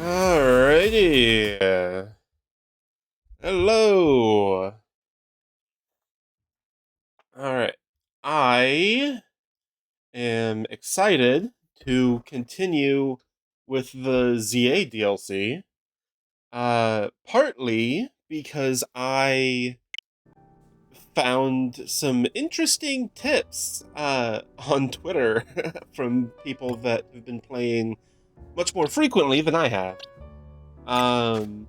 Alrighty. Hello. Alright. I am excited to continue with the ZA DLC. Partly because I found some interesting tips on Twitter from people that have been playing much more frequently than I have. Um,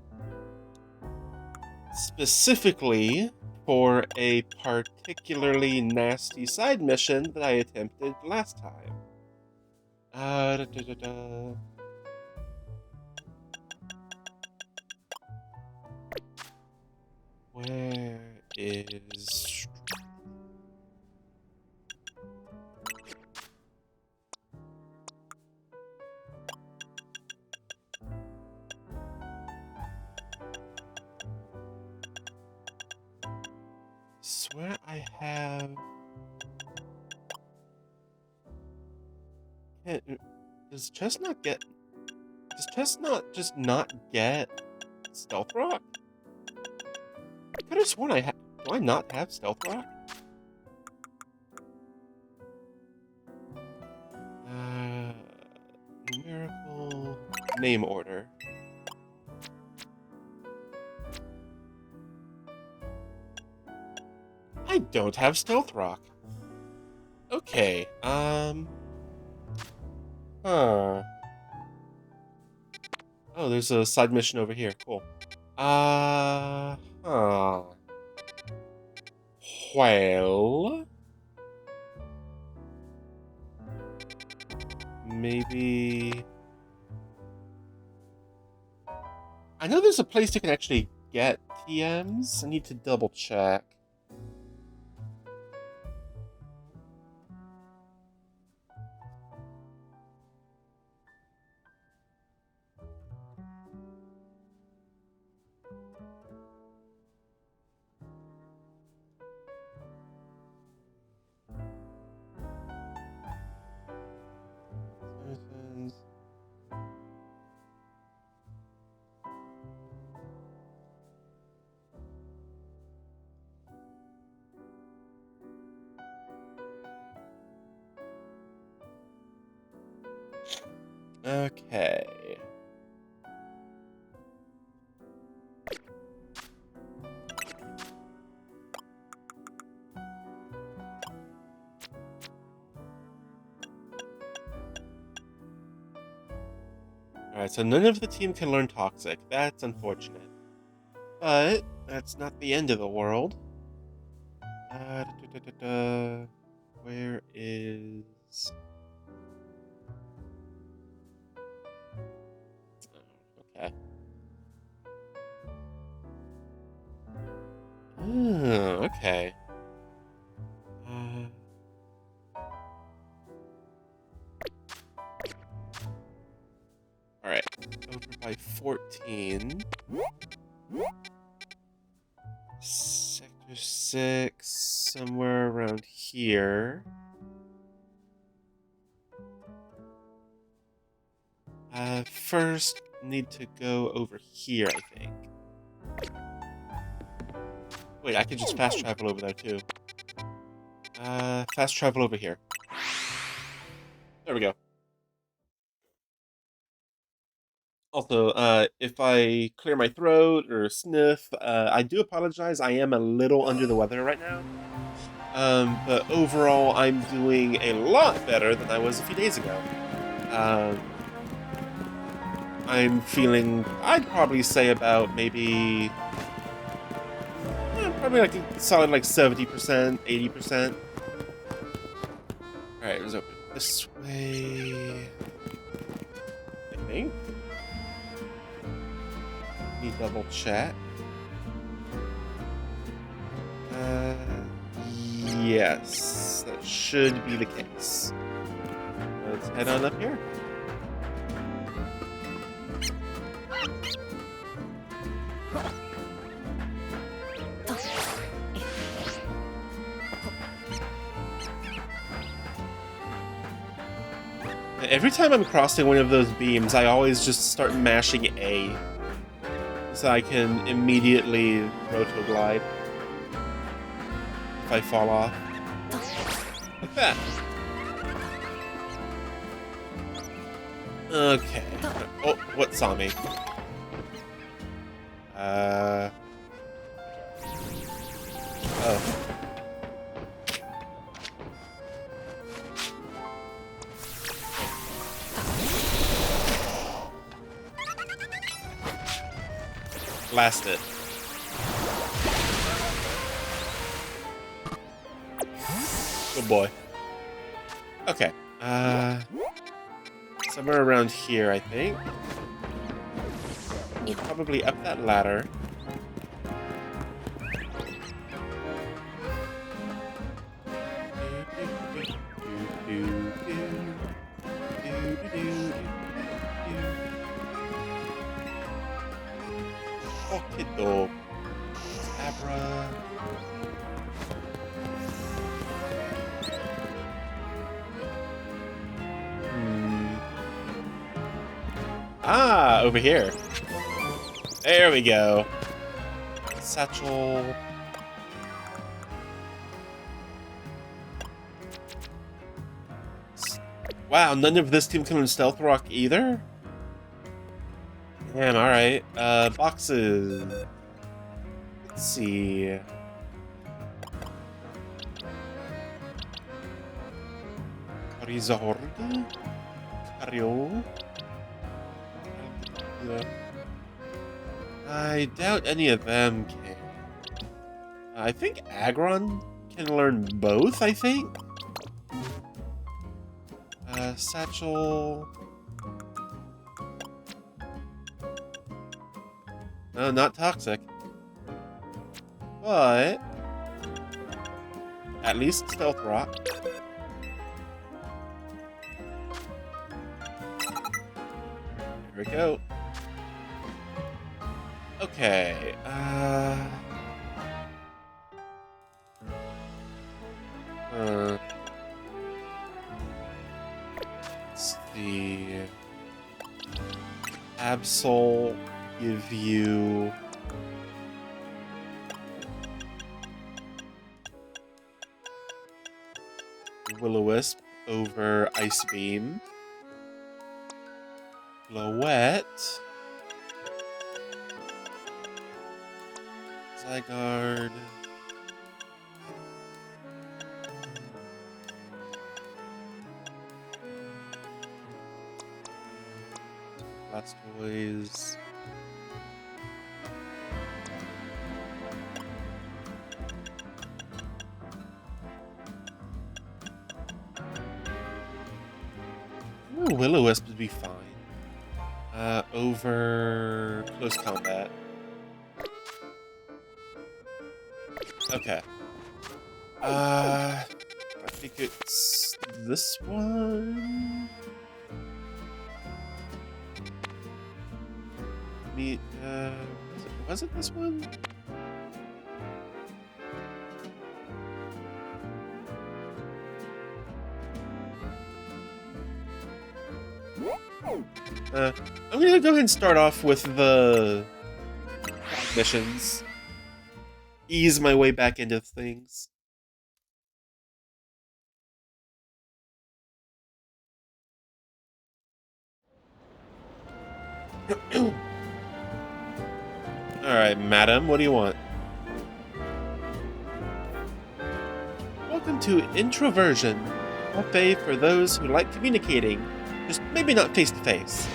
Specifically for a particularly nasty side mission that I attempted last time. Da, da, da, da. Where is... Swear I have... Does Chestnut get... Does Chestnut just not get Stealth Rock? I could have sworn I have... Do I not have Stealth Rock? Numerical... Name order. I don't have Stealth Rock. Okay, Huh. Oh, there's a side mission over here. Cool. Huh. Well... Maybe... I know there's a place you can actually get TMs. I need to double check. Okay. Alright, so none of the team can learn Toxic. That's unfortunate. But that's not the end of the world. Da, da, da, da. Where is... Oh, okay. Oh, okay. Alright, over by 14. Sector 6, somewhere around here. First, need to go over here, I think. Wait, I could just fast travel over there, too. Fast travel over here. There we go. Also, if I clear my throat or sniff, I do apologize. I am a little under the weather right now. But overall, I'm doing a lot better than I was a few days ago. I'm feeling, I'd probably say about maybe, probably like a solid like 70%, 80%. Alright, it was open this way, I think. Let me double check. Yes, that should be the case. Let's head on up here. Every time I'm crossing one of those beams, I always just start mashing A. So I can immediately rotoglide. If I fall off. Like that. Okay. Oh, what saw me? Oh. Blast it. Good boy. Okay. Somewhere around here, I think. Probably up that ladder. Pocket dog. Abra. Ah, over here. There we go. Satchel. Wow, none of this team can learn Stealth Rock either? Damn, alright. Boxes. Let's see. Rizord? Cario? I doubt any of them can. I think Agron can learn both, I think? Satchel... No, not toxic. But... at least Stealth Rock. Here we go. Okay, let's see. Absol give you Will-O-Wisp over Ice Beam. Blowette. Zygarde. Blastoise. Ooh, Will-O-Wisp would be fine. Over close combat. Okay. I think it's this one. Was it this one? I'm gonna go ahead and start off with the missions. Ease my way back into things. Alright, madam, what do you want? Welcome to Introversion, a buffet for those who like communicating, just maybe not face to face.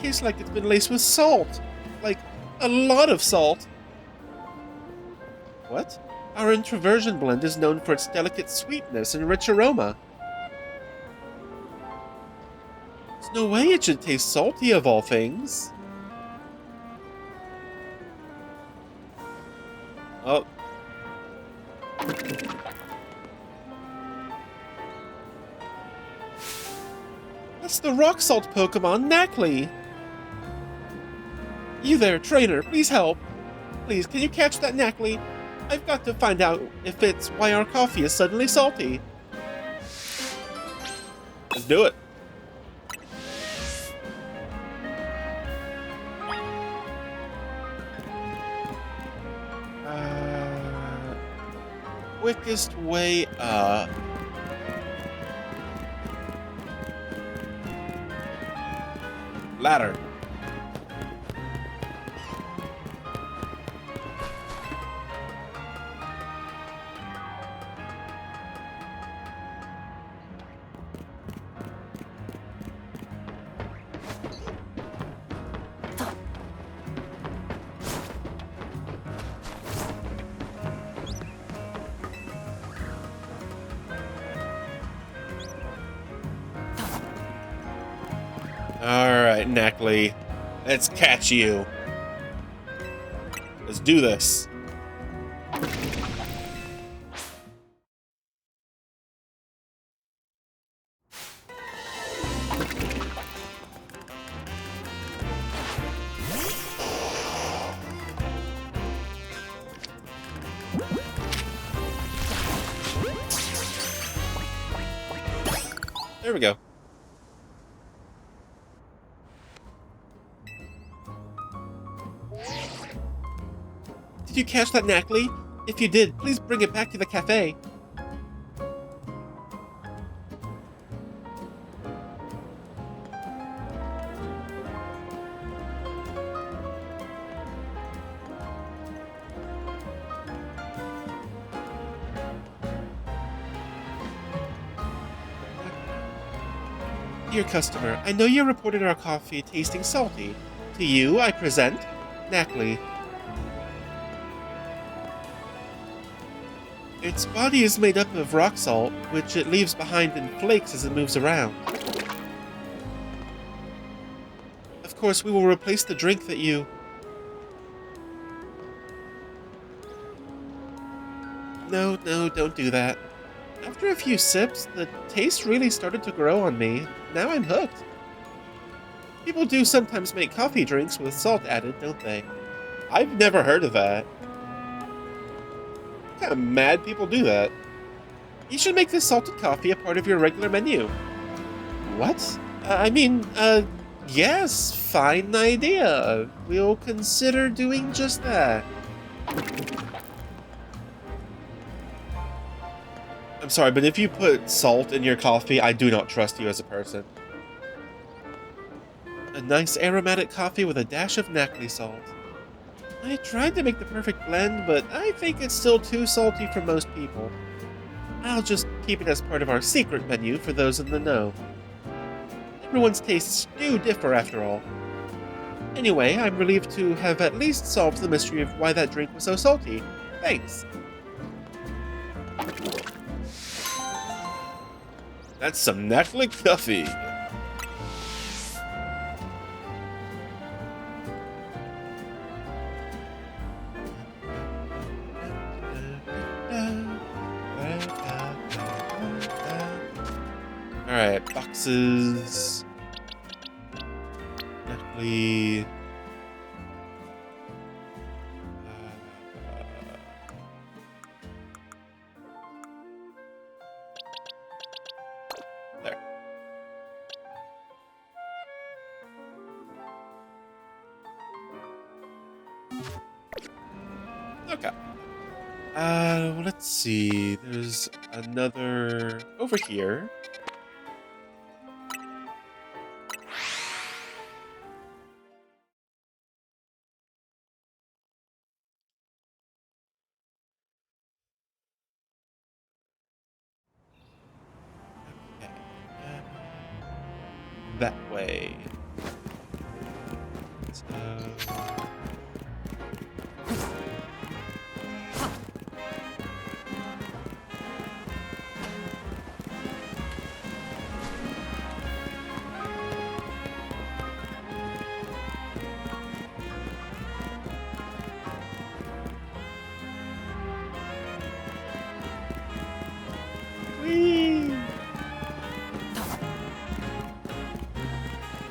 Tastes like it's been laced with salt. Like, a lot of salt. What? Our Introversion blend is known for its delicate sweetness and rich aroma. There's no way it should taste salty of all things. Oh. That's the rock salt Pokemon, Knackley! You there, trainer, please help. Please, can you catch that Knackley? I've got to find out if it's why our coffee is suddenly salty. Let's do it. Quickest way up. Ladder. Alright, Neckley. Let's catch you. Let's do this. There we go. Did you catch that, Neckley? If you did, please bring it back to the cafe. Dear customer, I know you reported our coffee tasting salty. To you, I present Neckley. Its body is made up of rock salt, which it leaves behind in flakes as it moves around. Of course, we will replace the drink that you... No, don't do that. After a few sips, the taste really started to grow on me. Now I'm hooked. People do sometimes make coffee drinks with salt added, don't they? I've never heard of that. What kind of mad people do that? You should make this salted coffee a part of your regular menu. What? Yes, fine idea. We'll consider doing just that. I'm sorry, but if you put salt in your coffee, I do not trust you as a person. A nice aromatic coffee with a dash of Neckley salt. I tried to make the perfect blend, but I think it's still too salty for most people. I'll just keep it as part of our secret menu for those in the know. Everyone's tastes do differ after all. Anyway, I'm relieved to have at least solved the mystery of why that drink was so salty. Thanks. That's some Neckley coffee. Alright, boxes. Neckley. There. Okay. Let's see. There's another over here. Okay. That way. So...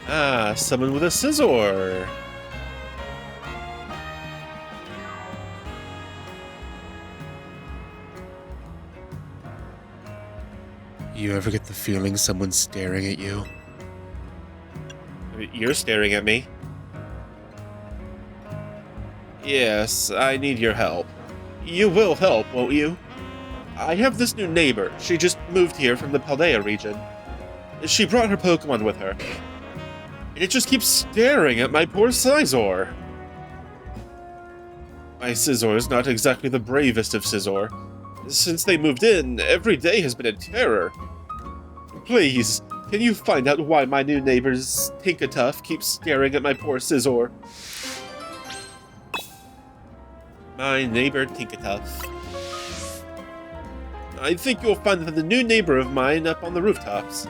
Ah, someone with a scissor. you ever get the feeling someone's staring at you? You're staring at me. Yes, I need your help. You will help, won't you? I have this new neighbor. She just moved here from the Paldea region. She brought her Pokemon with her. And it just keeps staring at my poor Scizor. My Scizor is not exactly the bravest of Scizor. Since they moved in, every day has been a terror. Please, can you find out why my new neighbor's Tinkatuff keeps staring at my poor Scizor? My neighbor Tinkatuff. I think you'll find the new neighbor of mine up on the rooftops.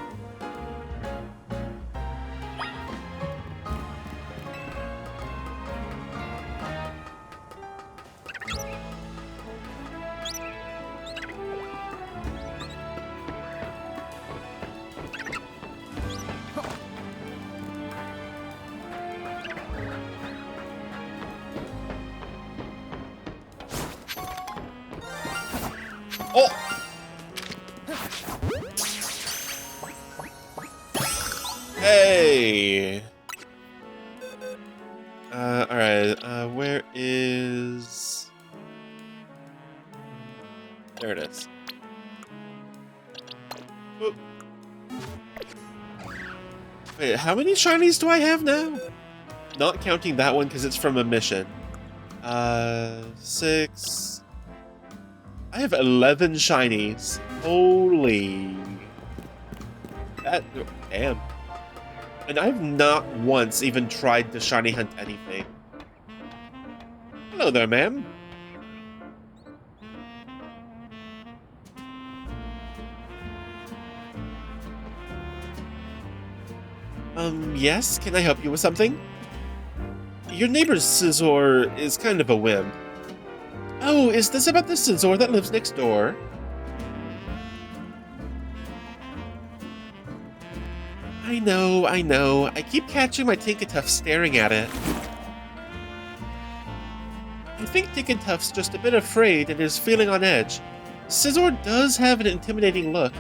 Oh! Hey! Alright, where is... There it is. Oop. Wait, how many shinies do I have now? Not counting that one because it's from a mission. 6... I have 11 shinies. Holy... Damn. And I've not once even tried to shiny hunt anything. Hello there, ma'am. Yes? Can I help you with something? Your neighbor's Scizor is kind of a wimp. Oh, is this about the Scizor that lives next door? I know. I keep catching my Tinkatuff staring at it. I think Tinkatuff's just a bit afraid and is feeling on edge. Scizor does have an intimidating look.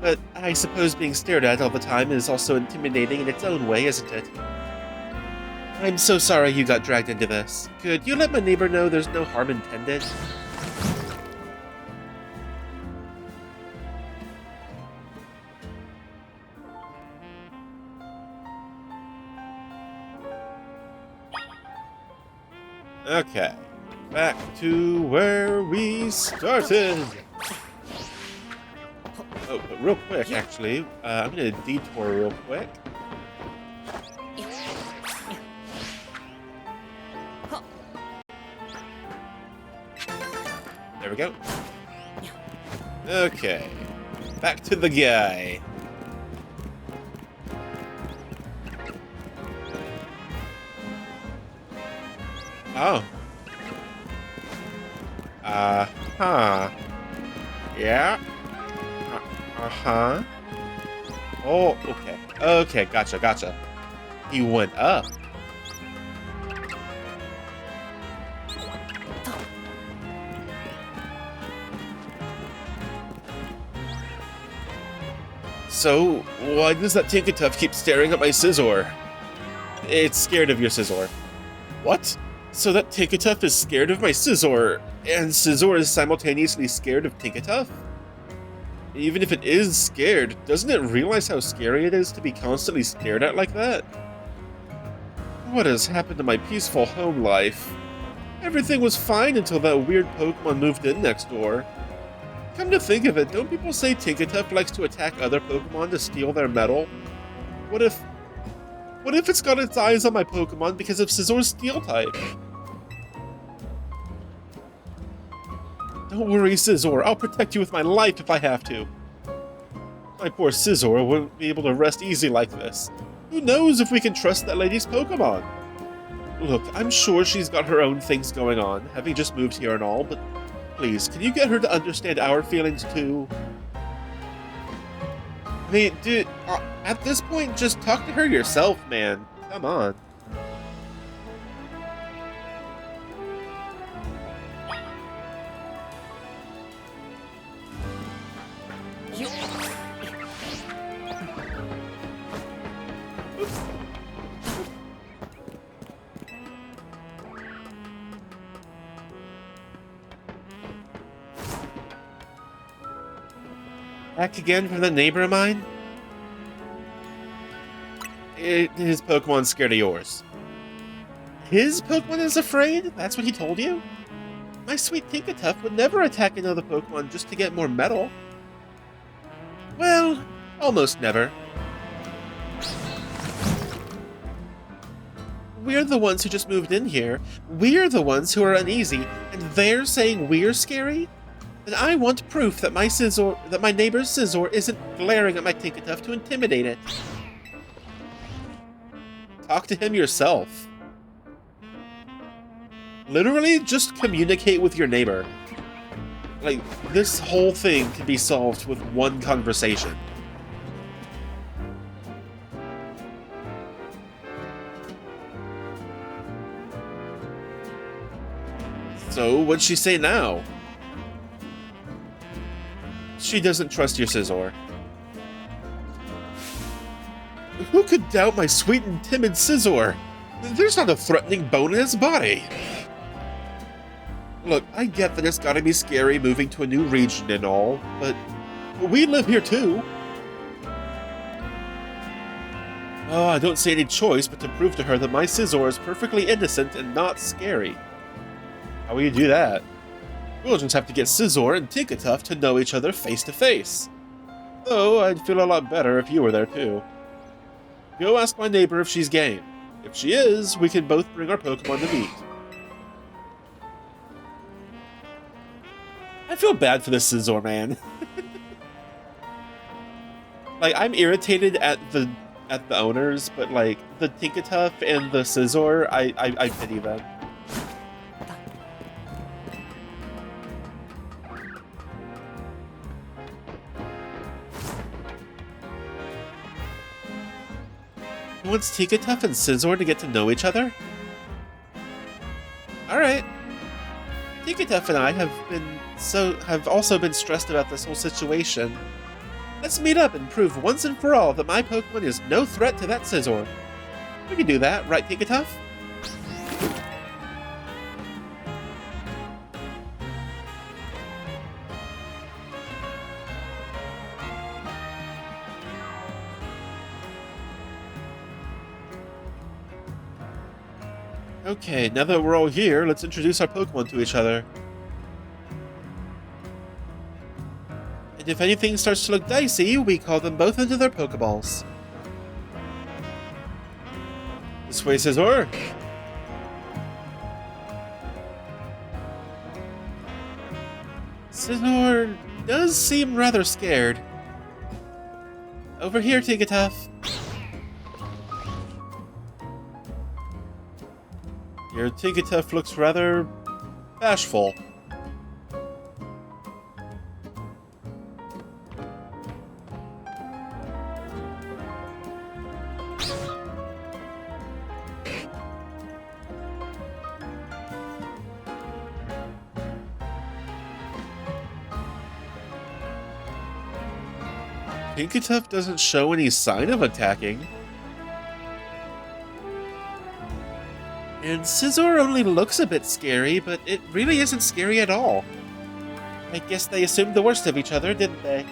But I suppose being stared at all the time is also intimidating in its own way, isn't it? I'm so sorry you got dragged into this. Could you let my neighbor know there's no harm intended? Okay, back to where we started. Oh, but real quick, actually, I'm gonna detour real quick. There we go. Okay, back to the guy. Oh. Uh-huh. Yeah. Uh-huh. Oh, okay. Okay, gotcha. He went up. So, why does that Tinkatuff keep staring at my Scizor? It's scared of your Scizor. What? So that Tinkatuff is scared of my Scizor, and Scizor is simultaneously scared of Tinkatuff? Even if it is scared, doesn't it realize how scary it is to be constantly stared at like that? What has happened to my peaceful home life? Everything was fine until that weird Pokemon moved in next door. Come to think of it, don't people say Tinkatuff likes to attack other Pokemon to steal their metal? What if it's got its eyes on my Pokemon because of Scizor's Steel type? Don't worry, Scizor. I'll protect you with my life if I have to. My poor Scizor wouldn't be able to rest easy like this. Who knows if we can trust that lady's Pokemon? Look, I'm sure she's got her own things going on, having just moved here and all, but please, can you get her to understand our feelings too? I mean, dude, at this point, just talk to her yourself, man. Come on. Back again from the neighbor of mine? His Pokemon's scared of yours. His Pokemon is afraid? That's what he told you? My sweet Tinkatuff would never attack another Pokemon just to get more metal. Well, almost never. We're the ones who just moved in here. We're the ones who are uneasy, and they're saying we're scary? And I want proof that my neighbor's Scizor isn't glaring at my Tinkatuff to intimidate it. Talk to him yourself. Literally, just communicate with your neighbor. Like, this whole thing can be solved with one conversation. So, what'd she say now? She doesn't trust your Scizor. Who could doubt my sweet and timid Scizor? There's not a threatening bone in his body. Look, I get that it's gotta be scary moving to a new region and all, but we live here too. Oh, I don't see any choice but to prove to her that my Scizor is perfectly innocent and not scary. How will you do that? We'll just have to get Scizor and Tinkatuff to know each other face to face. Though, I'd feel a lot better if you were there too. Go ask my neighbor if she's game. If she is, we can both bring our Pokemon to meet. I feel bad for this Scizor, man. Like, I'm irritated at the owners, but like the Tinkatuff and the Scizor, I pity them. He wants Tinkatuff and Scizor to get to know each other? Alright. Tinkatuff and I have also been stressed about this whole situation. Let's meet up and prove once and for all that my Pokemon is no threat to that Scizor. We can do that, right, Tinkatuff? Okay, now that we're all here, let's introduce our Pokemon to each other. And if anything starts to look dicey, we call them both into their Pokeballs. This way, Scizor. Scizor does seem rather scared. Over here, Tinkatuff. Your Tinkatuff looks rather bashful. Tinkatuff doesn't show any sign of attacking. And Scizor only looks a bit scary, but it really isn't scary at all. I guess they assumed the worst of each other, didn't they?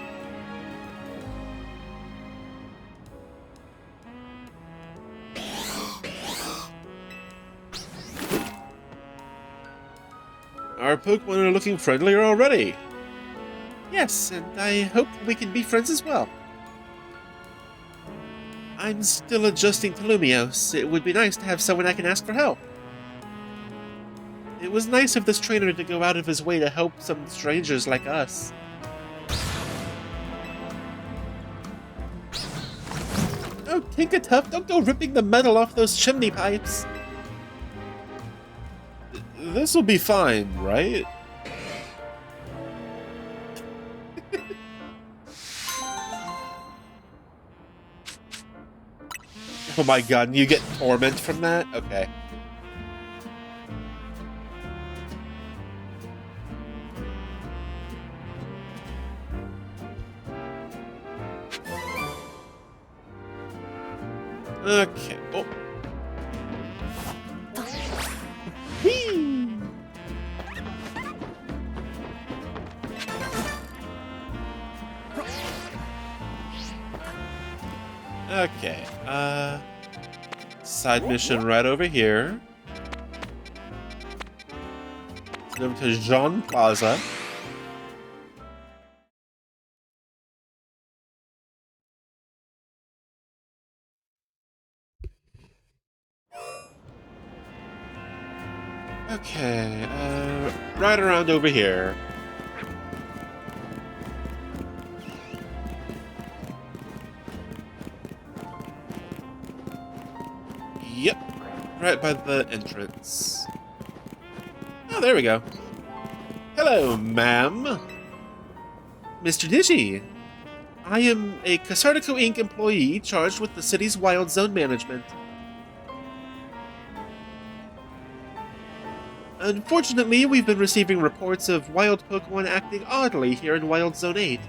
Our Pokemon are looking friendlier already. Yes, and I hope we can be friends as well. I'm still adjusting to Lumiose. It would be nice to have someone I can ask for help. It was nice of this trainer to go out of his way to help some strangers like us. Oh, Tinkatuff, don't go ripping the metal off those chimney pipes. This'll be fine, right? Oh my god, and you get torment from that? Okay. Okay. Oh. Whee! Okay, side mission right over here. Let's go over to Jean Plaza. Okay, right around over here. Yep, right by the entrance. Oh, there we go. Hello, ma'am. Mr. Digi. I am a Casartico Inc. employee charged with the city's Wild Zone management. Unfortunately, we've been receiving reports of wild Pokemon acting oddly here in Wild Zone 8.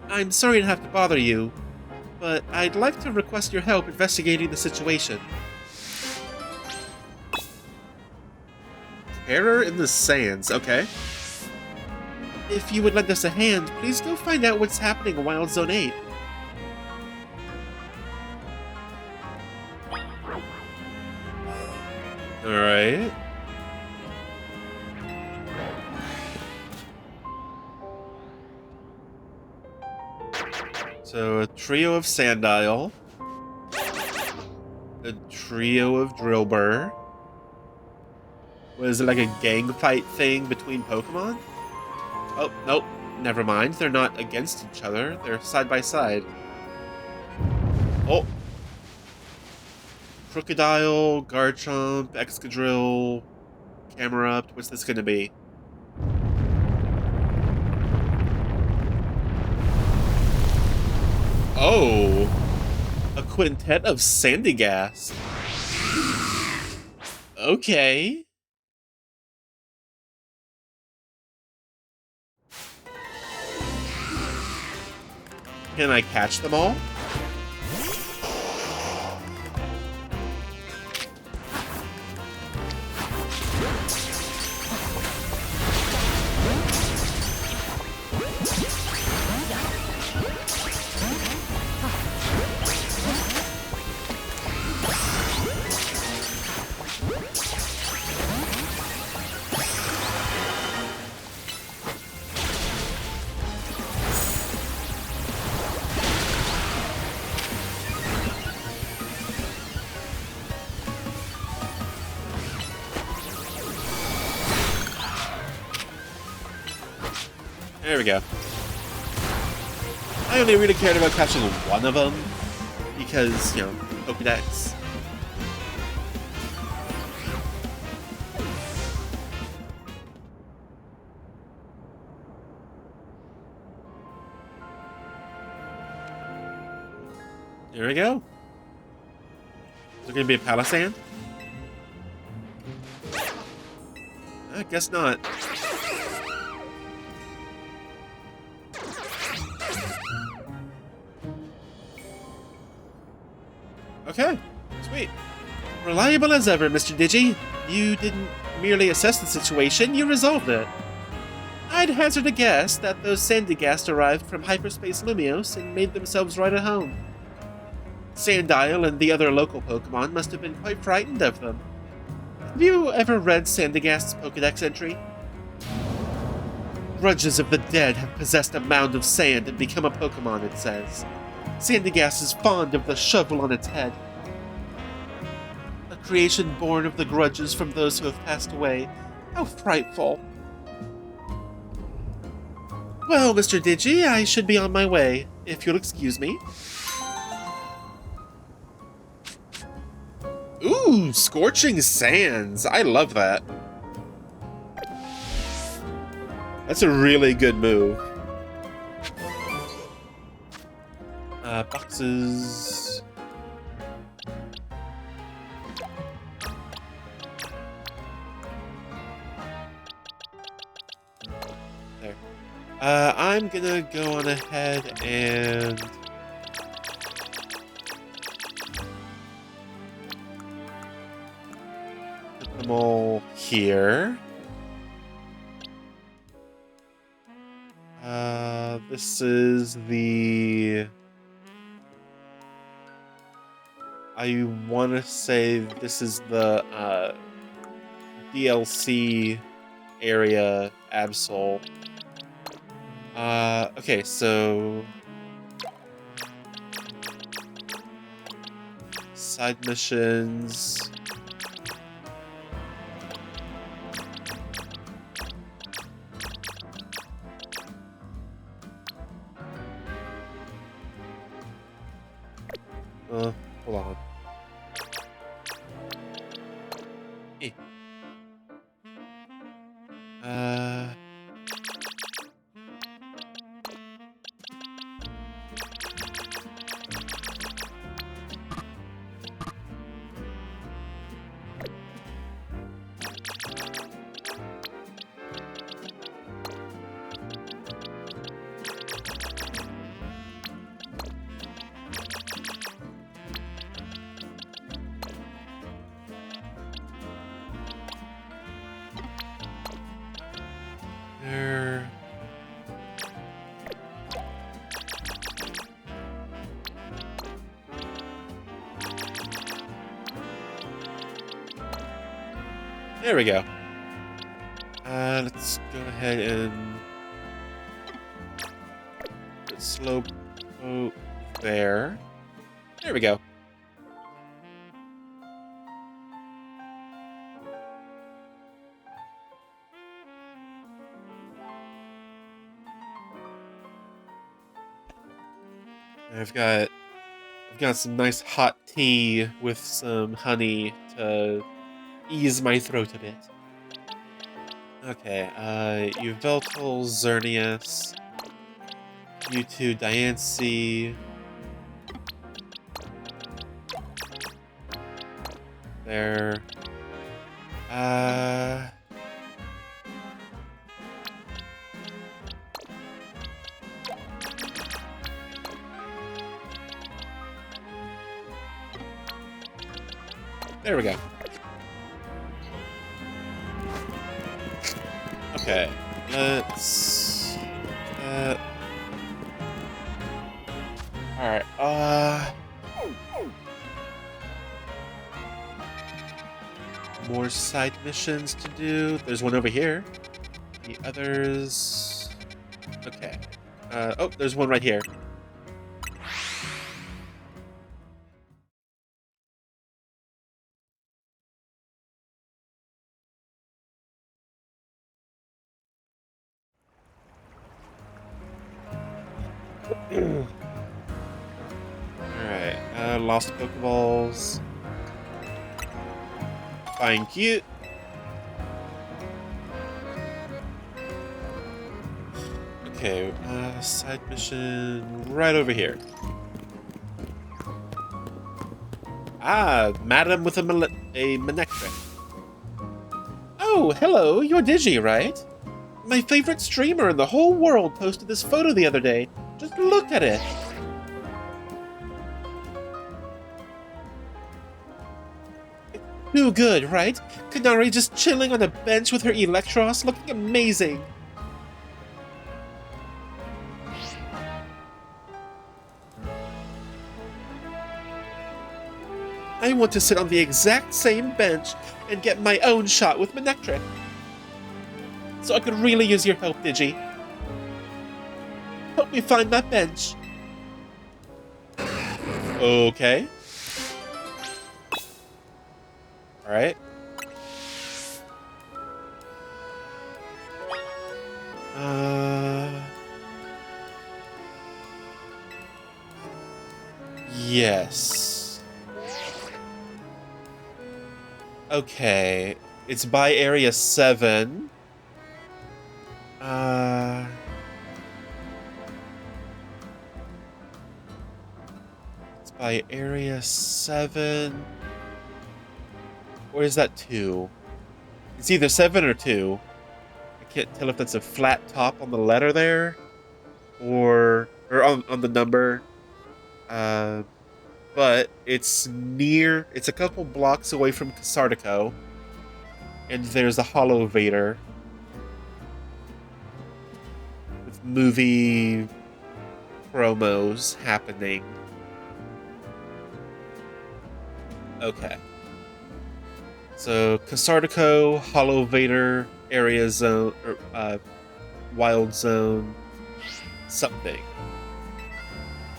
I'm sorry to have to bother you, but I'd like to request your help investigating the situation. Terror in the Sands, okay. If you would lend us a hand, please go find out what's happening in Wild Zone 8. Alright. So, a trio of Sandile. A trio of Drillbur. Was it like a gang fight thing between Pokemon? Oh, nope. Never mind. They're not against each other. They're side by side. Oh. Crocodile, Garchomp, Excadrill, Camerupt. What's this gonna be? Oh. A quintet of Sandygast. Okay. Can I catch them all? There we go. I only really cared about catching one of them because, you know, Pokedex. There we go. Is there gonna be a Palisand? I guess not. Okay, sweet. Reliable as ever, Mr. Digi. You didn't merely assess the situation, you resolved it. I'd hazard a guess that those Sandygast arrived from Hyperspace Lumiose and made themselves right at home. Sandile and the other local Pokemon must have been quite frightened of them. Have you ever read Sandygast's Pokedex entry? Grudges of the dead have possessed a mound of sand and become a Pokemon, it says. Sandygast is fond of the shovel on its head. A creation born of the grudges from those who have passed away. How frightful. Well, Mr. Digi, I should be on my way, if you'll excuse me. Ooh, Scorching Sands. I love that. That's a really good move. Boxes. There. I'm gonna go on ahead and put them all here. This is the I want to say this is the DLC area Absol. Okay, so side missions. Hold on. Hey. There. There we go. Let's go ahead and put slow boat there. There we go. I've got some nice hot tea with some honey to ease my throat a bit. Okay, Yveltal, Xerneas, you two, Diancie. There. There we go. Okay, let's... Alright, more side missions to do. There's one over here. The others... Okay. Oh, there's one right here. Alright, lost Pokeballs. Thank you. Okay, side mission right over here. Ah, Madam with a Manectric. Oh, hello, you're Digi, right? My favorite streamer in the whole world posted this photo the other day. Just look at it. Too good, right? Kanari just chilling on a bench with her Electros, looking amazing. I want to sit on the exact same bench and get my own shot with Manectric. So I could really use your help, Digi. Help me find that bench. Okay. Alright. Yes. Okay. It's by Area 7. It's by Area 7. Or is that 2? It's either 7 or 2. I can't tell if that's a flat top on the letter there. Or on the number. But it's a couple blocks away from Casardico. And there's a Hollow Vader. With movie promos happening. Okay. So, Kasardico, Hollow Vader, Area Zone, or, Wild Zone, something.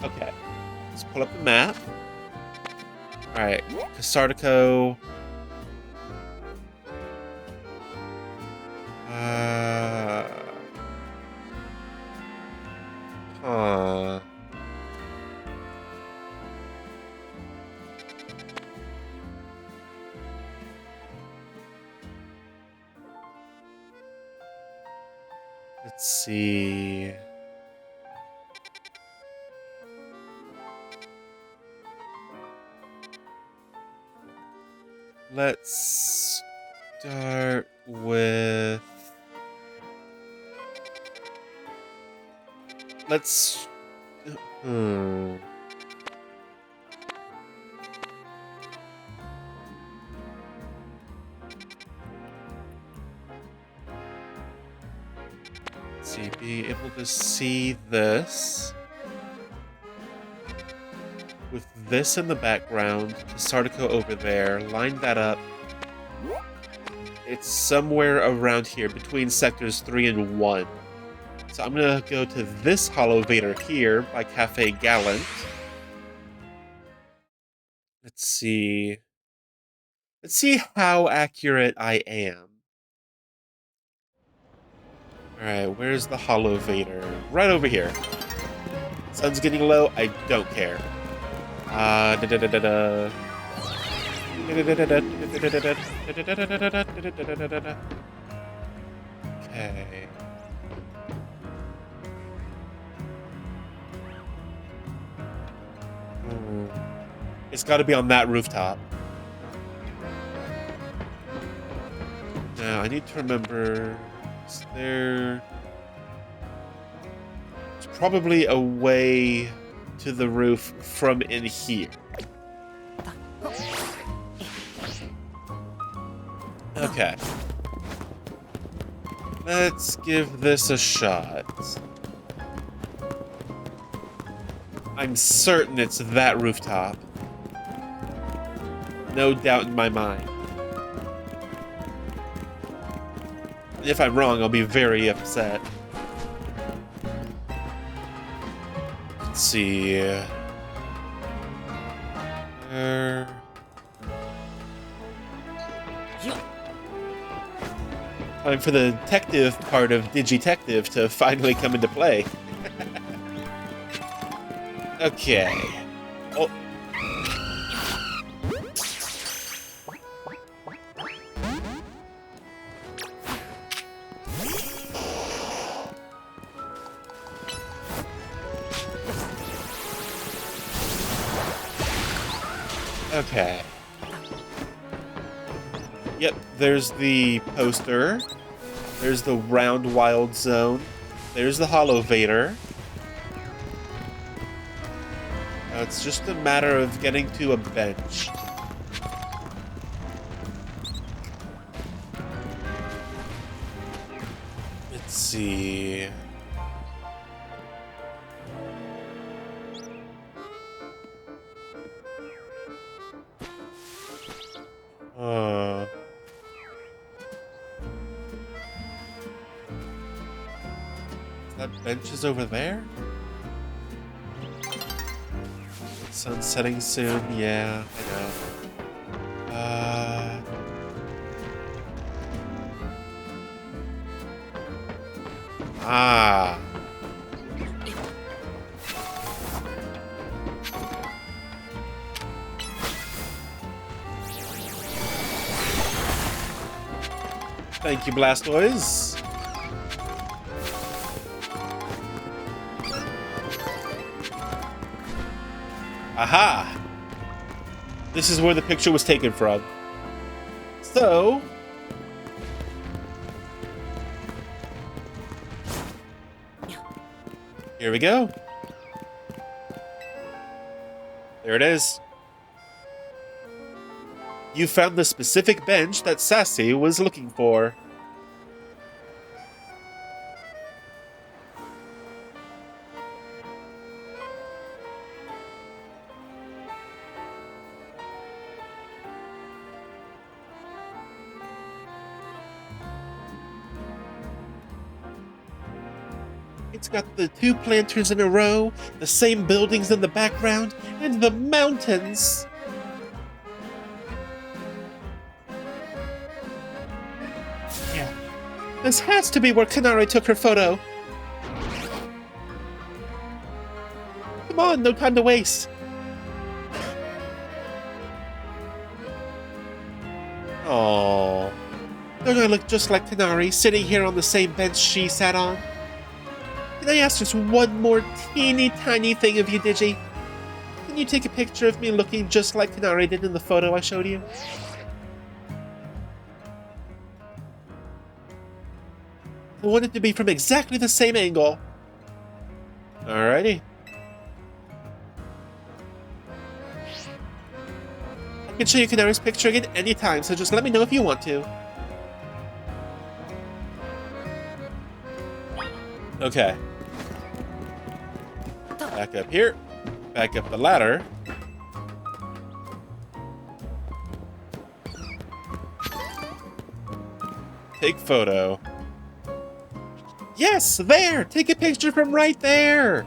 Okay. Let's pull up the map. Alright, Kasardico. Huh. Let's see. Let's start with... Let's... Hmm. Let's see, be able to see this. With this in the background, Sardico over there, line that up. It's somewhere around here, between sectors 3 and 1. So I'm gonna go to this Hollow Vader here by Cafe Gallant. Let's see. Let's see how accurate I am. Alright, where's the Hollow Vader? Right over here. Sun's getting low, I don't care. Okay. It's got to be on that rooftop. Now, I need to remember... Is there... There's probably a way to the roof from in here. Okay. Let's give this a shot. I'm certain it's that rooftop. No doubt in my mind. And if I'm wrong, I'll be very upset. Let's see. Time for the detective part of Digitective to finally come into play. Okay. Oh. Okay. Yep, there's the poster. There's the round wild zone. There's the Hollow Vader. Now it's just a matter of getting to a bench. Let's see. That bench is over there? Sun's setting soon, yeah, I know. Thank you, Blastoise. Aha! This is where the picture was taken from. So... here we go. There it is. You found the specific bench that Sassy was looking for. It's got the 2 planters in a row, the same buildings in the background, and the mountains. Yeah. This has to be where Kanari took her photo. Come on, no time to waste. Aww. Don't I look just like Kanari, sitting here on the same bench she sat on? Can I ask just one more teeny tiny thing of you, Digi? Can you take a picture of me looking just like Kanari did in the photo I showed you? I want it to be from exactly the same angle. Alrighty. I can show you Kanari's picture again anytime, so just let me know if you want to. Okay. Back up here. Back up the ladder. Take photo. Yes, there! Take a picture from right there!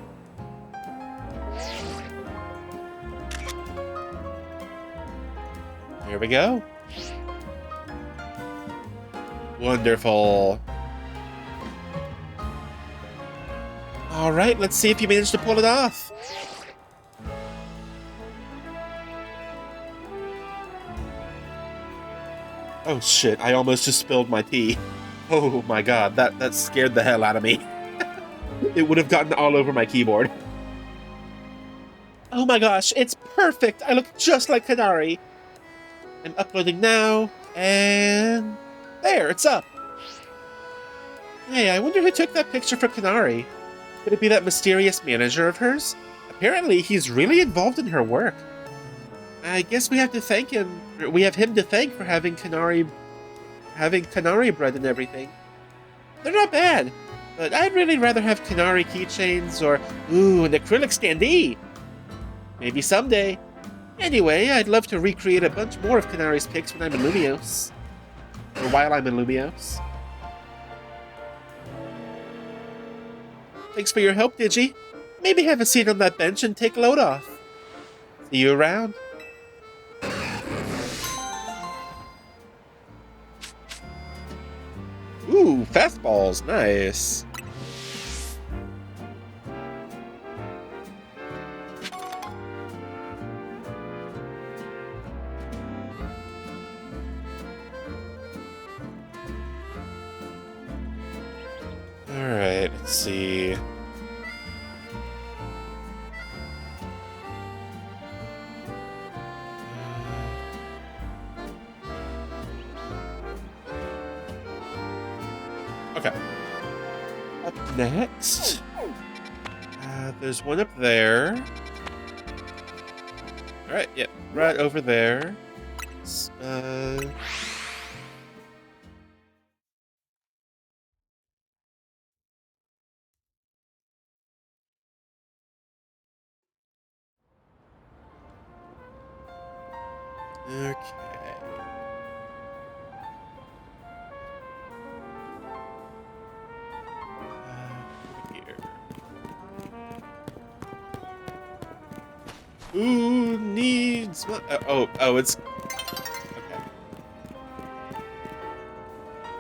Here we go. Wonderful. Alright, let's see if you managed to pull it off. Oh shit, I almost just spilled my tea. Oh my god, that scared the hell out of me. It would have gotten all over my keyboard. Oh my gosh, it's perfect! I look just like Kanari. I'm uploading now, and there, it's up. Hey, I wonder who took that picture for Kanari. Could it be that mysterious manager of hers? Apparently, he's really involved in her work. I guess we have to thank him. We have him to thank for having Kanari bread and everything. They're not bad, but I'd really rather have Kanari keychains or, ooh, an acrylic standee. Maybe someday. Anyway, I'd love to recreate a bunch more of Kanari's pics when I'm in Lumiose. Or while I'm in Lumiose. Thanks for your help, Digi. Maybe have a seat on that bench and take a load off. See you around. Ooh, fastballs, nice. Alright, let's see. Okay. Up next. There's one up there. Alright, yep, right over there. Okay. Here. Who needs what? Oh, it's okay.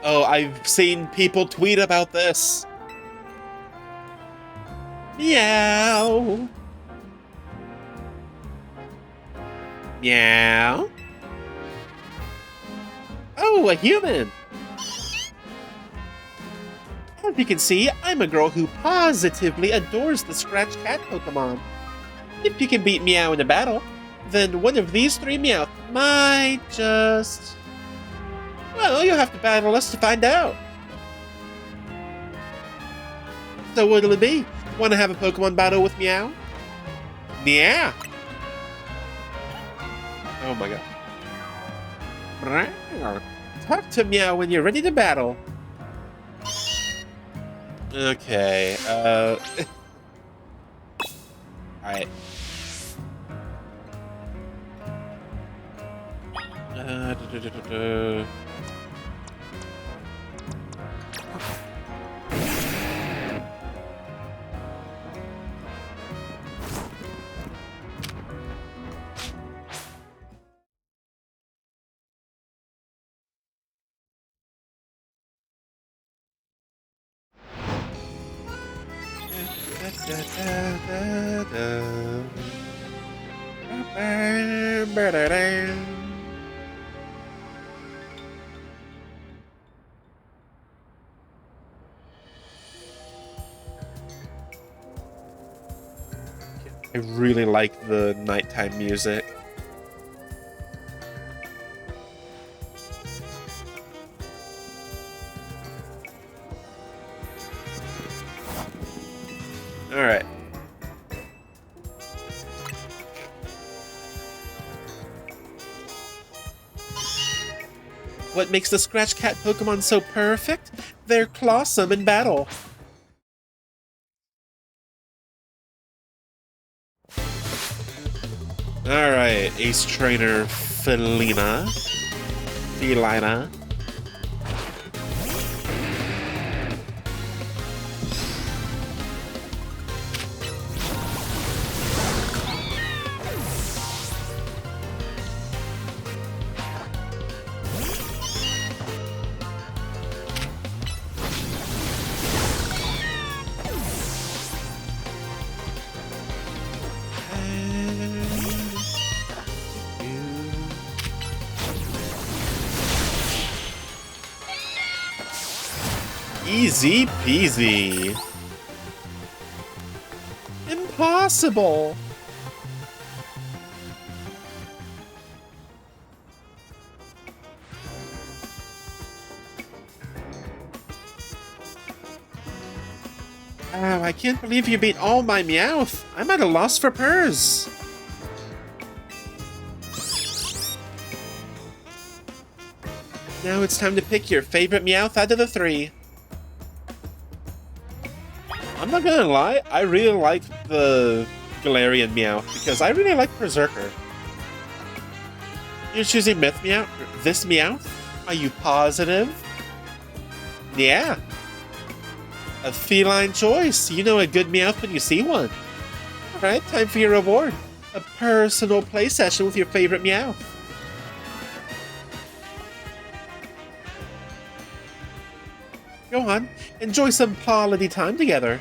Oh, I've seen people tweet about this. Meow. Meow. Oh, a human! As you can see, I'm a girl who positively adores the Scratch Cat Pokemon. If you can beat Meow in a battle, then one of these 3 Meowth might just... Well, you'll have to battle us to find out. So what'll it be? Want to have a Pokemon battle with Meow? Meow! Oh my god. Talk to Meow when you're ready to battle. Okay, alright. I really like the nighttime music. All right. What makes the Scratch Cat Pokemon so perfect? They're clawsome in battle. Alright, Ace Trainer Felina. Easy peasy. Impossible. Oh, I can't believe you beat all my Meowth. I'm at a loss for purrs. Now it's time to pick your favorite Meowth out of the 3. I'm not gonna lie, I really like the Galarian Meowth because I really like Berserker. You're choosing Myth Meowth? This Meowth? Are you positive? Yeah. A feline choice. You know a good Meowth when you see one. Alright, time for your reward. A personal play session with your favorite Meowth. Go on, enjoy some quality time together.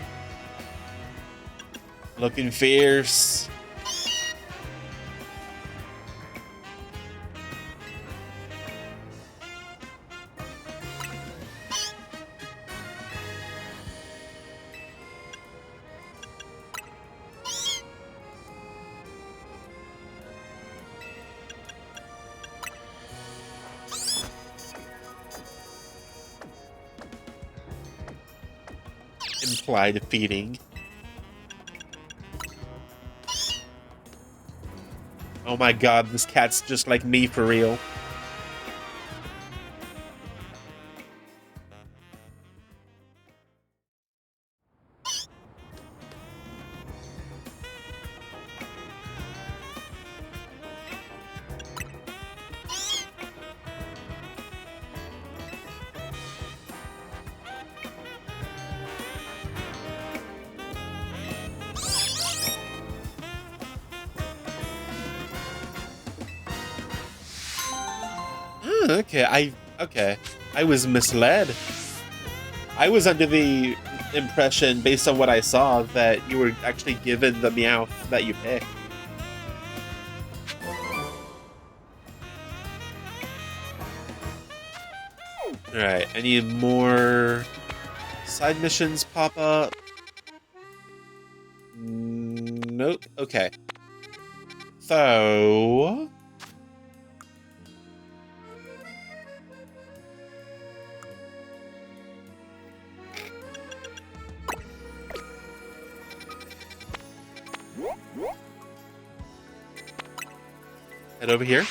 Looking fierce. Implied feeding. Oh my god, this cat's just like me for real. Okay, I was misled. I was under the impression, based on what I saw, that you were actually given the Meowth that you picked. Alright, any more side missions pop up? Nope. Okay. So... head over here.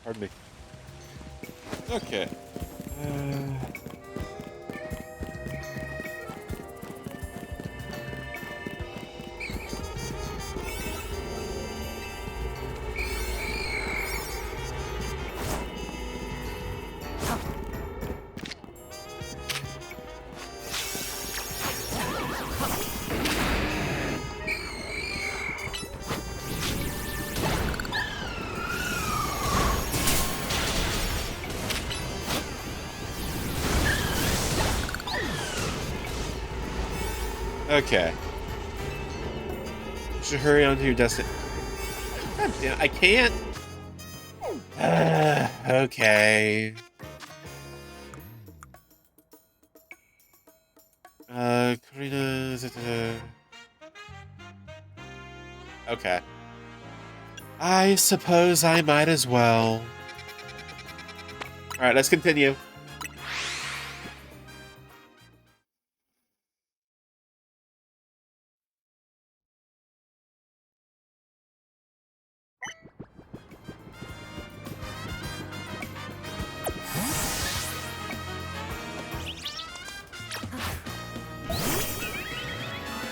Pardon me. Okay. Okay. Should hurry on to your destination. God damn, I can't. Okay. Karina. Okay. I suppose I might as well. Alright, let's continue.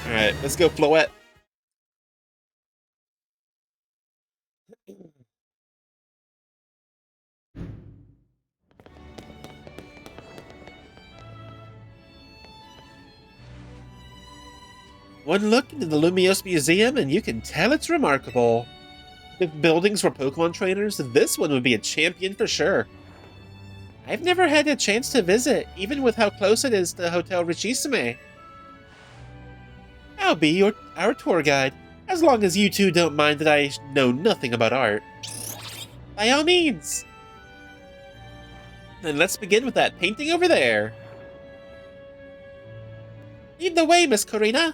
Alright, let's go, Floette. One look into the Lumiose Museum and you can tell it's remarkable. If buildings were Pokemon trainers, this one would be a champion for sure. I've never had a chance to visit, even with how close it is to Hotel Richisime. I'll be our tour guide, as long as you two don't mind that I know nothing about art. By all means! Then let's begin with that painting over there. Lead the way, Miss Karina!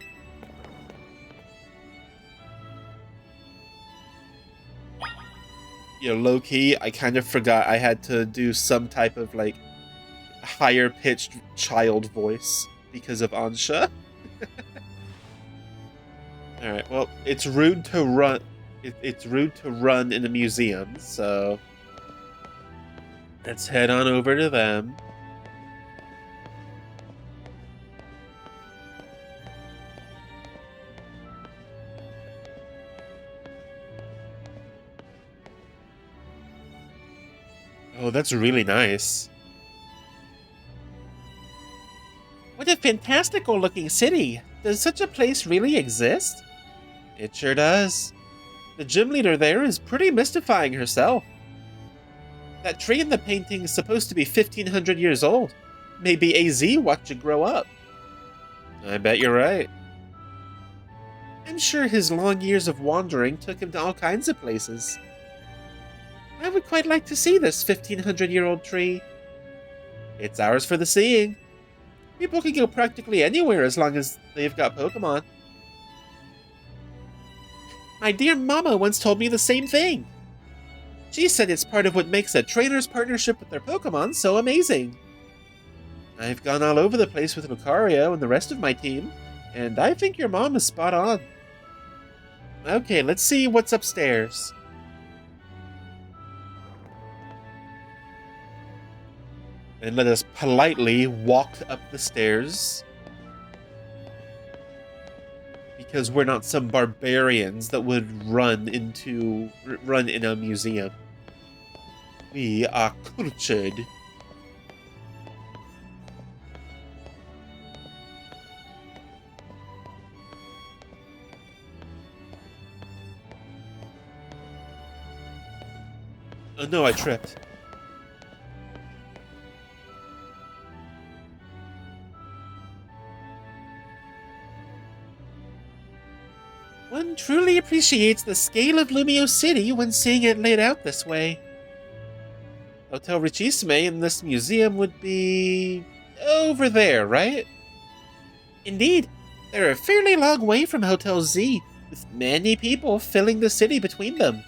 You know, low-key, I kind of forgot I had to do some type of, like, higher-pitched child voice because of Ansha. Alright, well, it's rude to run... It's rude to run in a museum, so... Let's head on over to them. Oh, that's really nice. What a fantastical looking city! Does such a place really exist? It sure does. The gym leader there is pretty mystifying herself. That tree in the painting is supposed to be 1,500 years old. Maybe AZ watched it grow up. I bet you're right. I'm sure his long years of wandering took him to all kinds of places. I would quite like to see this 1,500-year-old tree. It's ours for the seeing. People can go practically anywhere as long as they've got Pokemon. My dear Mama once told me the same thing. She said it's part of what makes a trainer's partnership with their Pokemon so amazing. I've gone all over the place with Lucario and the rest of my team, and I think your mom is spot on. Okay, let's see what's upstairs. And let us politely walk up the stairs. Because we're not some barbarians that would run in a museum. We are cultured. Oh no, I tripped. One truly appreciates the scale of Lumiose City when seeing it laid out this way. Hotel Richisime in this museum would be... over there, right? Indeed, they're a fairly long way from Hotel Z, with many people filling the city between them.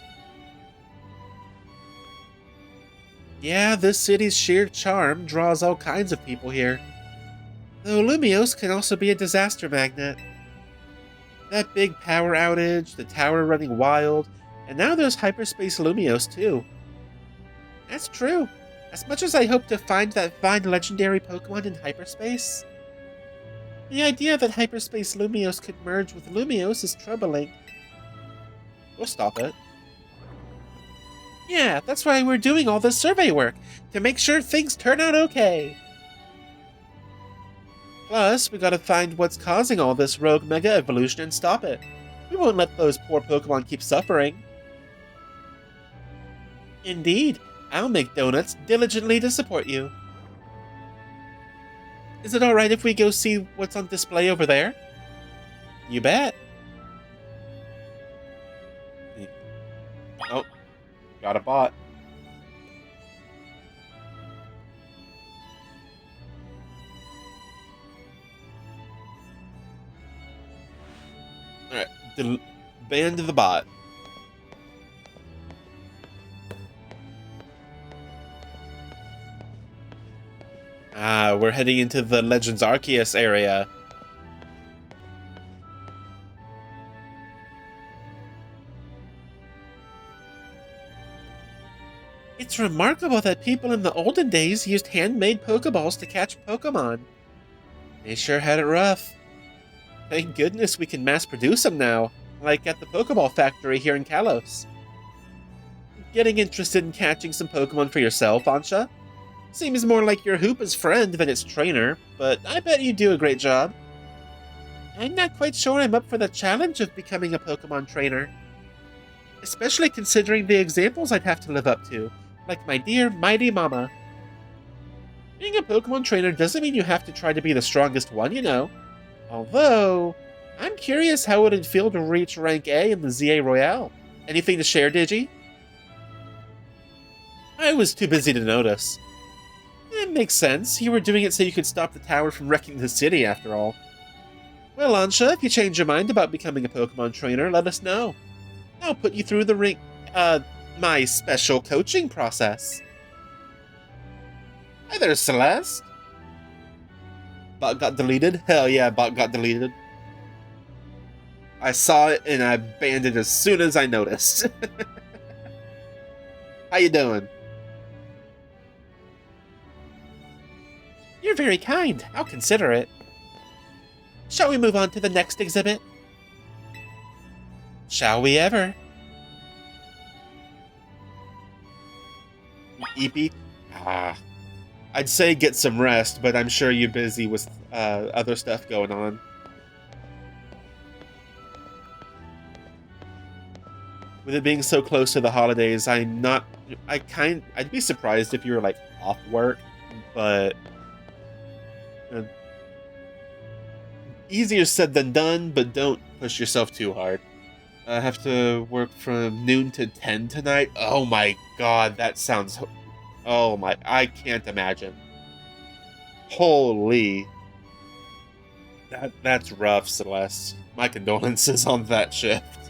Yeah, this city's sheer charm draws all kinds of people here. Though Lumiose can also be a disaster magnet. That big power outage, the tower running wild, and now there's Hyperspace Lumiose too. That's true. As much as I hope to find that fine legendary Pokemon in hyperspace, the idea that Hyperspace Lumiose could merge with Lumiose is troubling. We'll stop it. Yeah, that's why we're doing all this survey work, to make sure things turn out okay. Plus, we gotta find what's causing all this rogue Mega Evolution and stop it. We won't let those poor Pokemon keep suffering. Indeed, I'll make donuts diligently to support you. Is it alright if we go see what's on display over there? You bet. Oh, got a bot. Alright, ban the bot. Ah, we're heading into the Legends Arceus area. It's remarkable that people in the olden days used handmade Pokeballs to catch Pokemon. They sure had it rough. Thank goodness we can mass produce them now, like at the Pokeball factory here in Kalos. Getting interested in catching some Pokemon for yourself, Ansha? Seems more like you're Hoopa's friend than its trainer, but I bet you do a great job. I'm not quite sure I'm up for the challenge of becoming a Pokemon trainer. Especially considering the examples I'd have to live up to, like my dear mighty mama. Being a Pokemon trainer doesn't mean you have to try to be the strongest one, you know. Although, I'm curious how it would feel to reach rank A in the ZA Royale. Anything to share, Digi? I was too busy to notice. It makes sense. You were doing it so you could stop the tower from wrecking the city, after all. Well, Ansha, if you change your mind about becoming a Pokemon trainer, let us know. I'll put you through my special coaching process. Hi there, Celeste. Bot got deleted? Hell yeah, bot got deleted. I saw it and I banned it as soon as I noticed. How you doing? You're very kind. I'll consider it. Shall we move on to the next exhibit? Shall we ever? Eepy? I'd say get some rest, but I'm sure you're busy with other stuff going on. With it being so close to the holidays, I'd be surprised if you were like off work, but easier said than done, but don't push yourself too hard. I have to work from noon to 10 tonight. Oh my god, that sounds... Oh my... I can't imagine. Holy. That's rough, Celeste. My condolences on that shift.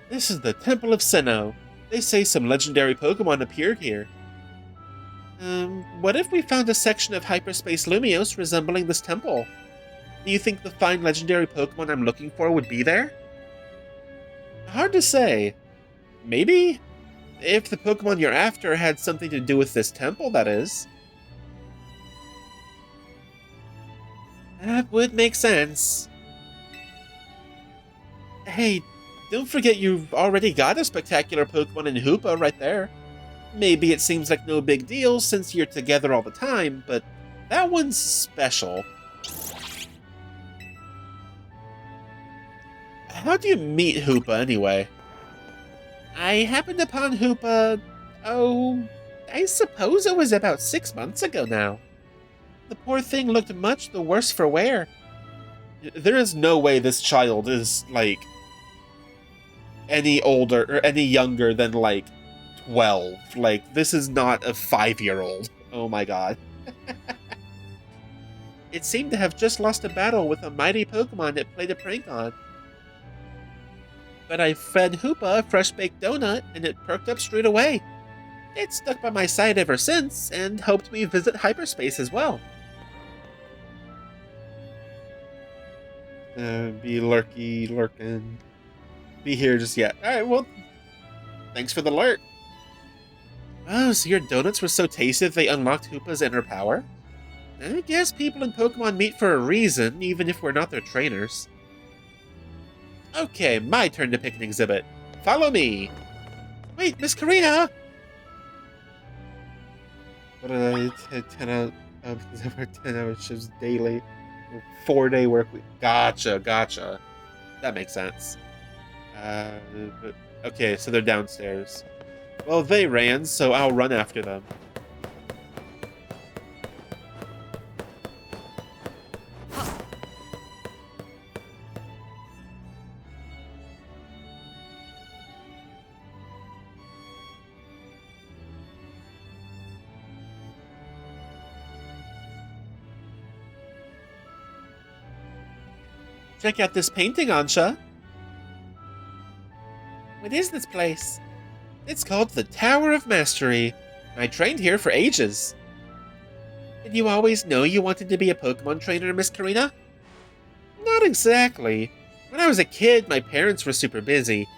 This is the Temple of Sinnoh. They say some legendary Pokemon appeared here. What if we found a section of Hyperspace Lumiose resembling this temple? Do you think the fine legendary Pokemon I'm looking for would be there? Hard to say. Maybe? If the Pokemon you're after had something to do with this temple, that is. That would make sense. Hey, don't forget you've already got a spectacular Pokemon in Hoopa right there. Maybe it seems like no big deal since you're together all the time, but that one's special. How do you meet Hoopa, anyway? I happened upon Hoopa... Oh, I suppose it was about 6 months ago now. The poor thing looked much the worse for wear. There is no way this child is, like, any older or any younger than, like, 12. Like, this is not a 5-year-old. Oh my god. It seemed to have just lost a battle with a mighty Pokemon it played a prank on. But I fed Hoopa a fresh-baked donut, and it perked up straight away. It's stuck by my side ever since, and helped me visit Hyperspace as well. Be lurking. Be here just yet. Alright, well, thanks for the lurk. Oh, so your donuts were so tasty that they unlocked Hoopa's inner power? I guess people in Pokemon meet for a reason, even if we're not their trainers. Okay, my turn to pick an exhibit. Follow me! Wait, Miss Karina! What did I 10 out of 10 hour shifts daily? 4-day work week. Gotcha. That makes sense. Okay, so they're downstairs. Well, they ran, so I'll run after them. Check out this painting, Ansha. What is this place? It's called the Tower of Mastery. I trained here for ages. Did you always know you wanted to be a Pokemon trainer, Miss Karina? Not exactly. When I was a kid, my parents were super busy.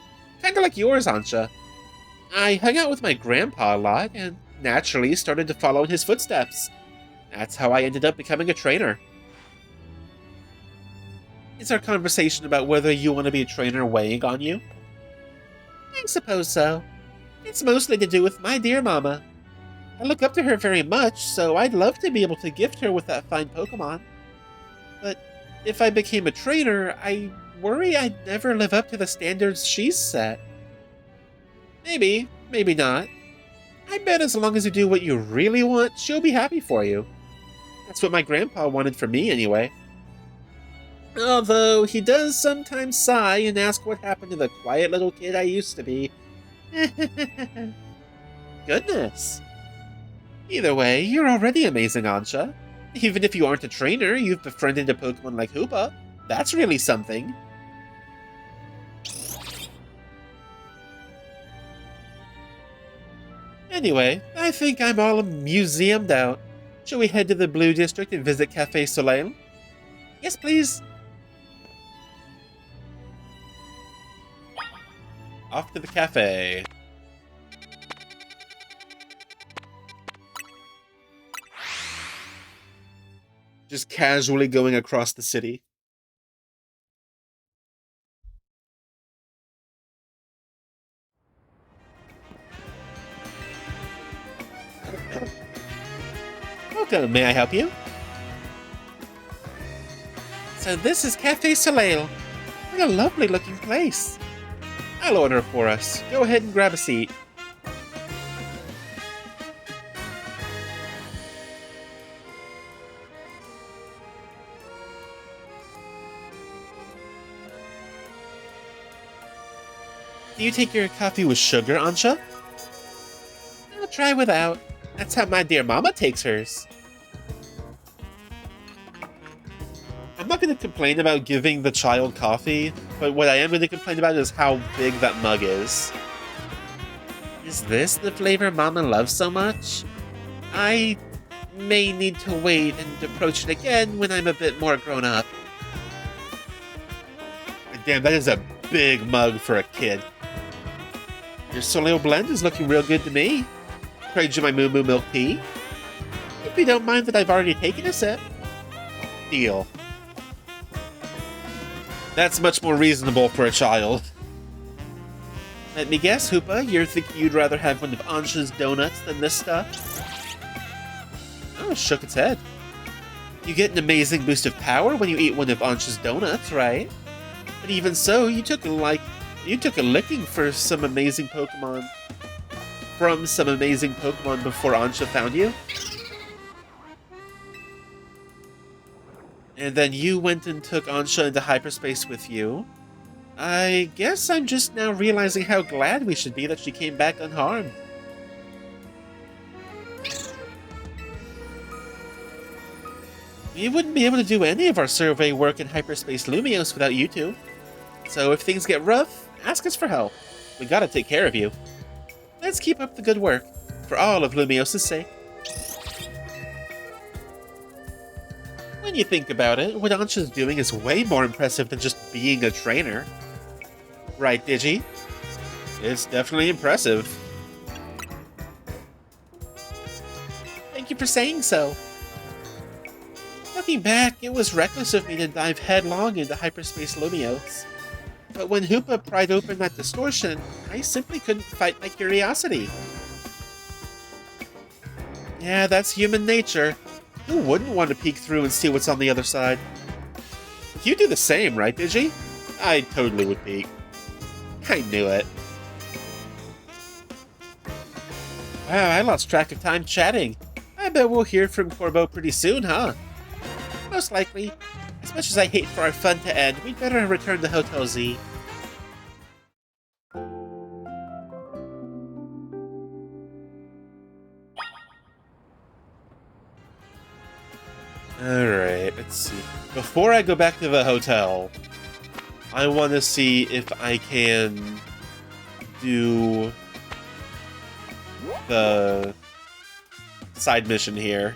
Kinda like yours, Ansha. I hung out with my grandpa a lot, and naturally started to follow in his footsteps. That's how I ended up becoming a trainer. Is our conversation about whether you want to be a trainer weighing on you? I suppose so. It's mostly to do with my dear mama. I look up to her very much, so I'd love to be able to gift her with that fine Pokemon. But if I became a trainer, I worry I'd never live up to the standards she's set. Maybe, maybe not. I bet as long as you do what you really want, she'll be happy for you. That's what my grandpa wanted for me, anyway. Although, he does sometimes sigh and ask what happened to the quiet little kid I used to be. Goodness. Either way, you're already amazing, Ansha. Even if you aren't a trainer, you've befriended a Pokemon like Hoopa. That's really something. Anyway, I think I'm all museumed out. Shall we head to the Blue District and visit Cafe Soleil? Yes, please. Off to the cafe. Just casually going across the city. Welcome, may I help you? So this is Cafe Soleil. What a lovely looking place. I'll order for us. Go ahead and grab a seat. Do you take your coffee with sugar, Ansha? I'll try without. That's how my dear mama takes hers. I'm not going to complain about giving the child coffee, but what I am going to complain about is how big that mug is. Is this the flavor Mama loves so much? I may need to wait and approach it again when I'm a bit more grown up. Damn, that is a big mug for a kid. Your Soleil blend is looking real good to me. Trade you my Moo Moo milk tea. If you don't mind that I've already taken a sip. Deal. That's much more reasonable for a child. Let me guess, Hoopa, you're thinking you'd rather have one of Ansha's donuts than this stuff? Oh, it shook its head. You get an amazing boost of power when you eat one of Ansha's donuts, right? But even so, you took a licking for some amazing Pokemon. From some amazing Pokemon before Ansha found you? And then you went and took Ansha into hyperspace with you. I guess I'm just now realizing how glad we should be that she came back unharmed. We wouldn't be able to do any of our survey work in Hyperspace Lumiose without you two. So if things get rough, ask us for help. We gotta take care of you. Let's keep up the good work, for all of Lumiose's sake. When you think about it, what Ansha's doing is way more impressive than just being a trainer. Right, Digi? It's definitely impressive. Thank you for saying so. Looking back, it was reckless of me to dive headlong into Hyperspace Lumiose. But when Hoopa pried open that distortion, I simply couldn't fight my curiosity. Yeah, that's human nature. Who wouldn't want to peek through and see what's on the other side? You do the same, right, Digi? I totally would peek. I knew it. Wow, I lost track of time chatting. I bet we'll hear from Corbeau pretty soon, huh? Most likely. As much as I hate for our fun to end, we'd better return to Hotel Z. Alright, let's see. Before I go back to the hotel, I want to see if I can do the side mission here.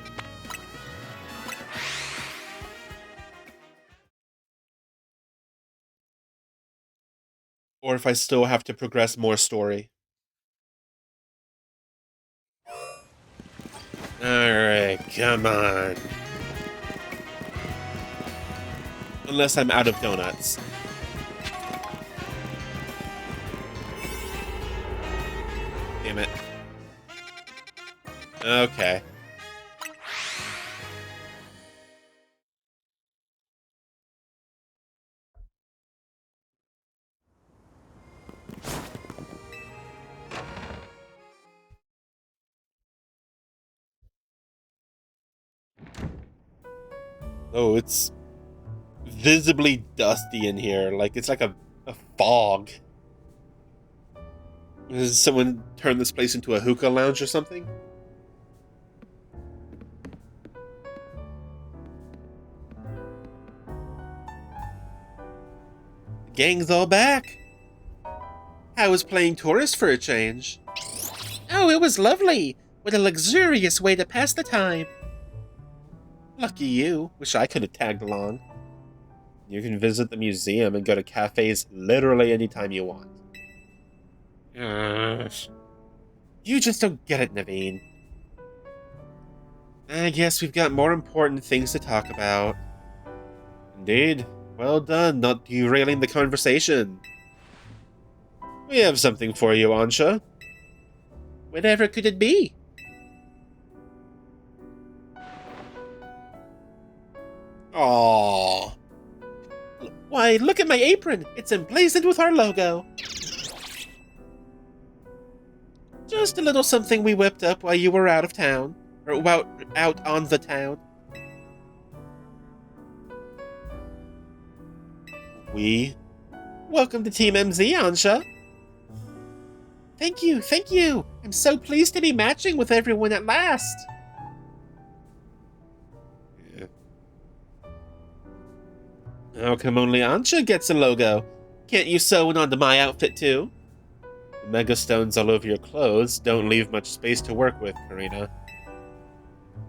Or if I still have to progress more story. Alright, come on. Unless I'm out of donuts. Damn it. Okay. Oh, it's visibly dusty in here. Like, it's like a fog. Does someone turn this place into a hookah lounge or something? The gang's all back. I was playing tourist for a change. Oh, it was lovely. What a luxurious way to pass the time. Lucky you. Wish I could have tagged along. You can visit the museum and go to cafes literally anytime you want. You just don't get it, Naveen. I guess we've got more important things to talk about. Indeed. Well done, not derailing the conversation. We have something for you, Ansha. Whatever could it be? Aww. Why, look at my apron! It's emblazoned with our logo. Just a little something we whipped up while you were out of town. Or out on the town. Welcome to Team MZ, Ansha. Thank you, thank you! I'm so pleased to be matching with everyone at last! Yeah. How come only Ansha gets a logo? Can't you sew one onto my outfit too? The megastones all over your clothes don't leave much space to work with, Karina.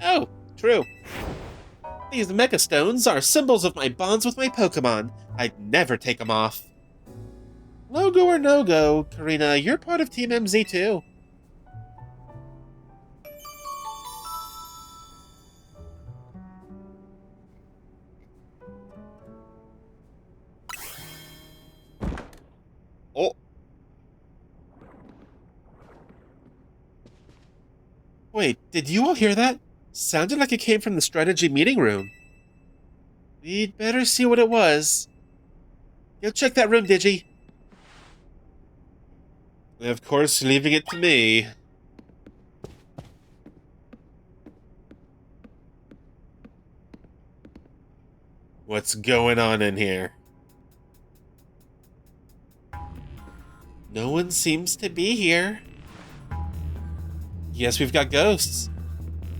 Oh, true. These megastones are symbols of my bonds with my Pokemon. I'd never take them off. Logo or no-go, Karina, you're part of Team MZ too. Oh. Wait, did you all hear that? Sounded like it came from the strategy meeting room. We'd better see what it was. Go check that room, Digi. Of course, leaving it to me. What's going on in here? No one seems to be here. Yes, we've got ghosts.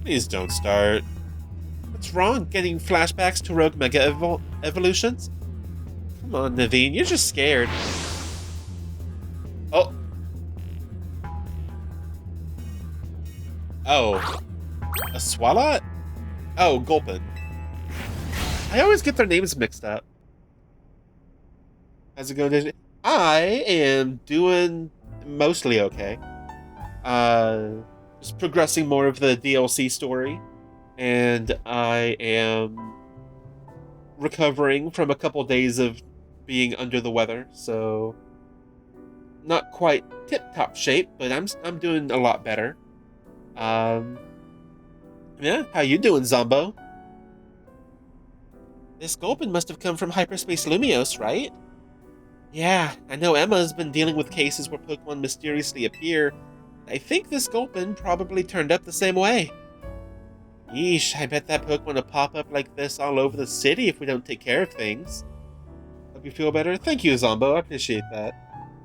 Please don't start. What's wrong? Getting flashbacks to Rogue Mega Evolutions? Come on, Naveen, you're just scared. Oh. Oh. A Swalot? Oh, Gulpin. I always get their names mixed up. How's it going, Digi? I am doing mostly okay. Just progressing more of the DLC story. And I am recovering from a couple days of being under the weather, so not quite tip-top shape, but I'm doing a lot better. Yeah, how you doing, Zombo? This Gulpin must have come from Hyperspace Lumiose, right? Yeah, I know Emma's been dealing with cases where Pokemon mysteriously appear. I think this Gulpin probably turned up the same way. Yeesh, I bet that Pokemon will pop up like this all over the city if we don't take care of things. Hope you feel better? Thank you, Zombo, I appreciate that.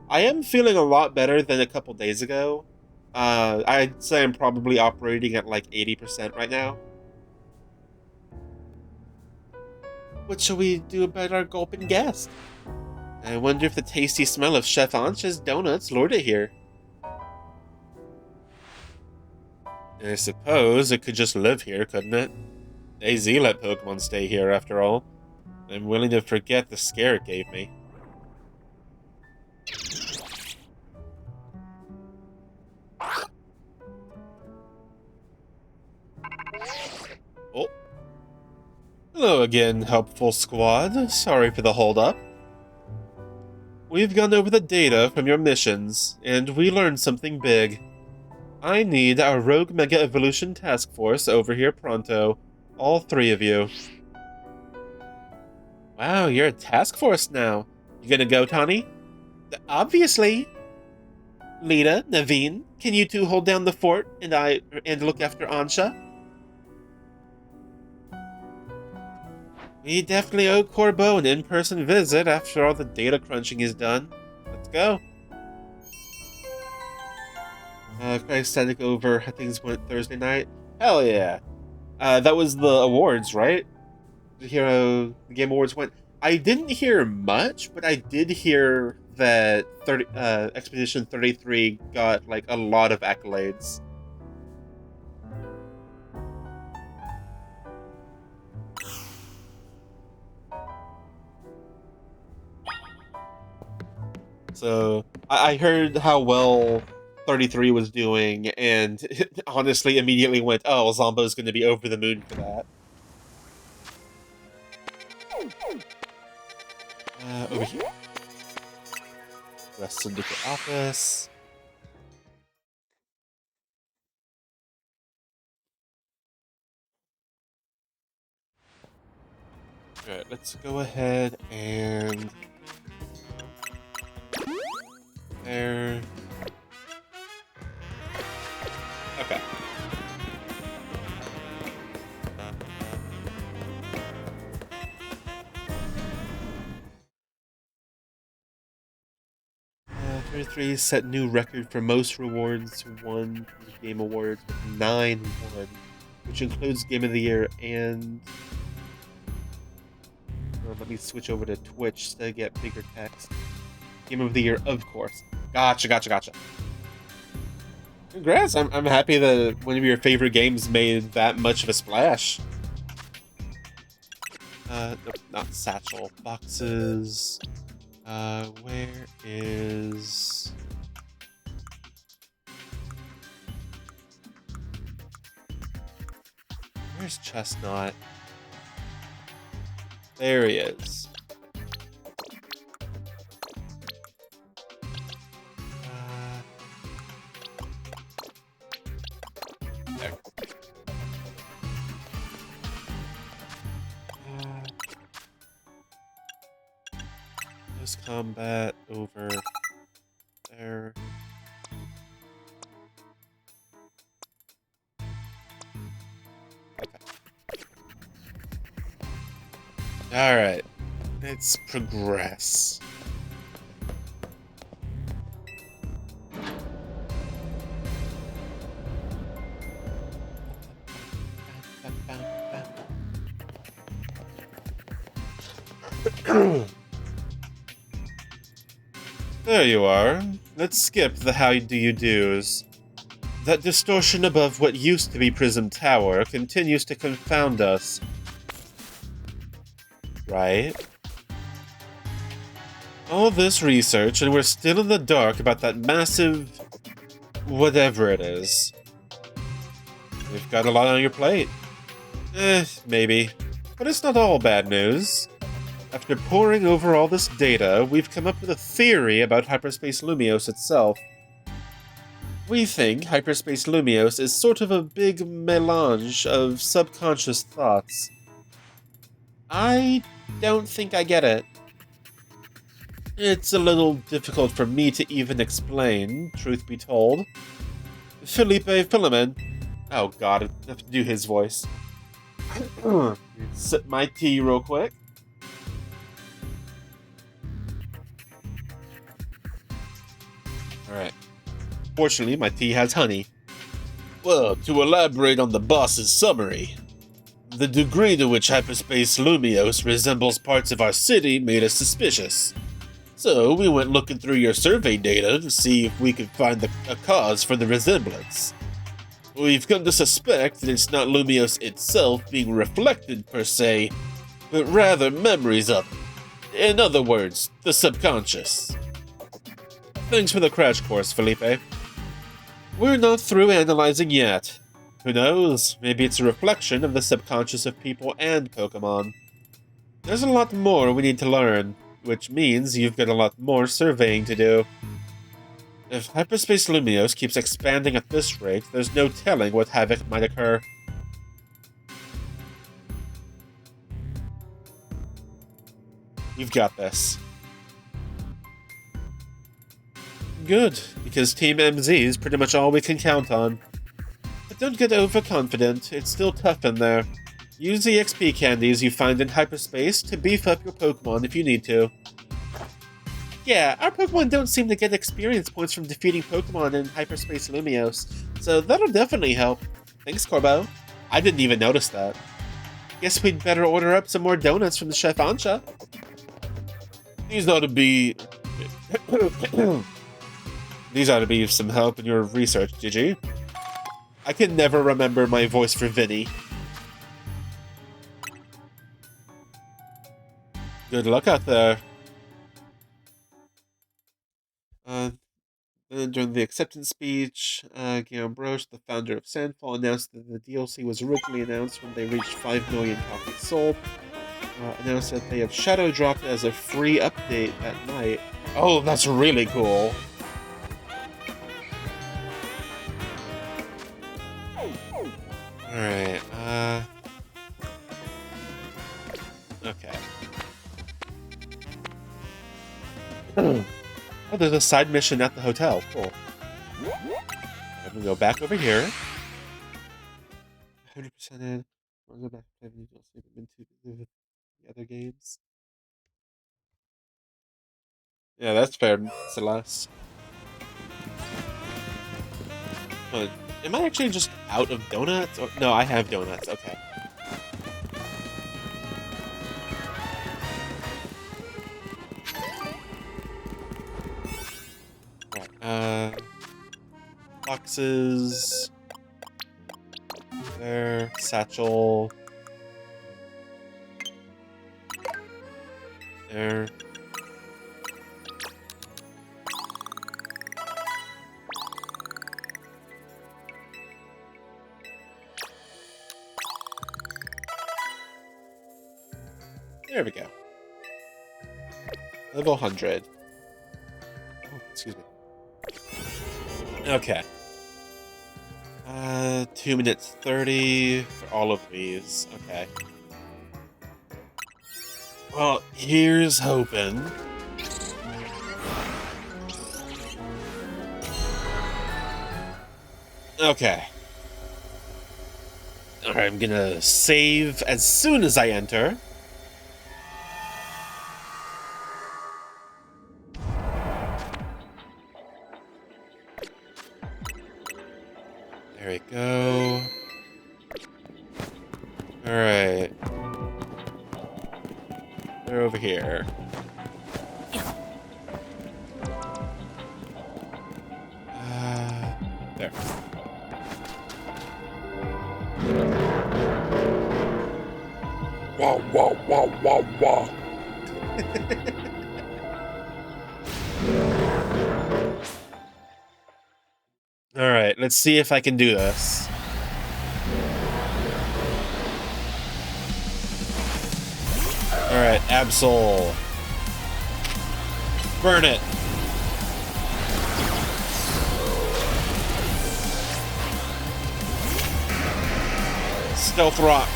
I am feeling a lot better than a couple days ago. I'd say I'm probably operating at like 80% right now. What shall we do about our gulping guest? I wonder if the tasty smell of Chef Ancha's donuts lured it here. I suppose it could just live here, couldn't it? AZ let Pokemon stay here, after all. I'm willing to forget the scare it gave me. Oh. Hello again, helpful squad. Sorry for the hold-up. We've gone over the data from your missions, and we learned something big. I need our Rogue Mega Evolution Task Force over here pronto. All 3 of you. Wow, you're a task force now. You gonna go, Tani? Obviously. Lita, Naveen, can you 2 hold down the fort and look after Ansha? We definitely owe Corbeau an in-person visit after all the data crunching is done. Let's go. Static over how things went Thursday night. Hell yeah. That was the awards, right? The Game Awards went. I didn't hear much, but I did hear that Expedition 33 got like a lot of accolades. So I heard how well 33 was doing, and honestly immediately went, oh, Zombo's going to be over the moon for that. Over here. Rest Syndicate Office. Alright, let's go ahead and... There. Okay. 33 set new record for most rewards won from the Game Awards with 9 won, which includes Game of the Year and... let me switch over to Twitch to get bigger text. Game of the Year, of course. Gotcha. Congrats! I'm happy that one of your favorite games made that much of a splash. Nope, not satchel. Boxes. Where is... Where's Chestnut? There he is. There. Close combat over there. Alright, let's progress. There you are. Let's skip the how do you do's. That distortion above what used to be Prism Tower continues to confound us. Right? All this research, and we're still in the dark about that massive... whatever it is. You've got a lot on your plate. Maybe. But it's not all bad news. After poring over all this data, we've come up with a theory about Hyperspace Lumiose itself. We think Hyperspace Lumiose is sort of a big melange of subconscious thoughts. I don't think I get it. It's a little difficult for me to even explain, truth be told. Felipe Philomen. Oh god, I have to do his voice. Sip my tea real quick. Alright. Fortunately, my tea has honey. Well, to elaborate on the boss's summary, the degree to which Hyperspace Lumiose resembles parts of our city made us suspicious. So we went looking through your survey data to see if we could find a cause for the resemblance. We've come to suspect that it's not Lumiose itself being reflected per se, but rather memories of it. In other words, the subconscious. Thanks for the crash course, Felipe. We're not through analyzing yet. Who knows, maybe it's a reflection of the subconscious of people and Pokemon. There's a lot more we need to learn, which means you've got a lot more surveying to do. If Hyperspace Lumiose keeps expanding at this rate, there's no telling what havoc might occur. You've got this. Good, because Team MZ is pretty much all we can count on. But don't get overconfident, it's still tough in there. Use the XP candies you find in hyperspace to beef up your Pokemon if you need to. Yeah, our Pokemon don't seem to get experience points from defeating Pokemon in Hyperspace Lumiose, so that'll definitely help. Thanks, Corbeau. I didn't even notice that. Guess we'd better order up some more donuts from the Chef Ansha. These ought to be... These ought to be some help in your research, Digi. I can never remember my voice for Vinny. Good luck out there. Then during the acceptance speech, Guillaume Broche, the founder of Sandfall, announced that the DLC was originally announced when they reached 5 million copies sold. Announced that they have shadow dropped it as a free update at night. Oh, that's really cool. Alright, okay. Oh, there's a side mission at the hotel. Cool. I'm gonna go back over here. 100% in. I'll go back to into the other games. Yeah, that's fair, Celeste. Am I actually just out of donuts? Or, no, I have donuts. Okay. Right, boxes. There. Satchel. There. There we go. Level 100. Oh, excuse me. Okay. 2 minutes 30 for all of these. Okay. Well, here's hoping. Okay. Alright, I'm gonna save as soon as I enter. There we go. Alright. They're over here. There. Wow, wow, wow, wow, wow. Alright, let's see if I can do this. Alright, Absol. Burn it. Stealth Rock.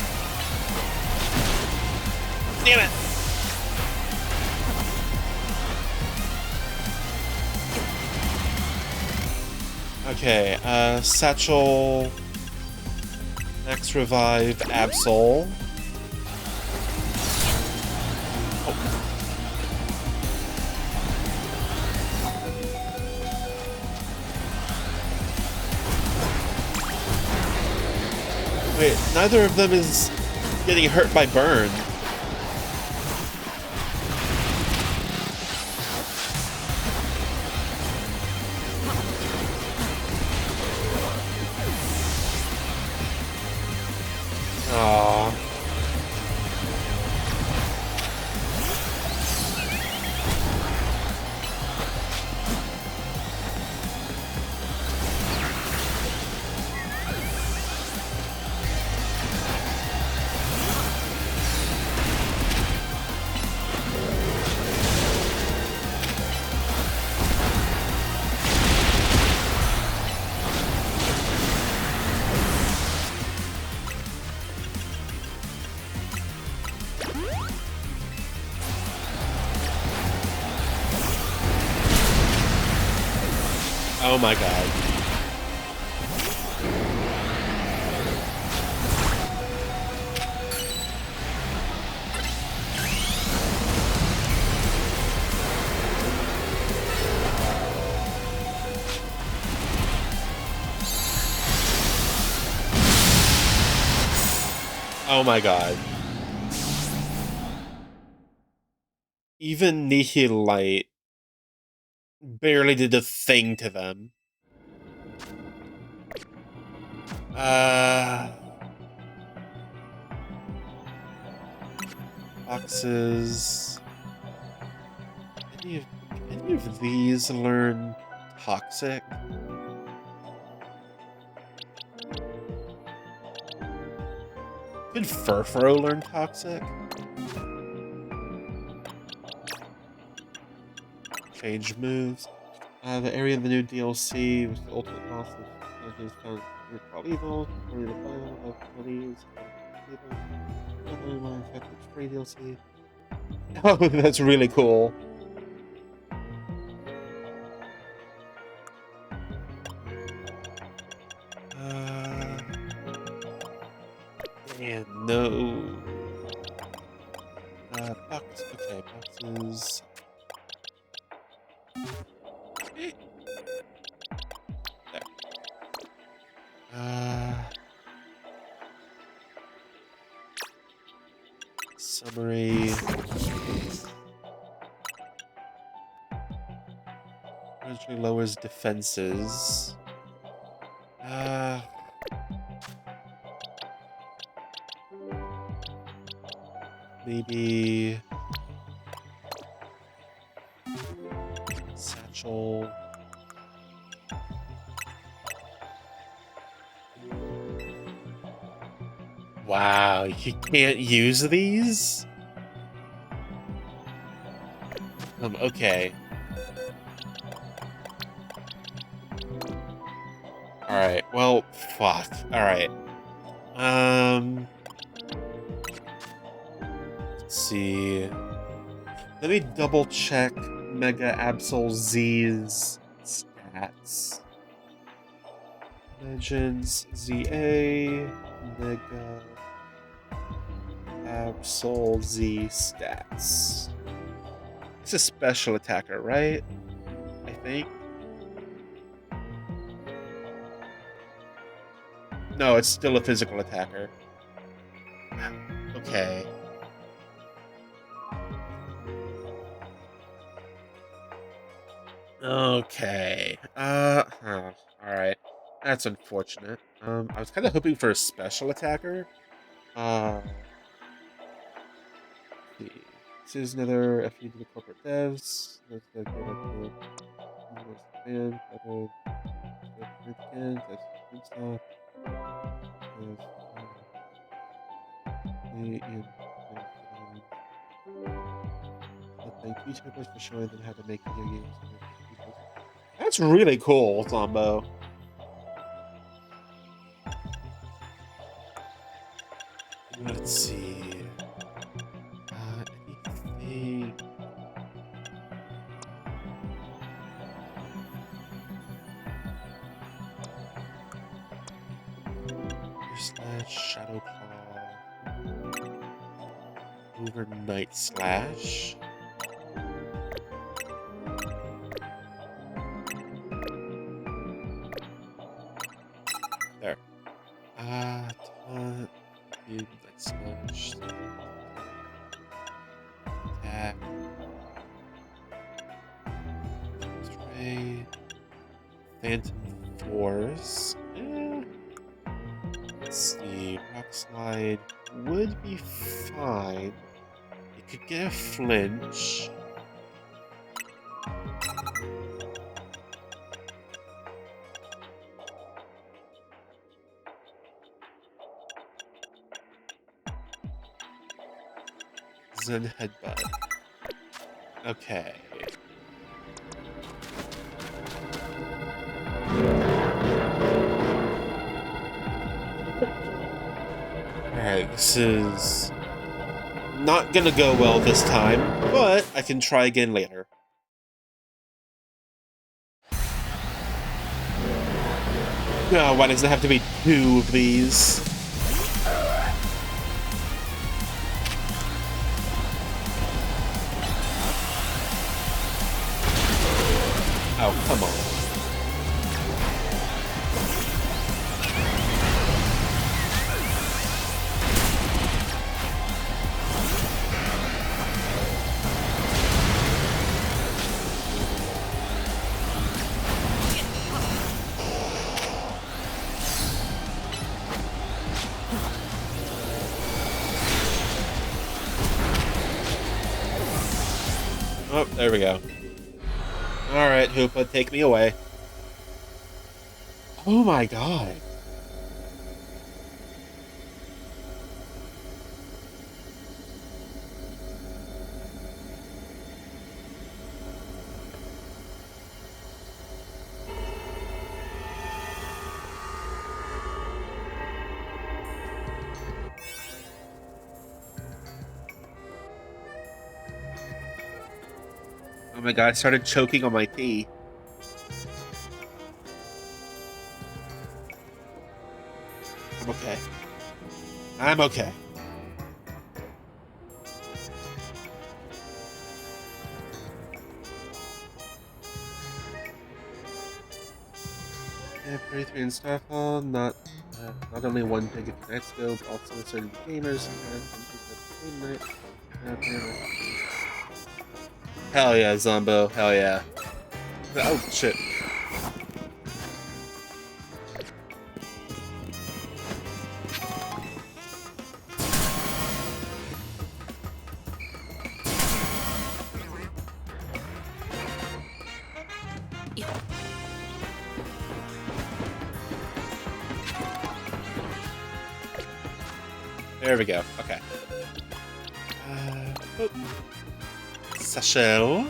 Damn it! Okay, Satchel, Max Revive, Absol. Oh. Wait, neither of them is getting hurt by burn. Aww. Oh my god. Oh my god. Even Nihilite barely did a thing to them. Boxes. Any of these learn toxic? Could Furfuro learn toxic? Change moves. The area of the new DLC, which is the ultimate boss of Dungeons found probably evil, according to the final of abilities. Free DLC. Oh, that's really cool. And no. Box. Okay, boxes. There. Summary. Gradually lowers defenses. Maybe satchel. Wow, you can't use these? Okay. Alright, well, fuck. Alright. Let's see. Let me double check Mega Absol Z's stats. Legends ZA Mega Absol Z stats. It's a special attacker, right? I think. No, it's still a physical attacker. Okay. Okay. Alright. That's unfortunate. I was kind of hoping for a special attacker. See. This is another FU to the corporate devs. That's the good idea. Again, that's stuff. Thank VTubers for showing them how to make video games. That's really cool, Zombo. Let's see. Anything. Shadow Claw. Overnight Slash. There. Night Slash. attack. Ray. Phantom Force. Let's see. Rock Slide would be fine. You could get a flinch. Zen Headbutt. Okay. Alright, this is not gonna go well this time, but I can try again later. No, why does it have to be 2 of these? Oh, come on. Oh, there we go. Alright, Hoopa, take me away. Oh my god. Oh my god, I started choking on my tea. I'm okay. I'm okay. Yeah, 33 in Starfall, not only one big Night Scope, also certain gamers. Hell yeah, Zombo, hell yeah. Oh, shit. There we go. Okay. Sachel.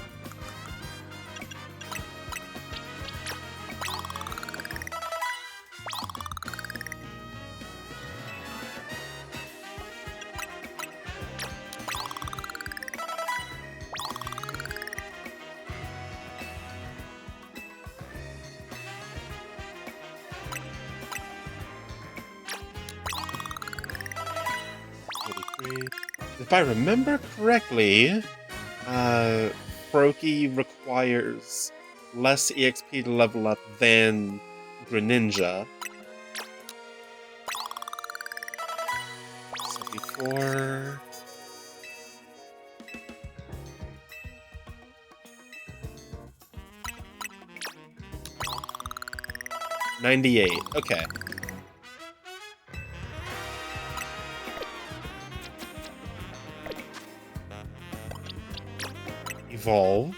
If I remember correctly, Froakie requires less EXP to level up than Greninja. 74. $98. Okay. Evolve.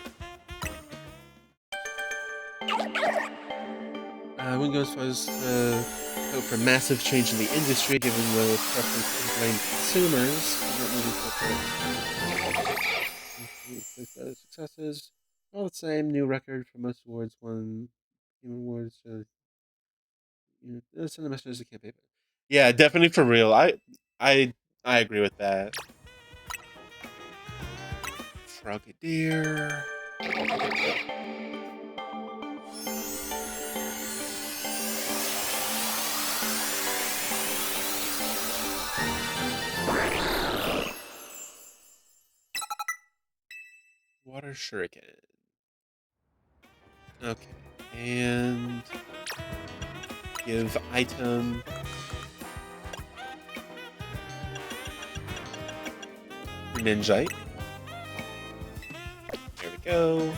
One goes far as hope for massive change in the industry, given the preference to blame consumers. Successes. All the same, new record for most awards won. Human awards. Send a message to the campaign. Yeah, definitely for real. I agree with that. Frogadier. Water Shuriken. Okay, and give item. Ninjite. go.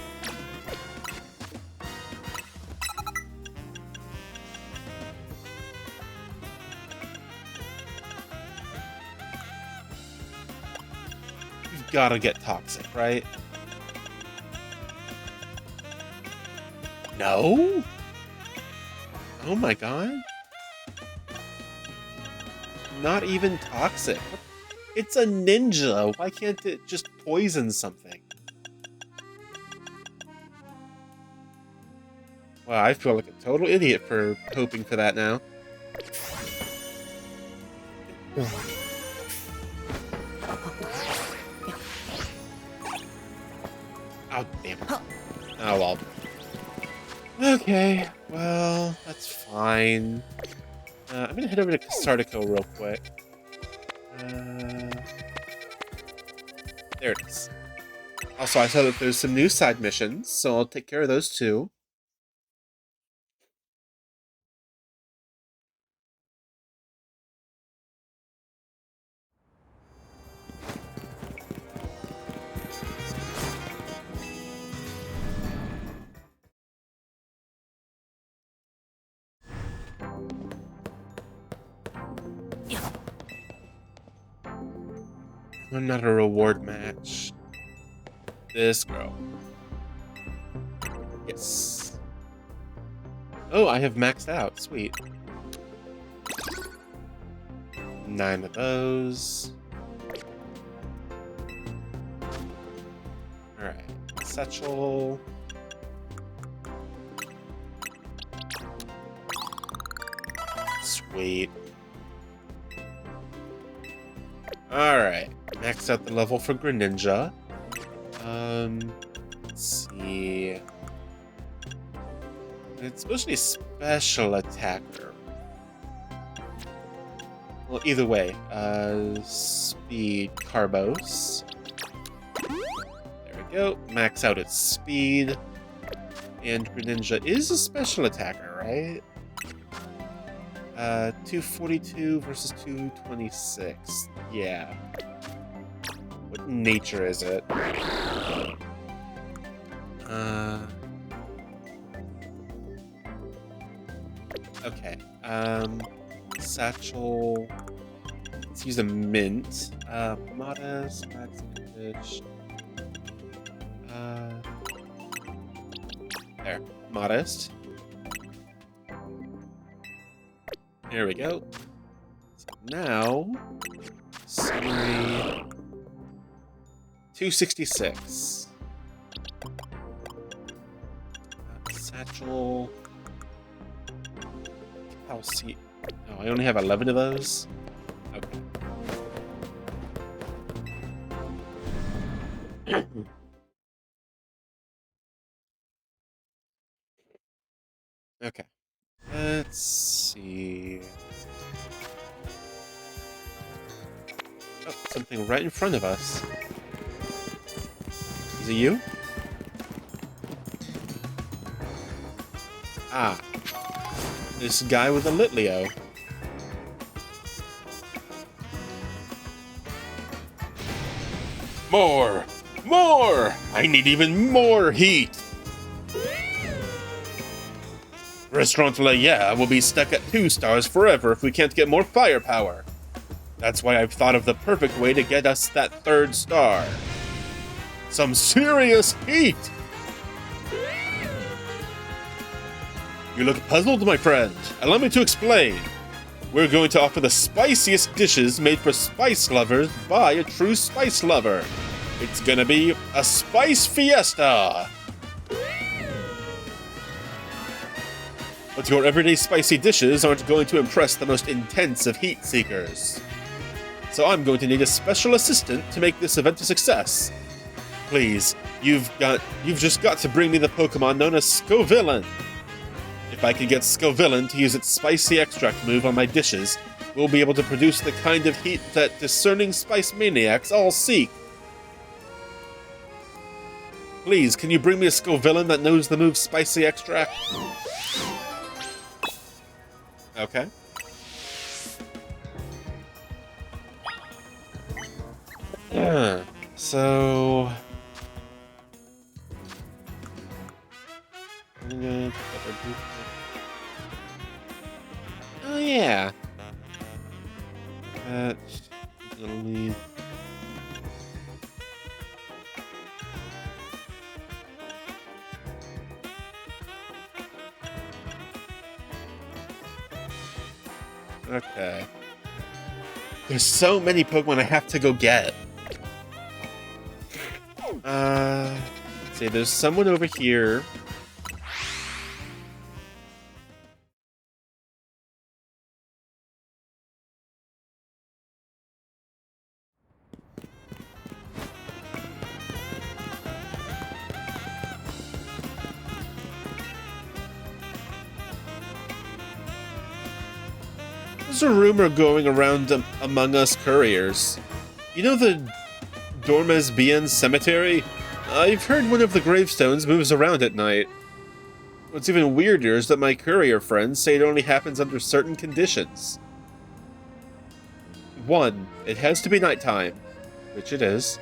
You've gotta get toxic, right? No? Oh my god. Not even toxic. It's a ninja. Why can't it just poison something? Wow, I feel like a total idiot for hoping for that now. Oh, damn it. Oh, well. Okay, well, that's fine. I'm gonna head over to Cathartico real quick. There it is. Also, I saw that there's some new side missions, so I'll take care of those too. I'm not a reward match. This girl. Yes. Oh, I have maxed out. Sweet. 9 of those. Alright. Satchel. Sweet. Alright. Maxed out the level for Greninja. Let's see. It's supposed to be a special attacker. Well, either way. Speed Carbos. There we go. Max out its speed. And Greninja is a special attacker, right? 242 versus 226. Yeah. What nature is it? Okay. Satchel. Let's use a mint. Modest, Max Fish. There. Modest. Here we go. So now, summary 266. Satchel. Calci. Oh, I only have 11 of those? Okay. Okay. Let's see. Oh, something right in front of us. Is it you? Ah. This guy with a Litleo. More! More! I need even more heat! Restaurant La Yeah will be stuck at 2 stars forever if we can't get more firepower. That's why I've thought of the perfect way to get us that 3rd star. Some serious heat! You look puzzled, my friend. Allow me to explain. We're going to offer the spiciest dishes made for spice lovers by a true spice lover. It's gonna be a spice fiesta! But your everyday spicy dishes aren't going to impress the most intense of heat seekers. So I'm going to need a special assistant to make this event a success. Please, you've just got to bring me the Pokemon known as Scovillain. If I can get Scovillain to use its spicy extract move on my dishes, we'll be able to produce the kind of heat that discerning spice maniacs all seek. Please, can you bring me a Scovillain that knows the move Spicy Extract? Okay. So... Oh yeah. That's gonna leave. Okay. There's so many Pokemon I have to go get. Let's see, there's someone over here. There's a rumor going around among us couriers. You know the Dormes Bien Cemetery? I've heard one of the gravestones moves around at night. What's even weirder is that my courier friends say it only happens under certain conditions. 1. It has to be nighttime, which it is.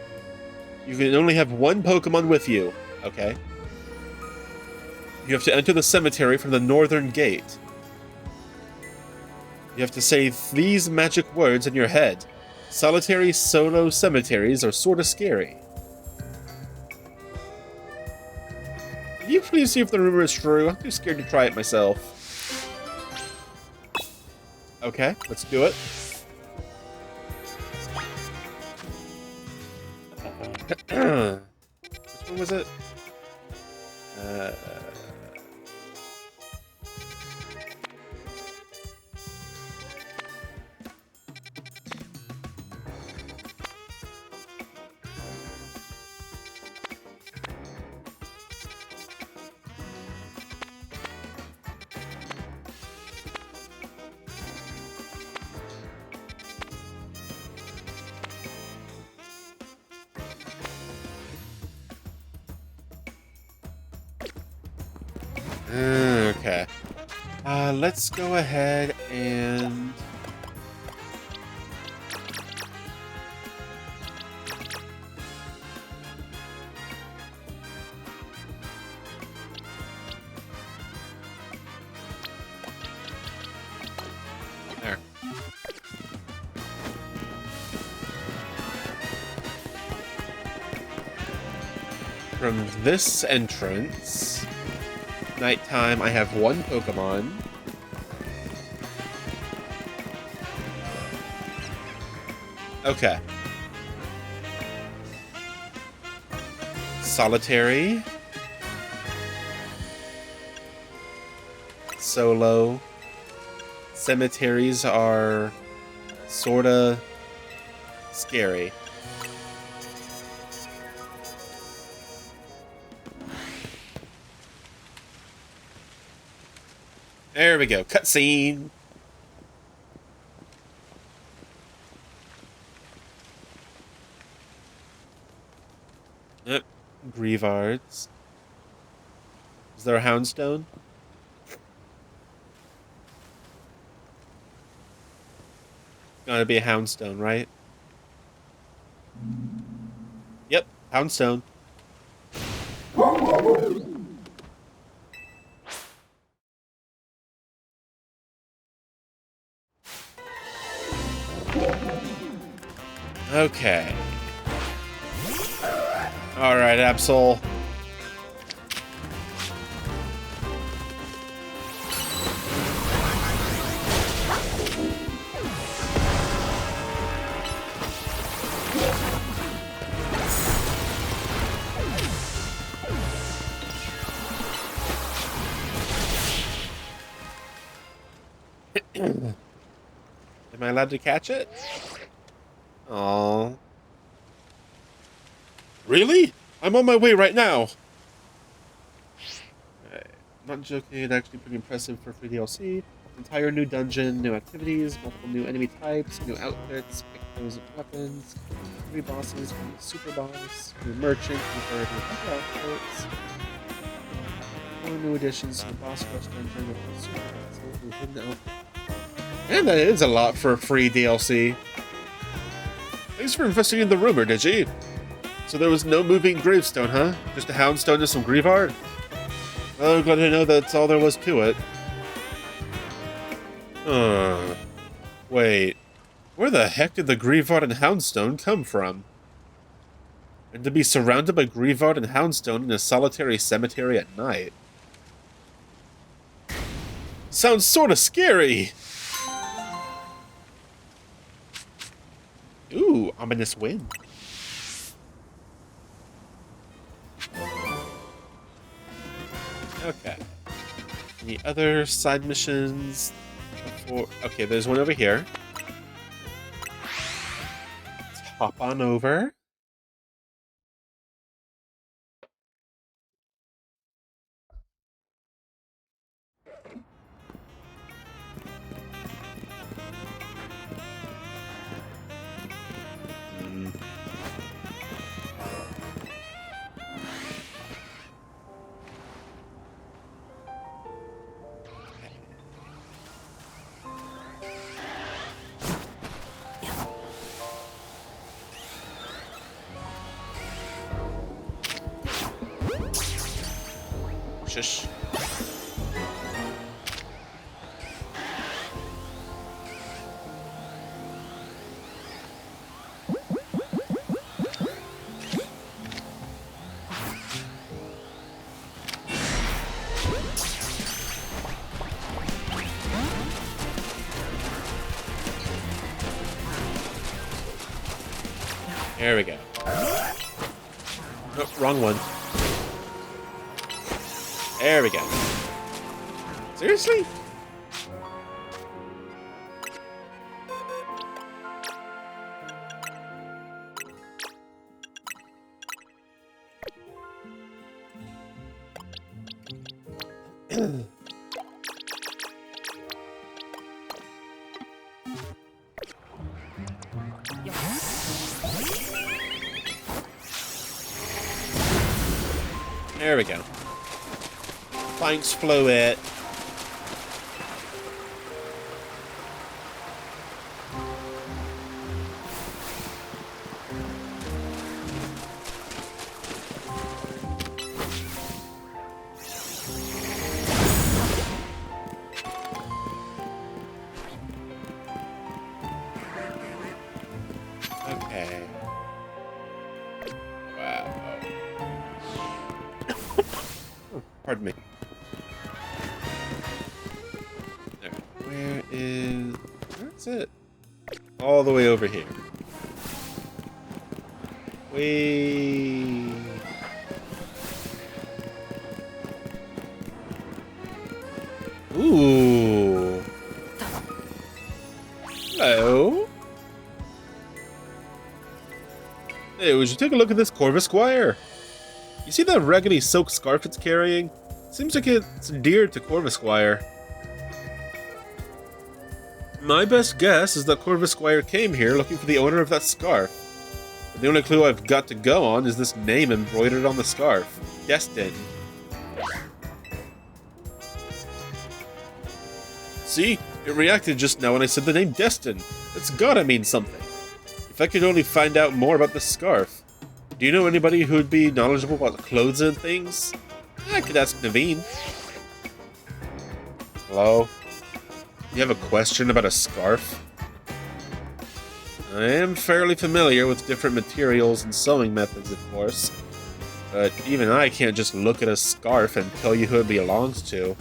You can only have one Pokemon with you, okay? You have to enter the cemetery from the northern gate. You have to say these magic words in your head. Solitary solo cemeteries are sorta scary. Can you please see if the rumor is true? I'm too scared to try it myself. Okay, let's do it. Which one was it? Okay. Let's go ahead and... There. From this entrance... Nighttime, I have one Pokemon. Okay. Solitary. Solo. Cemeteries are sorta scary. There we go. Cutscene. Yep. Grievards. Is there a Houndstone? Gotta be a Houndstone, right? Yep, Houndstone. Okay. Alright, Absol. Am I allowed to catch it? Aww. Really? I'm on my way right now! I'm not joking, it's actually pretty impressive for free DLC. Entire new dungeon, new activities, multiple new enemy types, new outfits, pick those weapons, 3 bosses, 1 super boss, new merchant, new variety of other outfits, 4 new additions to the boss rush dungeon with the super bosses, new hidden outfits. And that is a lot for free DLC. Thanks for investigating the rumor, Digi. So there was no moving gravestone, huh? Just a Houndstone and some Grievard? Oh, glad to know that's all there was to it. Wait. Where the heck did the Grievard and Houndstone come from? And to be surrounded by Grievard and Houndstone in a solitary cemetery at night? Sounds sorta scary! Ooh, ominous wind. Okay. Any other side missions before? Okay, there's one over here. Let's hop on over. Hmm. Shush. There we go. Oh, wrong one. There we go. Seriously? There we go. Thanks, Fluid. Okay. Wow. Pardon me. There. Where is... That's it. All the way over here. Whee! Ooh! Hello? Hey, would you take a look at this Corbeau Squire? You see that raggedy silk scarf it's carrying? Seems like it's endeared to Corbeau Squire. My best guess is that Corbeau Squire came here looking for the owner of that scarf. But the only clue I've got to go on is this name embroidered on the scarf. Destin. See? It reacted just now when I said the name Destin. It's gotta mean something. If I could only find out more about this scarf. Do you know anybody who would be knowledgeable about clothes and things? I could ask Naveen. Hello? You have a question about a scarf? I am fairly familiar with different materials and sewing methods, of course. But even I can't just look at a scarf and tell you who it belongs to.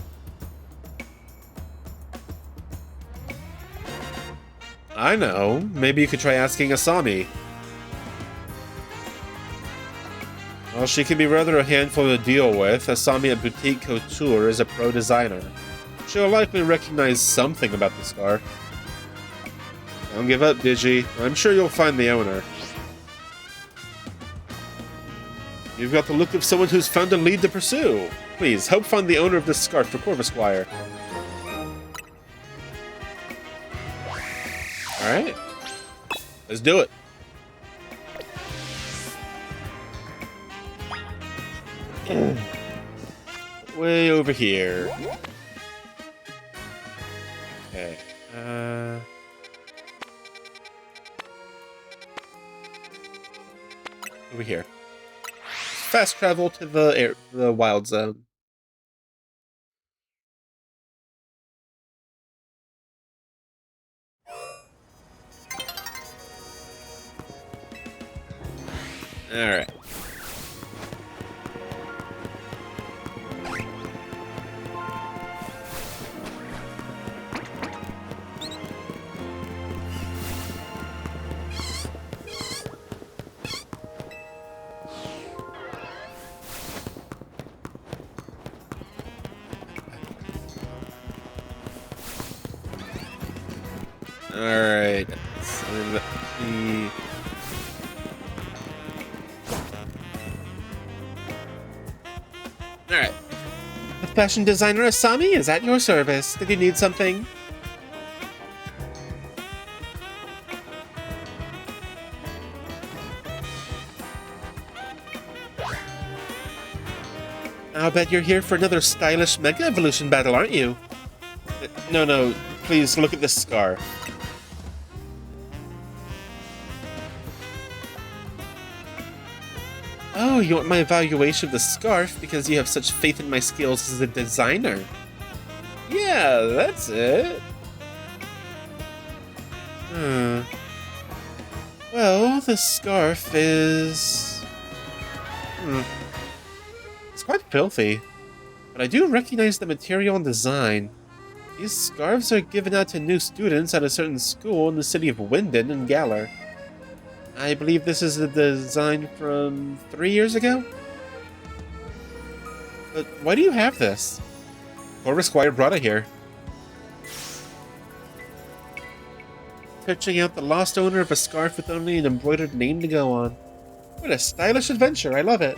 I know. Maybe you could try asking Asami. Well, she can be rather a handful to deal with. Asami at Boutique Couture is a pro designer. She'll likely recognize something about the scarf. Don't give up, Digi. I'm sure you'll find the owner. You've got the look of someone who's found a lead to pursue. Please, help find the owner of this scarf for Corbeau Squire. Alright. Let's do it. Way over here. Okay. Over here. Fast travel to the wild zone. Alright. Alright. So let me... Alright. The fashion designer Asami is at your service. Did you need something? I'll bet you're here for another stylish Mega Evolution battle, aren't you? No, please look at this scar. Oh, you want my evaluation of the scarf because you have such faith in my skills as a designer? Yeah, that's it. Well, this scarf is... It's quite filthy, but I do recognize the material and design. These scarves are given out to new students at a certain school in the city of Winden and Galar. I believe this is a design from 3 years ago? But why do you have this? Corbeau Squire brought it here. Searching out the lost owner of a scarf with only an embroidered name to go on. What a stylish adventure, I love it.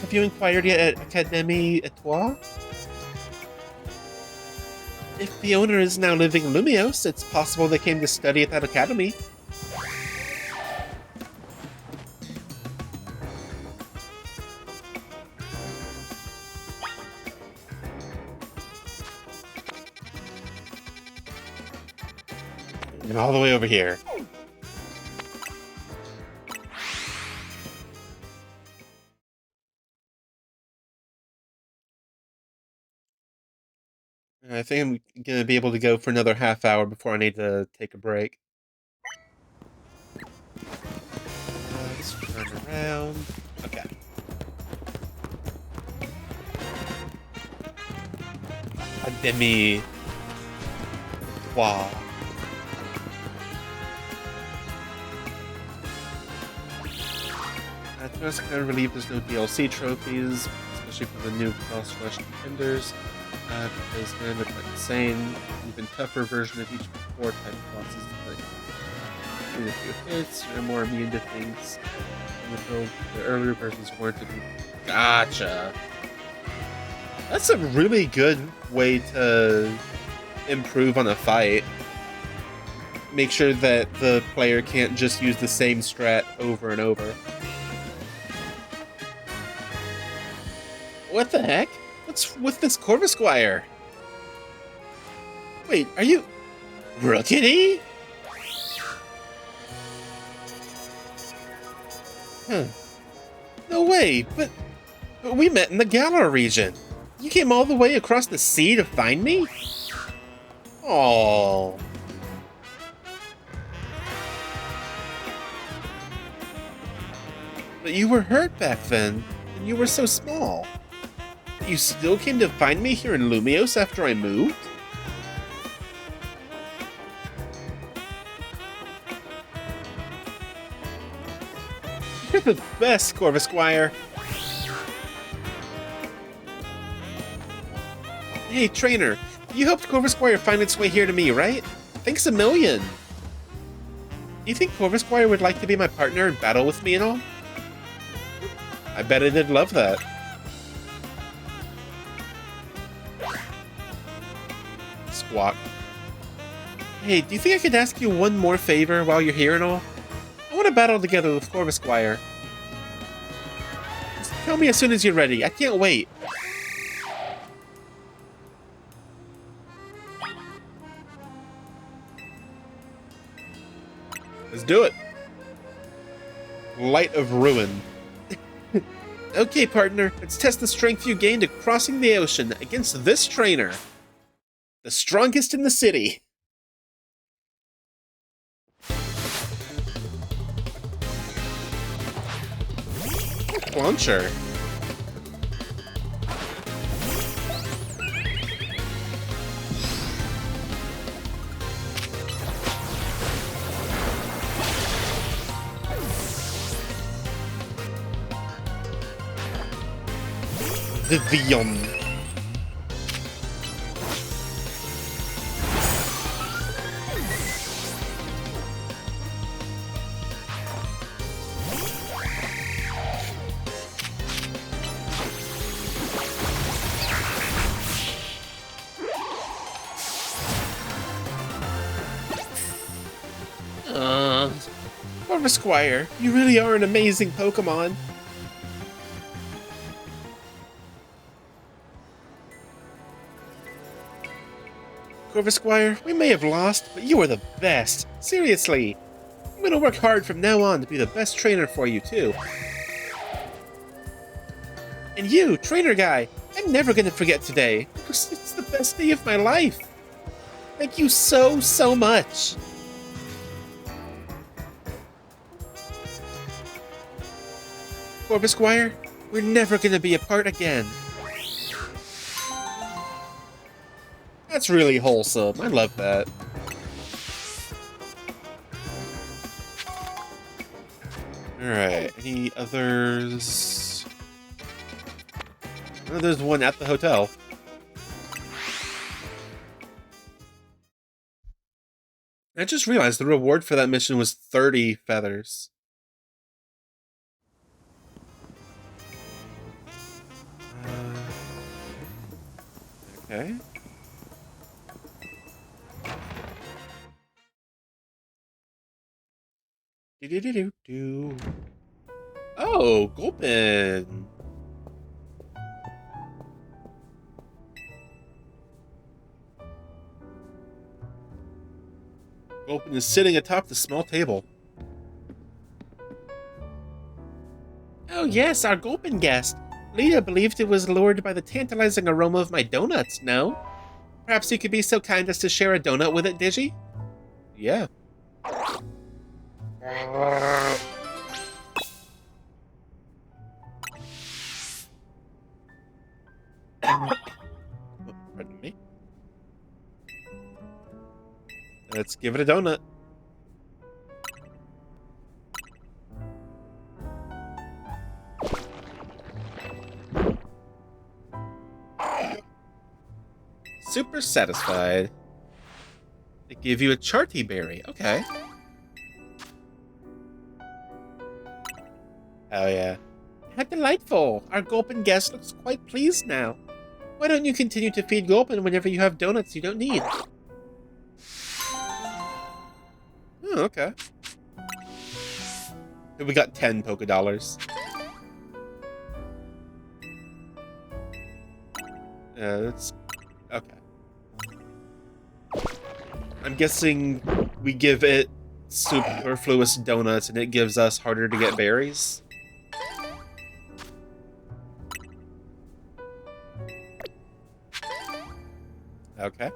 Have you inquired yet at Académie Etoile? If the owner is now living in Lumiose, it's possible they came to study at that academy. And all the way over here. I think I'm gonna be able to go for another half hour before I need to take a break. Let's turn around. Okay. Académie. Wow. At first, kind of relieved there's no DLC trophies, especially for the new Cross Rush contenders. Because they look like the same, even tougher version of each before type bosses to play. In a few hits, you're more immune to things. The earlier versions weren't to be. Gotcha! That's a really good way to improve on a fight. Make sure that the player can't just use the same strat over and over. What the heck? What's with this Corbeau Squire? Wait, are you... Rookity? Huh. No way, but we met in the Galar region. You came all the way across the sea to find me? Oh. But you were hurt back then, and you were so small. You still came to find me here in Lumiose after I moved? You're the best, Corbeau Squire. Hey, trainer. You helped Corbeau Squire find its way here to me, right? Thanks a million. Do you think Corbeau Squire would like to be my partner and battle with me and all? I bet I did love that. Squawk. Hey, do you think I could ask you one more favor while you're here and all? I want to battle together with Corbeau Squire. Just tell me as soon as you're ready. I can't wait. Let's do it. Light of Ruin. Okay, partner, let's test the strength you gained at crossing the ocean against this trainer. The strongest in the city. Launcher. Vivian. Corbeau Squire, you really are an amazing Pokemon. Corbeau Squire, we may have lost, but you are the best. Seriously. I'm gonna work hard from now on to be the best trainer for you, too. And you, trainer guy, I'm never gonna forget today. It's the best day of my life. Thank you so, so much. Corbeau Squire, we're never gonna be apart again. That's really wholesome. I love that. Alright, any others? Oh, there's one at the hotel. I just realized the reward for that mission was 30 feathers. Okay. Do-do-do-do-do. Oh, Gulpin. Gulpin is sitting atop the small table. Oh yes, our Gulpin guest. Lita believed it was lured by the tantalizing aroma of my donuts, no? Perhaps you could be so kind as to share a donut with it, Digi? Yeah. Pardon me. Let's give it a donut. Super satisfied. They give you a Charty berry. Okay. Oh yeah. How delightful! Our Gulpin guest looks quite pleased now. Why don't you continue to feed Gulpin whenever you have donuts you don't need? Oh, okay. We got 10 Poké Dollars. That's... okay. I'm guessing we give it superfluous donuts and it gives us harder to get berries. Okay.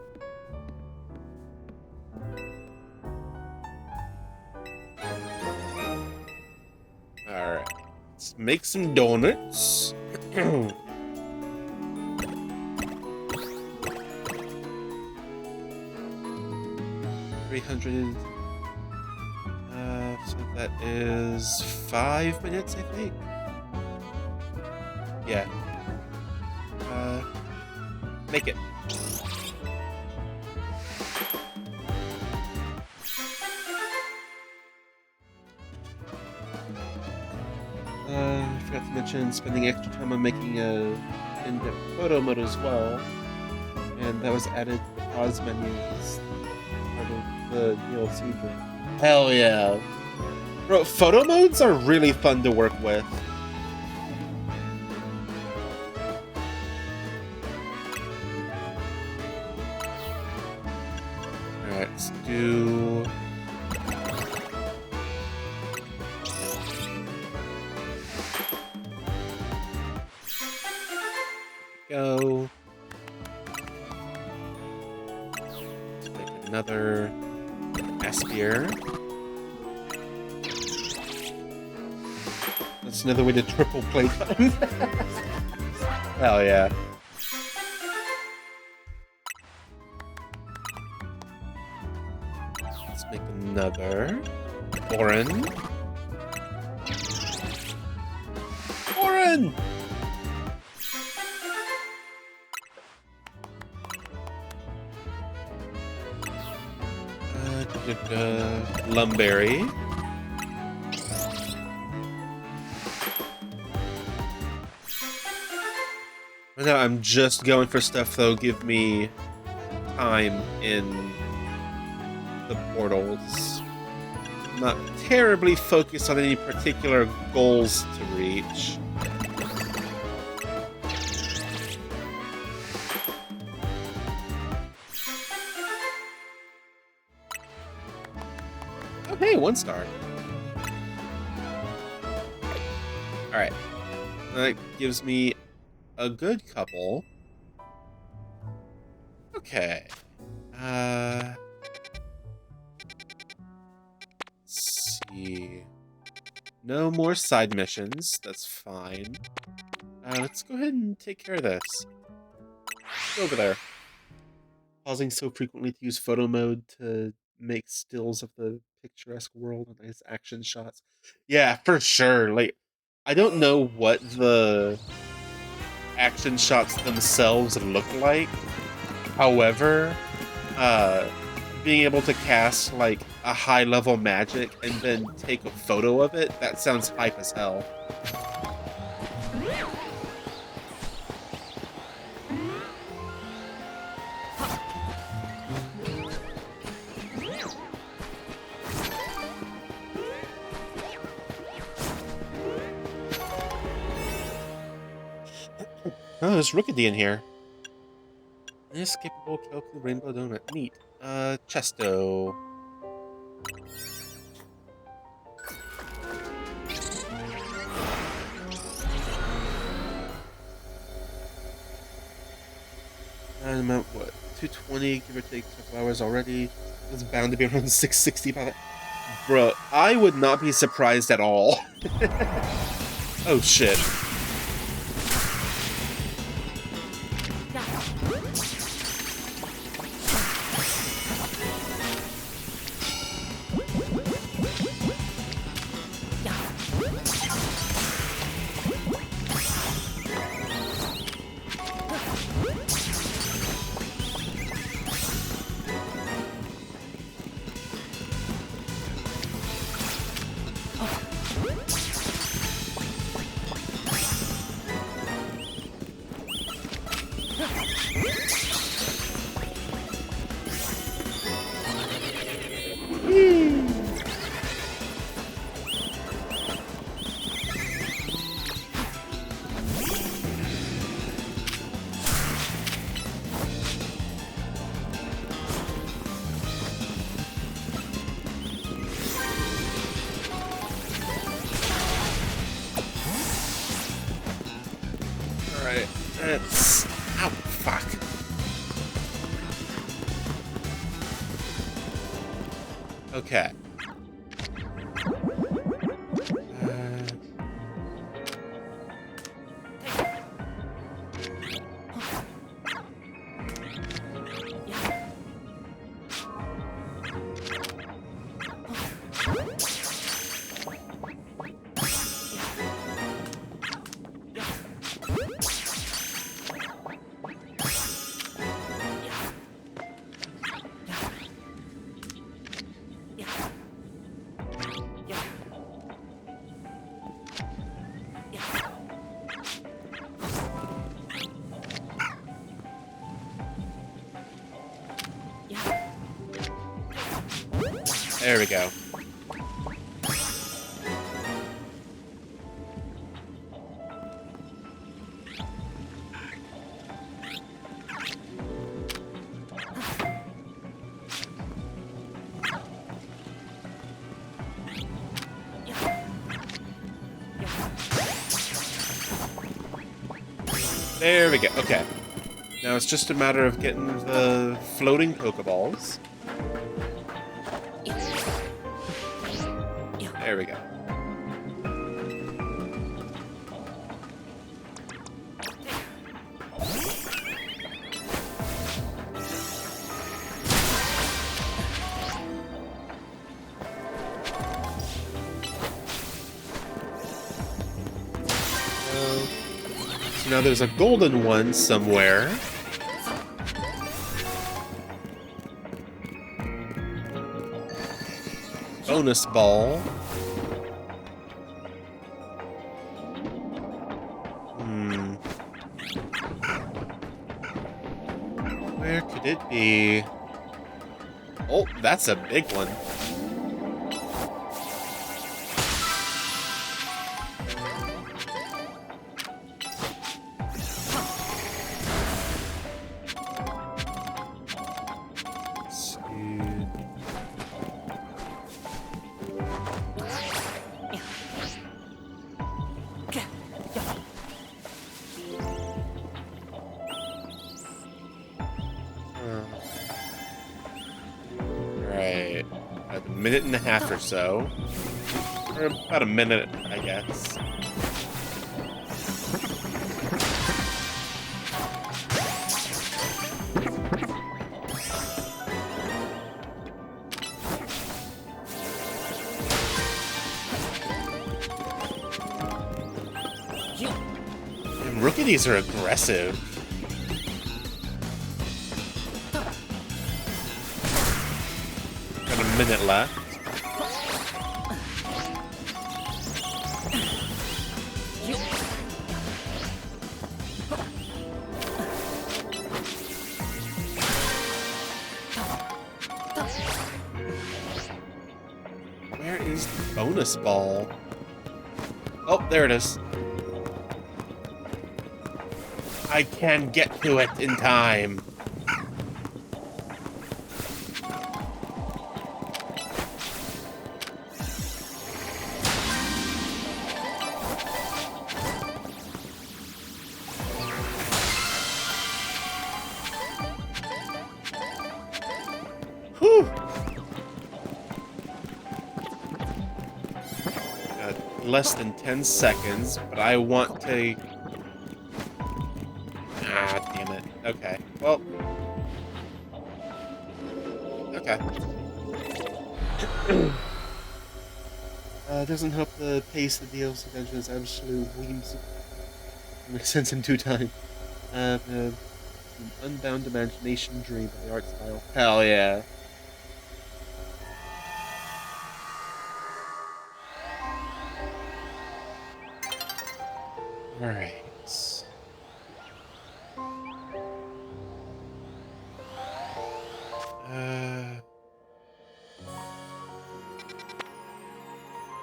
Alright. Let's make some donuts. 300. So that is 5 minutes, I think. Yeah. Make it. I forgot to mention spending extra time on making a in-depth photo mode as well, and that was added to the pause menus part of the DLC drink. Hell yeah! Bro, photo modes are really fun to work with. Alright, let's do... go. Let's make another Aspire. That's another way to triple playtime. Hell yeah. Let's make another Orin. Orin! Lumberry. Right now I'm just going for stuff that'll give me time in the portals. I'm not terribly focused on any particular goals to reach. Oh hey, 1 star. Alright. That gives me a good couple. Okay. Let's see. No more side missions. That's fine. Let's go ahead and take care of this. Go over there. Pausing so frequently to use photo mode to make stills of the picturesque world and nice action shots. Yeah, for sure. Like, I don't know what the action shots themselves look like. However, being able to cast like a high level magic and then take a photo of it, that sounds hype as hell. Oh, there's Rookity in here. Inescapable Kelku Rainbow Donut. Neat. Chesto. And amount, what? 220, give or take a couple hours already. It's bound to be around 660 by that. Bro, I would not be surprised at all. Oh shit. Alright, let's... Ow, fuck. Okay. There we go. There we go. Okay. Now it's just a matter of getting the floating Pokeballs. There we go. So now there's a golden one somewhere. Bonus ball. Where could it be? Oh, that's a big one. Right. About a minute and a half or so. Or about a minute, I guess. And Rookies are aggressive. Got a minute left. Where is the bonus ball? Oh, there it is. I can get to it in time. Whew. Got less than 10 seconds, but I want to... Ah, damn it. Okay. Well. Okay. Doesn't help the pace of the DLC dungeon is absolute weems. Makes sense in 2 times. An Unbound Imagination Dream by the art style. Hell yeah. Alright.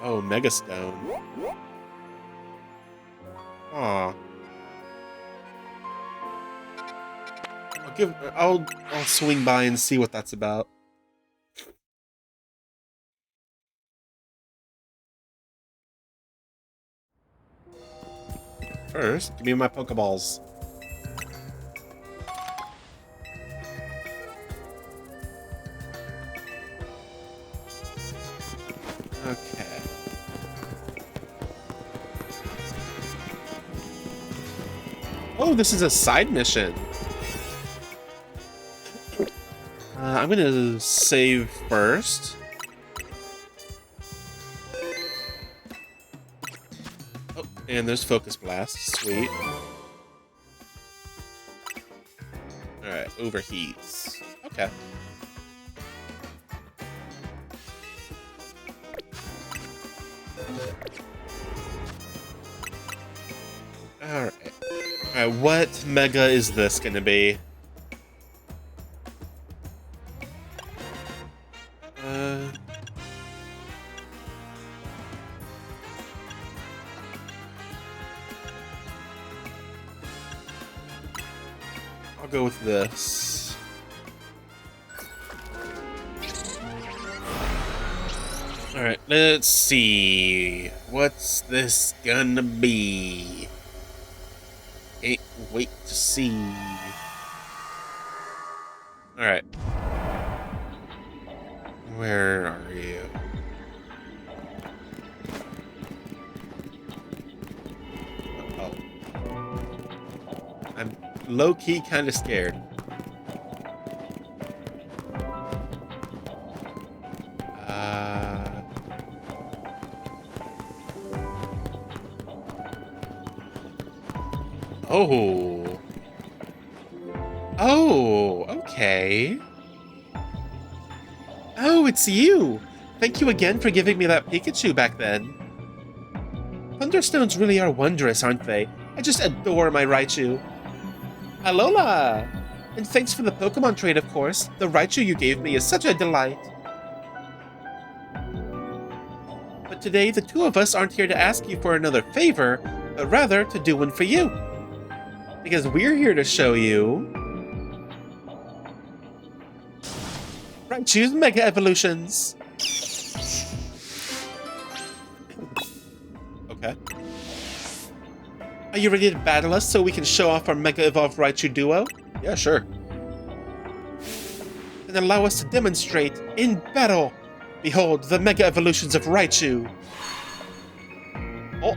Oh, Megastone. Aw. I'll swing by and see what that's about. First, give me my Pokeballs. Okay. Oh, this is a side mission. I'm gonna save first. Oh, and there's Focus Blast. Sweet. Alright, overheats. Okay. Alright. Alright, what mega is this gonna be? I'll go with this. Alright, let's see. What's this gonna be? wait to see. Alright. Where are you? Oh. I'm low-key kind of scared. Oh. Oh, okay. Oh, it's you! Thank you again for giving me that Pikachu back then. Thunderstones really are wondrous, aren't they? I just adore my Raichu. Alola! And thanks for the Pokemon trade, of course. The Raichu you gave me is such a delight. But today, the two of us aren't here to ask you for another favor, but rather to do one for you. Because we're here to show you Raichu's Mega Evolutions. Okay. Are you ready to battle us so we can show off our Mega Evolved Raichu duo? Yeah, sure. Then allow us to demonstrate in battle. Behold, the Mega Evolutions of Raichu. Oh.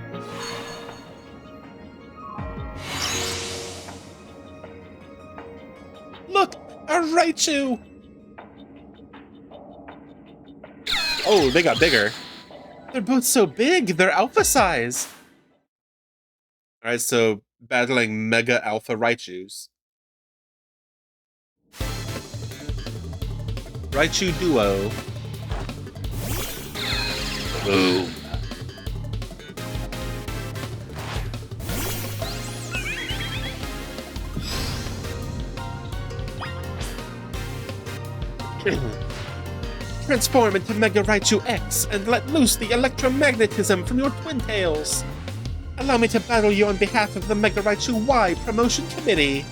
Look, a Raichu! Oh, they got bigger. They're both so big, they're alpha size. Alright, so battling Mega Alpha Raichus. Raichu Duo. Boom. Transform into Mega Raichu X and let loose the electromagnetism from your twin tails. Allow me to battle you on behalf of the Mega Raichu Y Promotion Committee.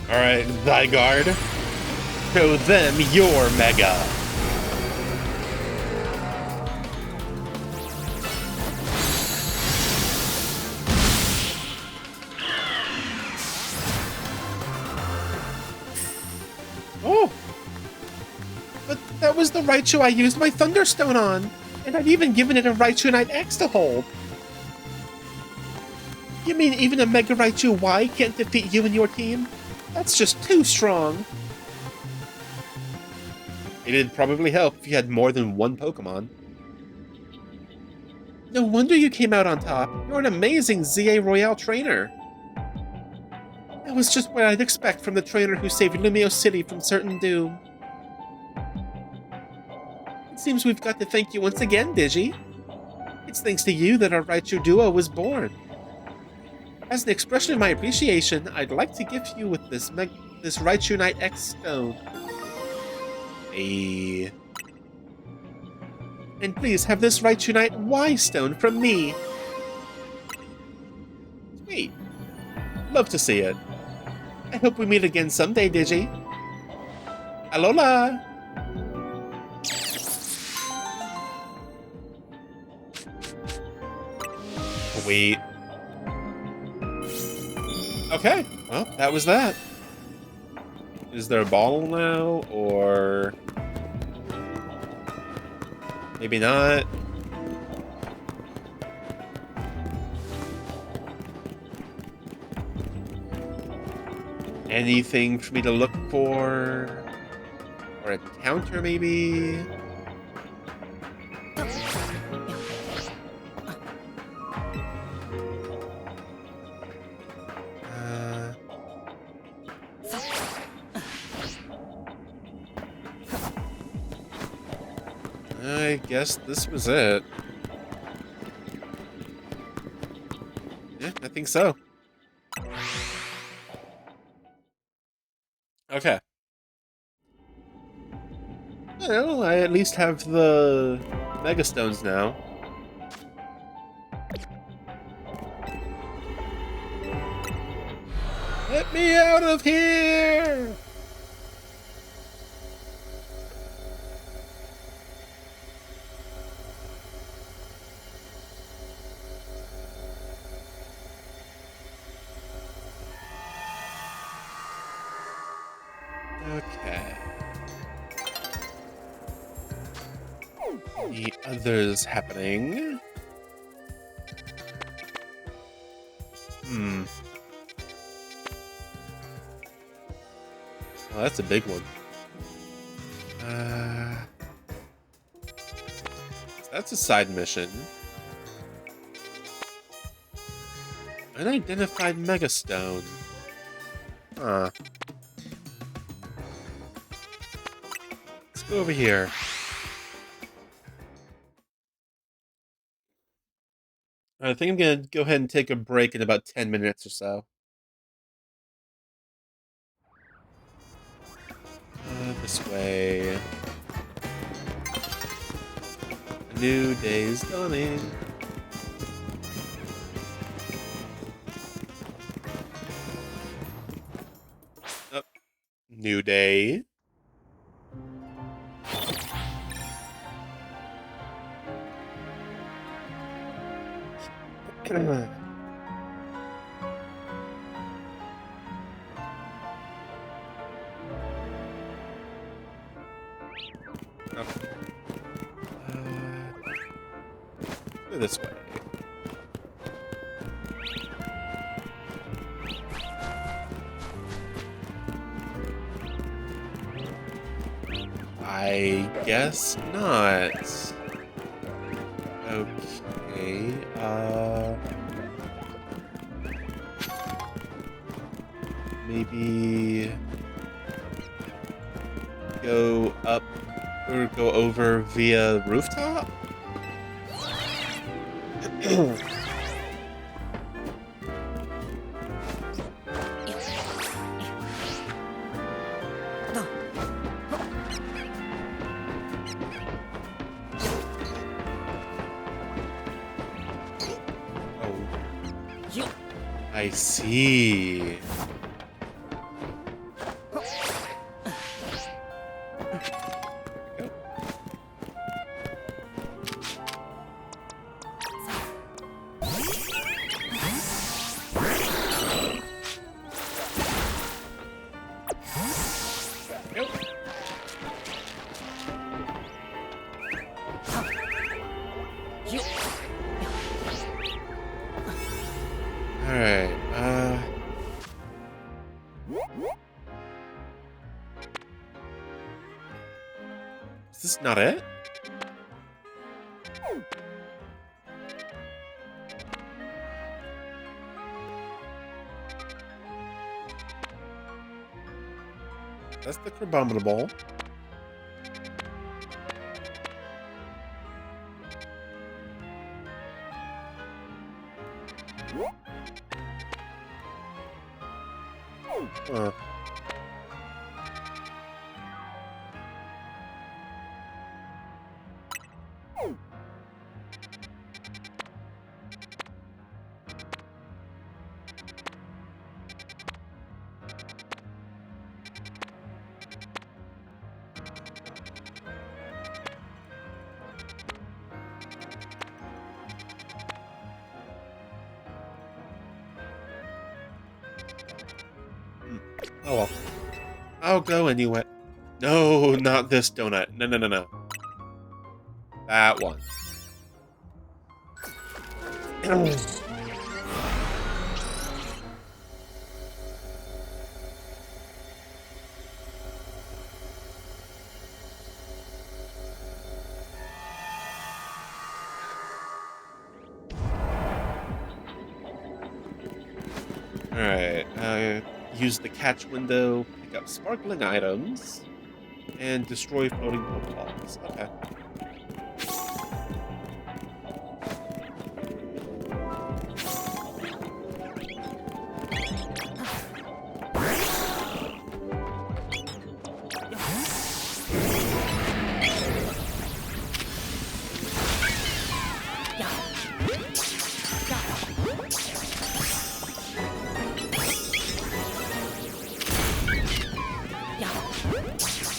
Alright, Zygarde. Show them your Mega. Oh! But that was the Raichu I used my Thunderstone on, and I'd even given it a Raichu Knight X to hold. You mean even a Mega Raichu Y can't defeat you and your team? That's just too strong. It'd probably help if you had more than one Pokemon. No wonder you came out on top. You're an amazing ZA Royale trainer. That was just what I'd expect from the trainer who saved Lumiose City from certain doom. It seems we've got to thank you once again, Digi. It's thanks to you that our Raichu duo was born. As an expression of my appreciation, I'd like to gift you with this Raichu Knight X stone. Hey. And please have this Raichu Knight Y stone from me. Sweet. Love to see it. I hope we meet again someday, Digi. Alola! Wait. Okay, well, that was that. Is there a ball now, or... maybe not? Anything for me to look for? Or a counter, maybe? I guess this was it. Yeah, I think so. Okay. Well, I at least have the Mega Stones now. Let me out of here! Okay. The others happening. Oh, that's a big one. So that's a side mission. Unidentified megastone. Huh. Let's go over here. I think I'm gonna go ahead and take a break in about 10 minutes or so. This way. A new day's dawning. Oh, new day. Go this way. I guess not. Okay, maybe go up or go over via rooftop? I see. Alright, is this not it? That's the Corbeau. Huh. Oh well. I'll go anyway. No, not this donut. No. That one. Alright, use the catch window, pick up sparkling items, and destroy floating Pokeballs. Okay.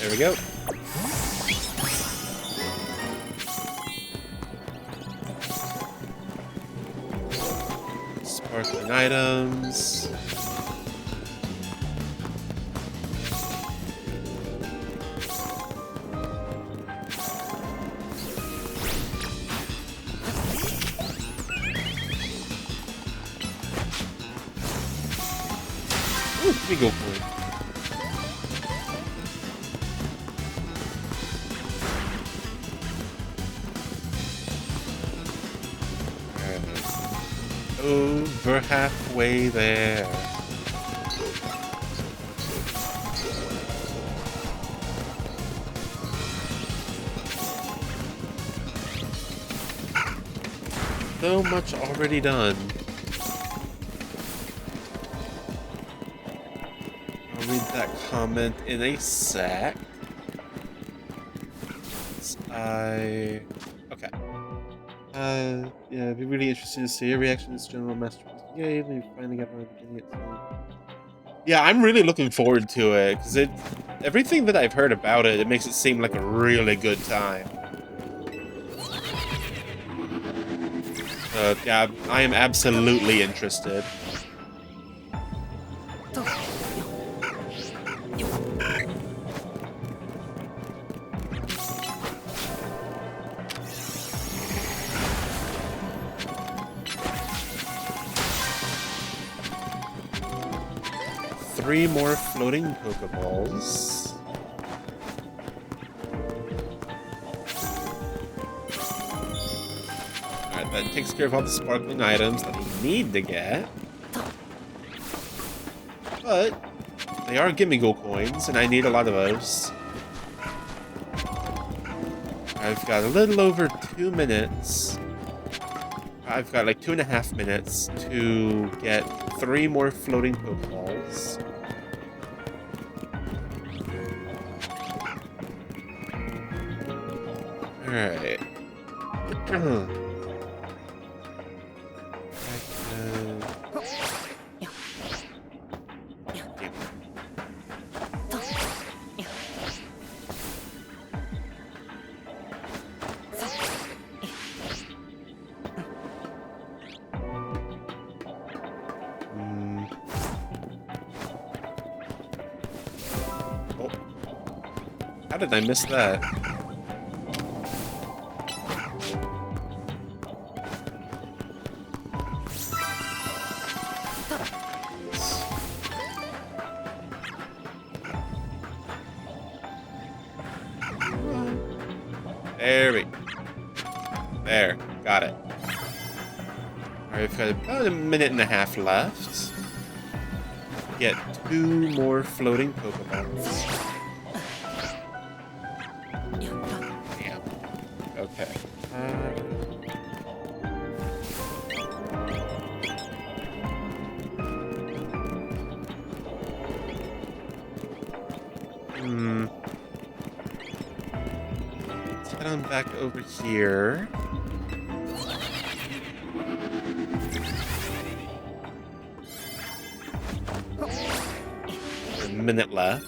There we go. Sparkling items. Ooh, let me go for it. Over halfway there. So much already done. I'll read that comment in a sec. Okay. Yeah, it'd be really interesting to see your reaction to this general masterpiece. Yay, we finally got around to getting it. Yeah, I'm really looking forward to it, because everything that I've heard about it, it makes it seem like a really good time. Yeah, I am absolutely interested. Three more floating Pokeballs. Alright, that takes care of all the sparkling items that we need to get. But they are Gimme-Go coins, and I need a lot of those. I've got a little over 2 minutes. I've got like 2.5 minutes to get 3 more floating Pokeballs. Alright. Oh. How did I miss that? There, got it. Alright, we've got about 1.5 minutes left. Get 2 more floating Pokeballs. Damn. Okay. Let's head on back over here. A minute left.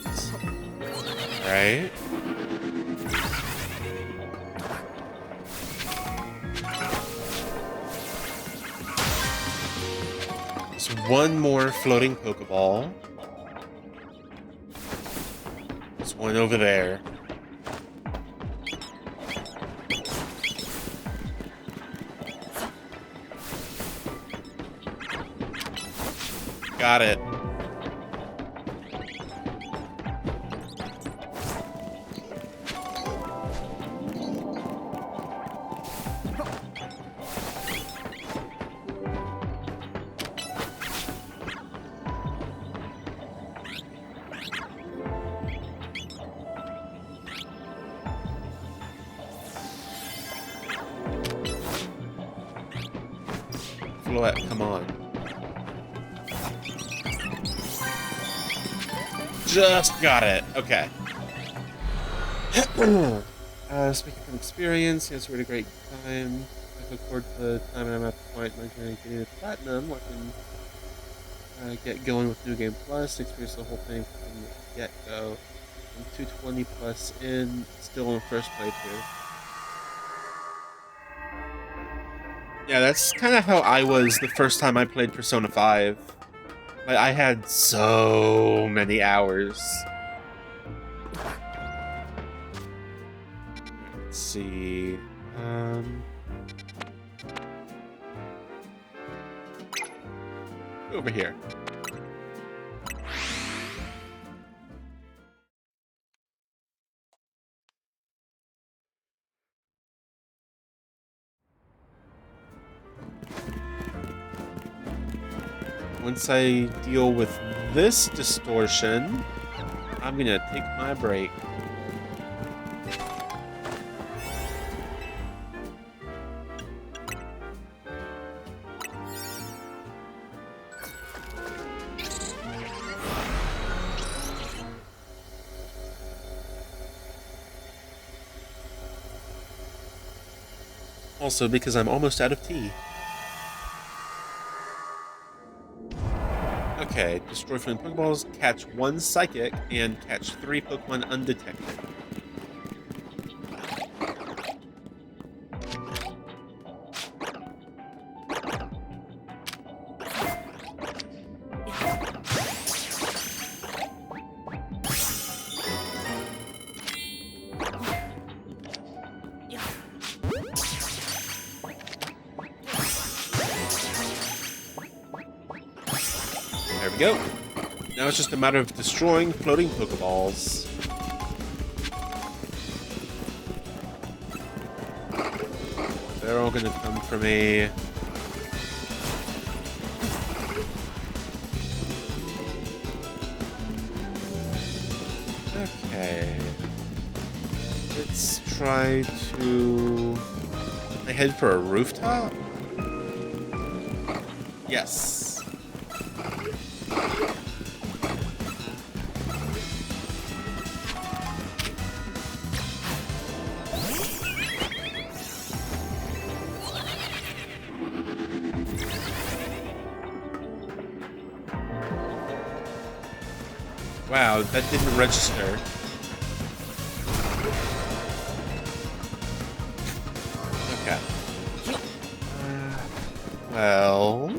Right. There's 1 more floating Pokeball. There's 1 over there. Got it. Floette, come on. Just got it. Okay. Speaking from experience, it's a really great time. I look forward to the time I'm at the point in my journey getting to platinum. I can get going with New Game Plus, experience the whole thing from the get-go. I'm 220 plus in, still in first playthrough. Yeah, that's kind of how I was the first time I played Persona 5. Like, I had so many hours. Let's see. Over here. Once I deal with this distortion, I'm gonna take my break. Also, because I'm almost out of tea. Okay, destroy flame Pokeballs, catch 1 Psychic, and catch 3 Pokemon undetected. There we go. Now it's just a matter of destroying floating Pokeballs. They're all gonna come for me. Okay. Let's try to... I head for a rooftop? Yes. Wow, that didn't register. Okay. Well...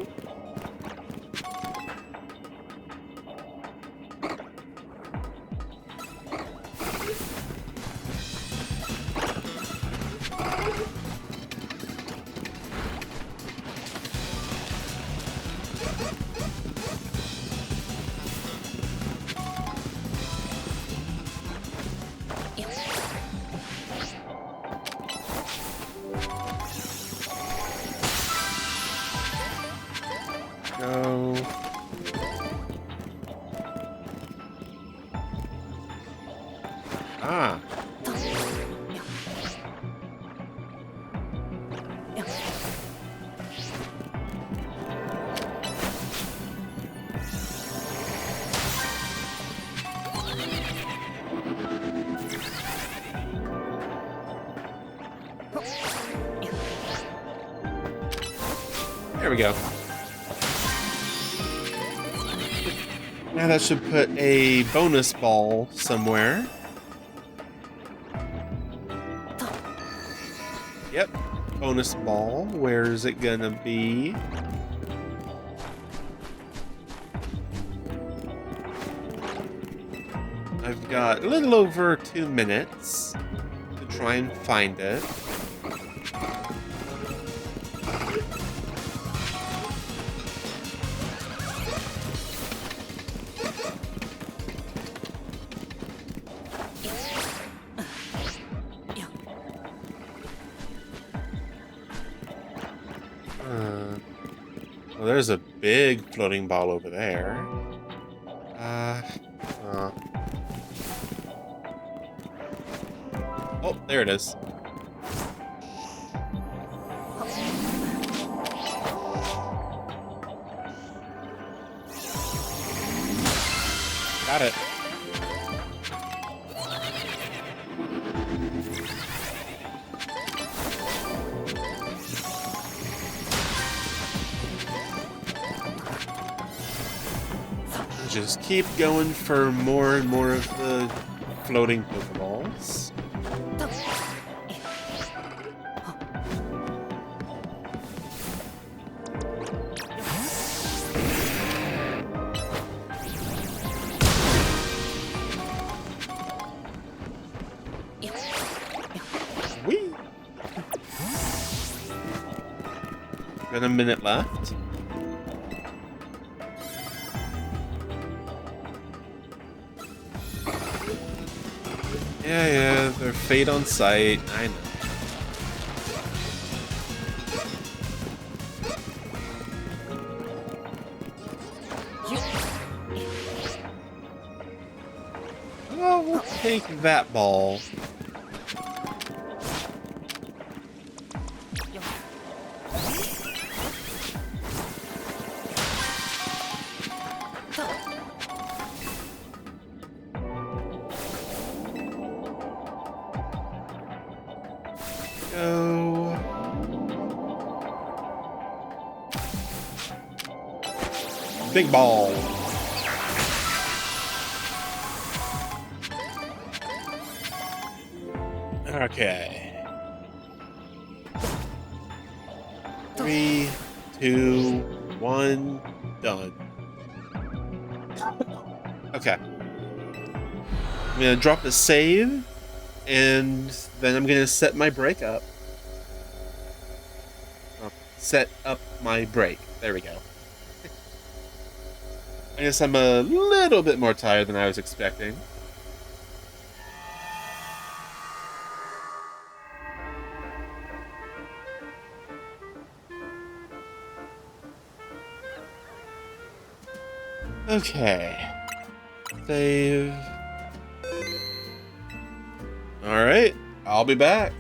Go. Ah. There we go. Now that should put a bonus ball somewhere. Yep, bonus ball. Where is it gonna be? I've got a little over 2 minutes to try and find it. Well, there's a big floating ball over there. Oh, there it is. Got it. Just keep going for more and more of the floating Pokeballs. Whee! Got a minute left. Yeah, they're fate on sight. I know. Oh, we'll take that ball. Go. Big ball. Okay. 3, 2, 1, done. Okay. I'm gonna drop a save, and then I'm gonna set my break up. Set up my break. There we go. I guess I'm a little bit more tired than I was expecting. Okay. Save. Alright, I'll be back.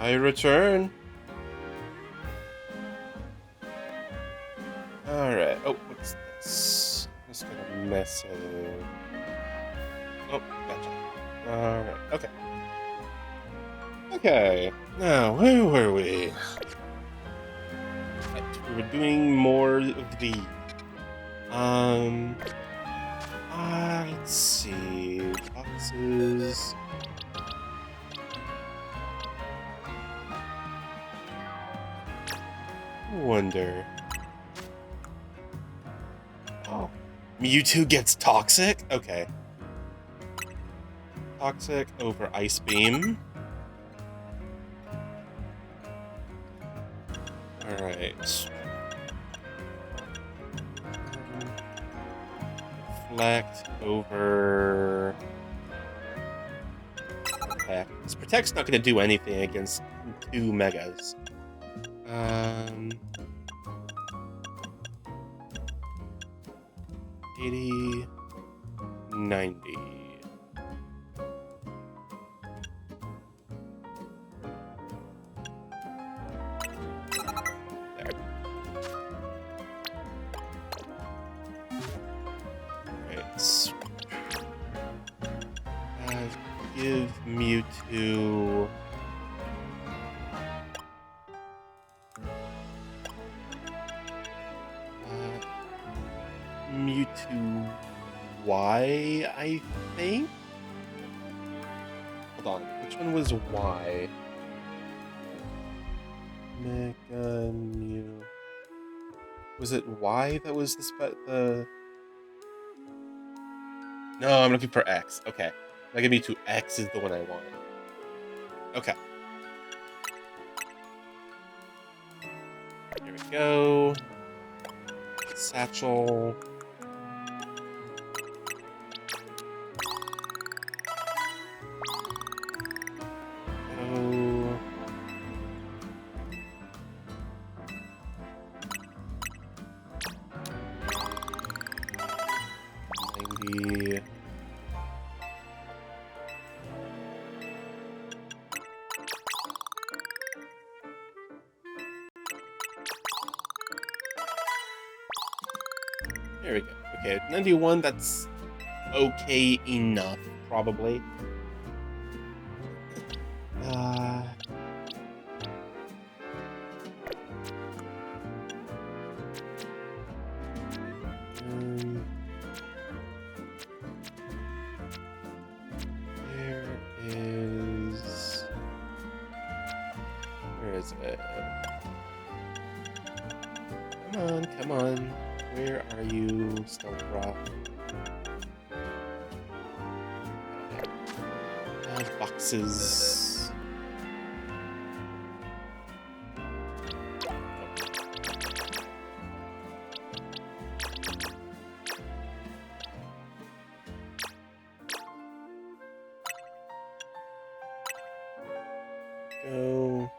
I return. Alright. Oh, what's this? Just got a message. Oh, gotcha. Alright, okay. Okay. Now, where were we? Right, we were doing more of the... let's see... Boxes... Wonder... Oh. Mewtwo gets Toxic? Okay. Toxic over Ice Beam. Alright. Reflect over... Protect. This Protect's not going to do anything against 2 Megas. 80... 90... Give Mewtwo... Mewtwo Y, I think? Hold on, which one was Y? Mega Mew... Was it Y that was the... No, I'm looking for X. Okay. Mega Mewtwo X is the one I want. Okay. Here we go. Satchel. Oh. 90. There we go. Okay, 91, that's okay enough, probably. Where is it? Come on, come on. Where are you, Stealth Rock? Boxes. Go.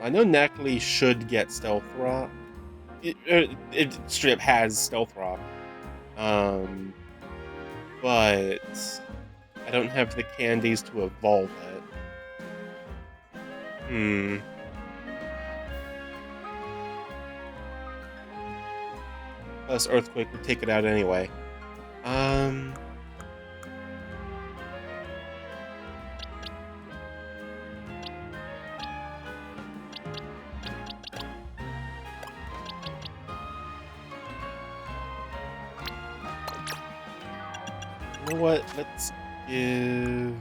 I know Neckley should get Stealth Rock. It straight up has Stealth Rock. But I don't have the candies to evolve it. Plus Earthquake would take it out anyway. You know what? Let's give...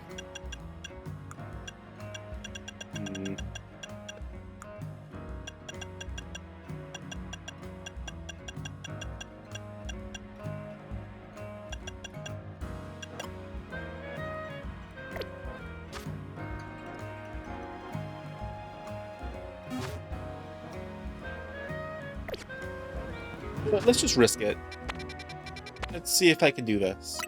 But let's just risk it. Let's see if I can do this.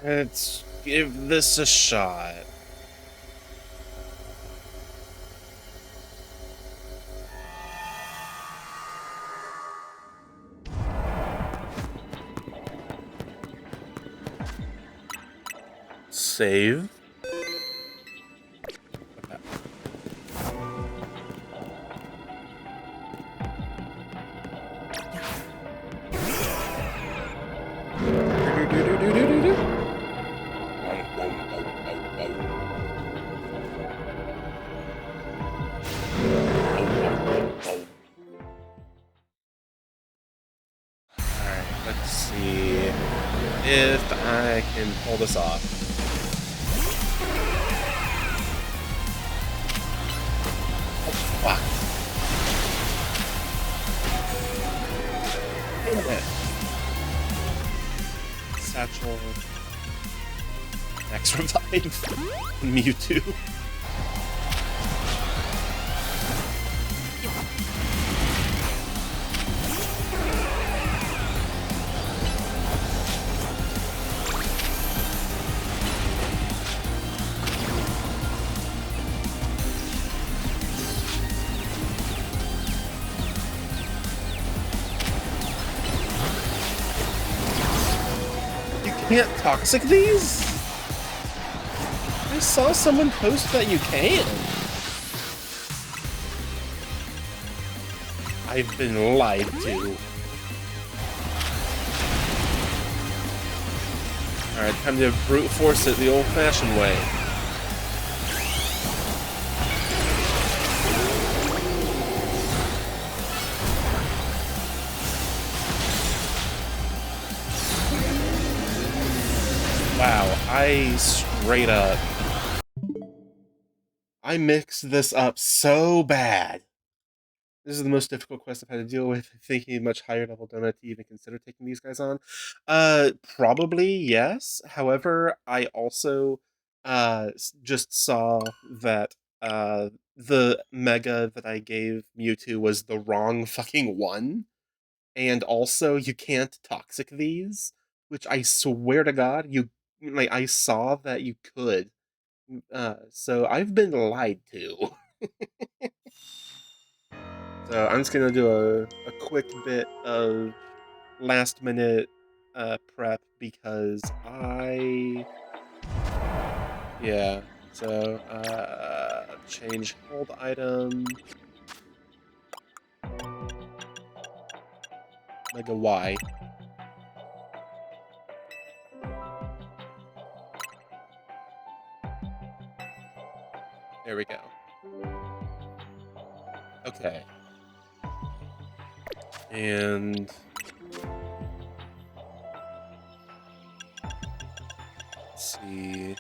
Let's give this a shot. Save. Let's see if I can pull this off. Oh, fuck. Satchel. Max Revive. Mewtwo. Can't toxic these? I saw someone post that you can. I've been lied to. Alright, time to brute force it the old-fashioned way. Wow, I straight up... I mixed this up so bad. This is the most difficult quest I've had to deal with. Thinking a much higher level donut to even consider taking these guys on. Probably, yes. However, I also just saw that the Mega that I gave Mewtwo was the wrong fucking one. And also, you can't toxic these, which I swear to God, I saw that you could. So I've been lied to. So I'm just gonna do a quick bit of last minute prep because yeah. So change hold item. Mega Y. There we go. Okay. And let's see.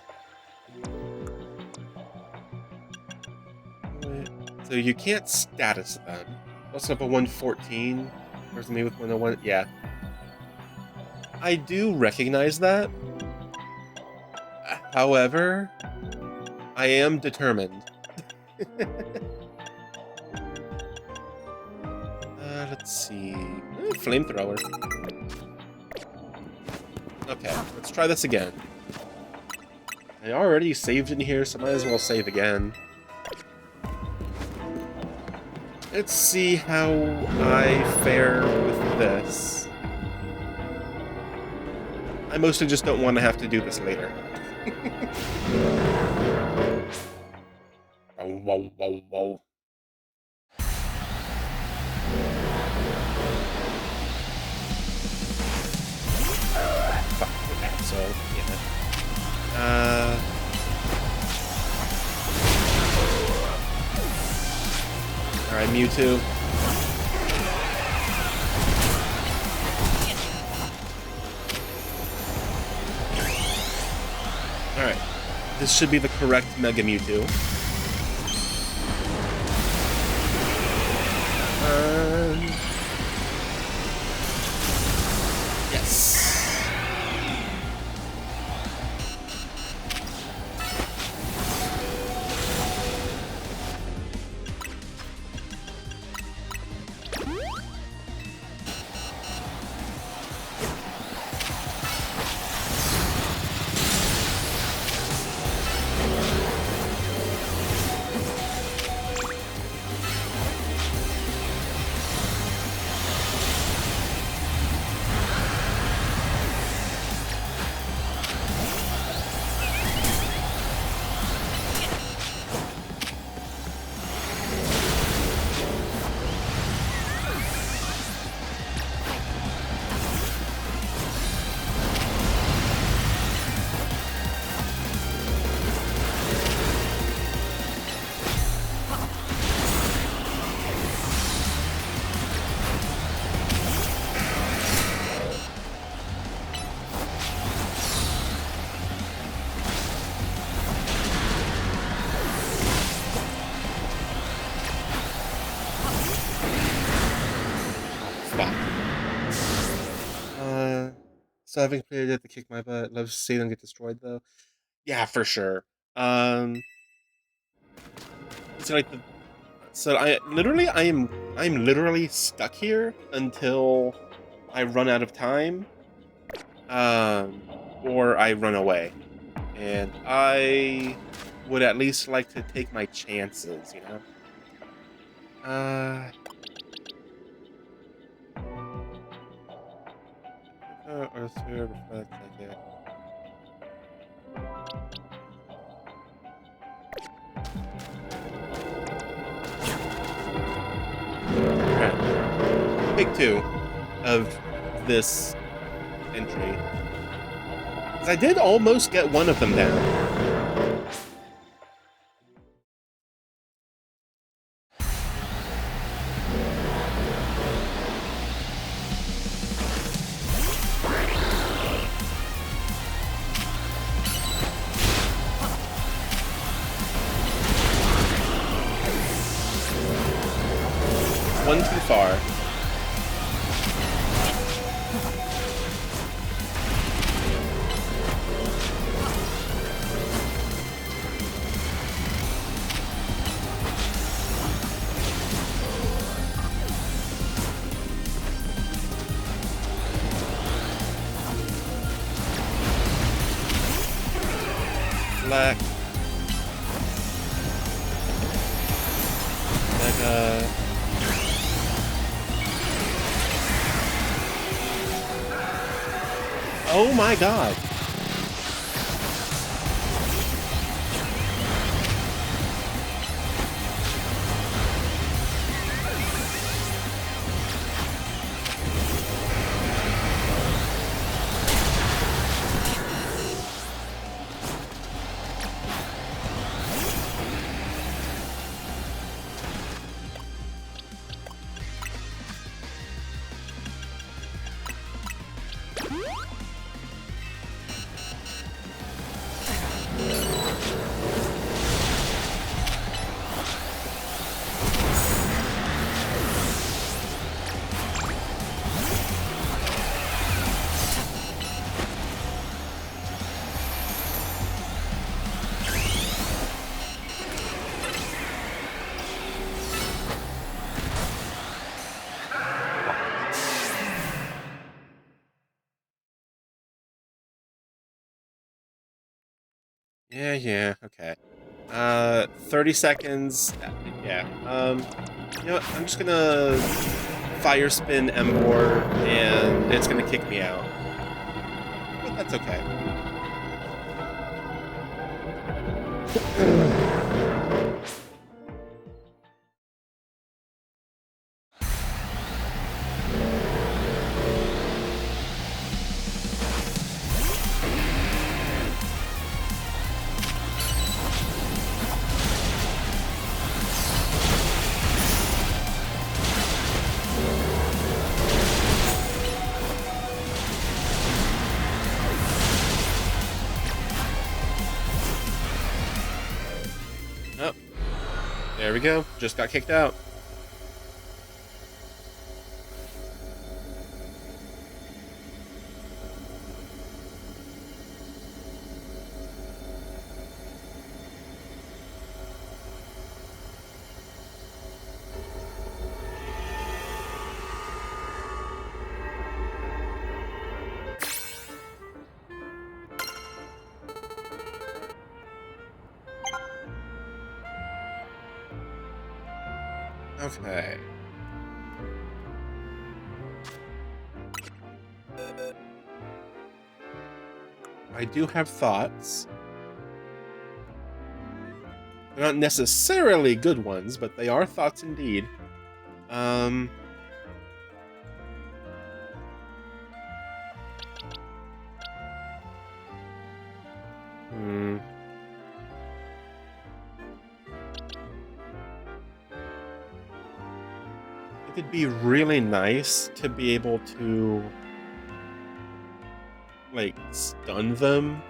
So you can't status them. What's up a 114? Where's me with 101? Yeah. I do recognize that. However, I am determined. Let's see. Flamethrower. Okay, let's try this again. I already saved in here, so might as well save again. Let's see how I fare with this. I mostly just don't want to have to do this later. Whoa, whoa, whoa. So, yeah. Alright, Mewtwo. Alright. This should be the correct Mega Mewtwo. Yes. So having played it to kick my butt. Love to see them get destroyed though. Yeah, for sure. So like I'm literally stuck here until I run out of time, or I run away, and I would at least like to take my chances, you know. Or sphere reflects like that. Alright. Take 2 of this entry. 'Cause I did almost get one of them down. One too far. Black. Mega. Oh my god. Yeah, okay. 30 seconds. Yeah. You know what? I'm just gonna fire spin Embor, and it's gonna kick me out. But that's okay. Oh, there we go. Just got kicked out. Okay. I do have thoughts. They're not necessarily good ones, but they are thoughts indeed. It'd be really nice to be able to, like, stun them,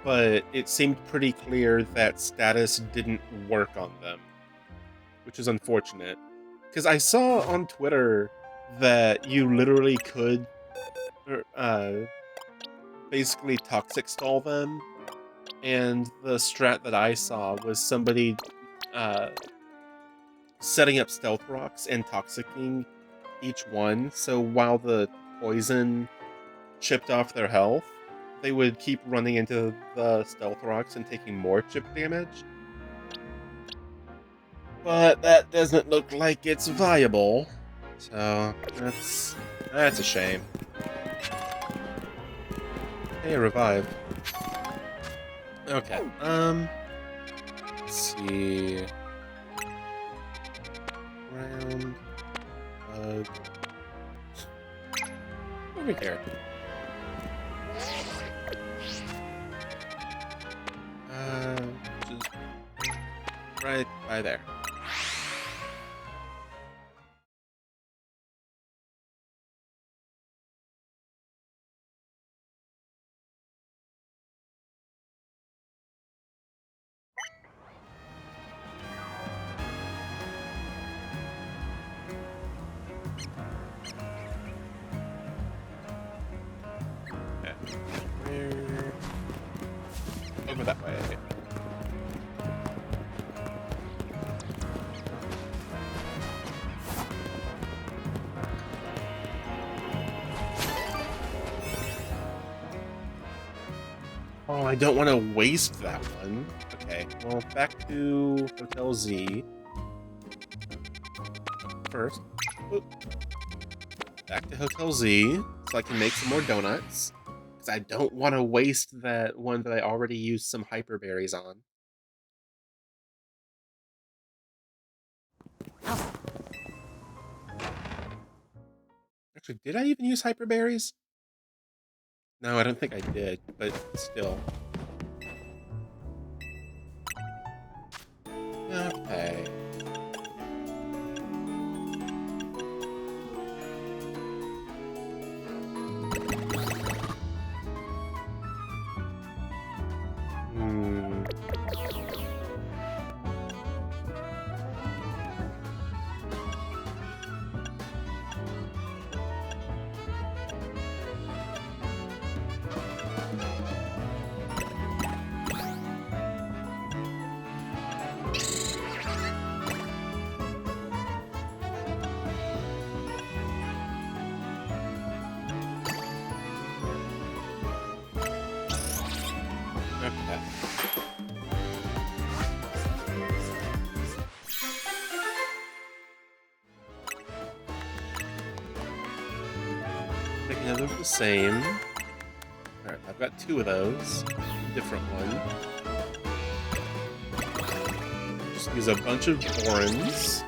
but it seemed pretty clear that status didn't work on them, which is unfortunate. Because I saw on Twitter that you literally could basically toxic stall them, and the strat that I saw was somebody setting up stealth rocks and toxicking each one, so while the poison chipped off their health, they would keep running into the stealth rocks and taking more chip damage. But that doesn't look like it's viable, so that's a shame. Hey, revive. Okay, let's see. Round. Bug. Over here. Just right by there. Over that way. Oh, I don't want to waste that one. Okay, well, back to Hotel Z. First. Oop. Back to Hotel Z, so I can make some more donuts. Because I don't want to waste that one that I already used some hyperberries on. Actually, did I even use hyperberries? No, I don't think I did, but still. Okay. Okay. Make another of the same. Alright, I've got two of those. Different one. Just use a bunch of borans.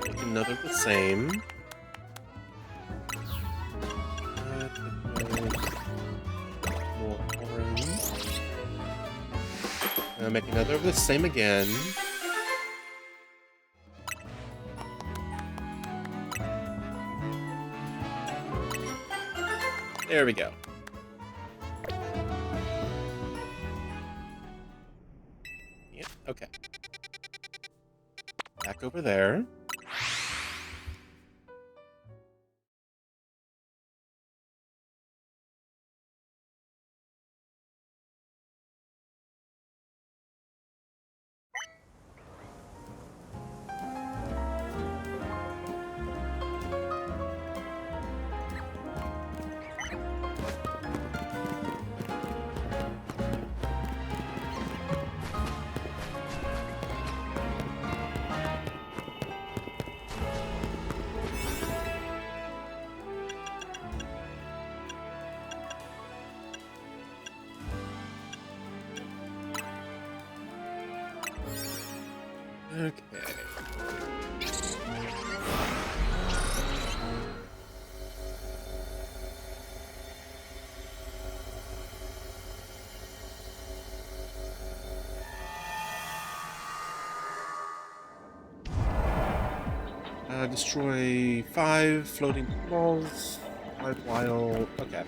Make another of the same. More orange. Make another of the same again. There we go. Yep, okay. Back over there. Okay. Destroy 5 floating balls. 5 wild. Okay.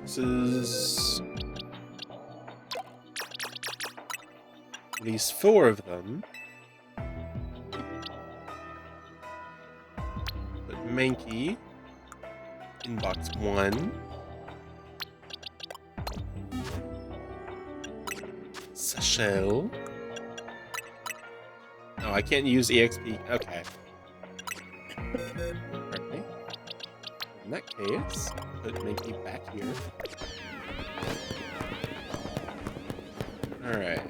This is at least 4 of them. Put Mankey in box 1. Sashel. Oh, I can't use EXP. Okay. Alright. In that case, put Mankey back here. Alright,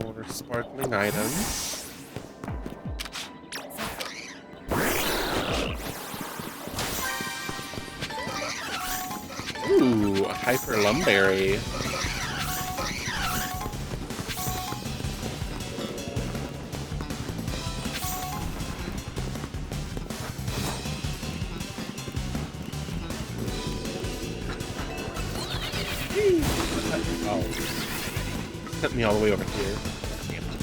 more sparkling items. Ooh, a Hyper Lumberry. Oh. Sent me all the way over here. Damn it.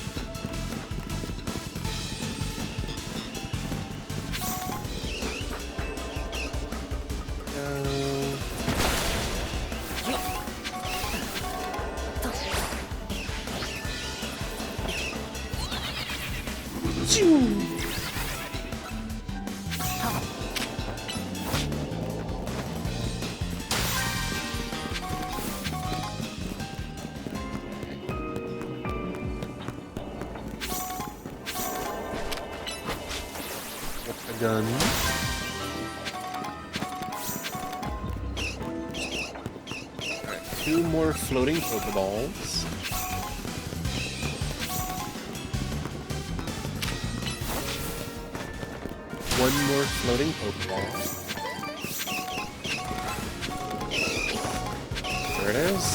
Gun. Alright, 2 more floating Pokeballs. One more floating Pokeball. There it is.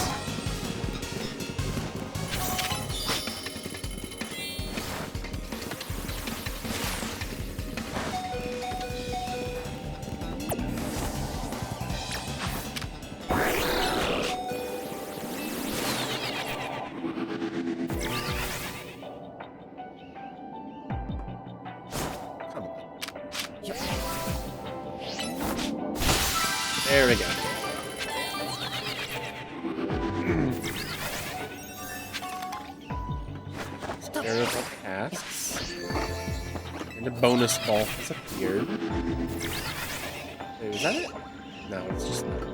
There we go. Spare up casts. And a bonus ball has appeared. Wait, was that it? No, it's just that.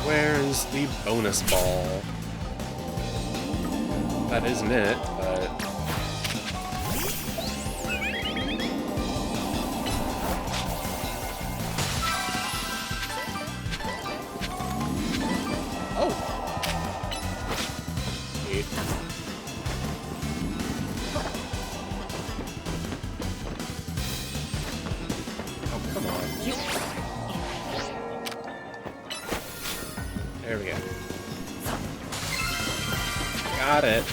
Where is the bonus ball? That isn't it, but... Oh! Sweet. Oh, come on. There we go. Got it.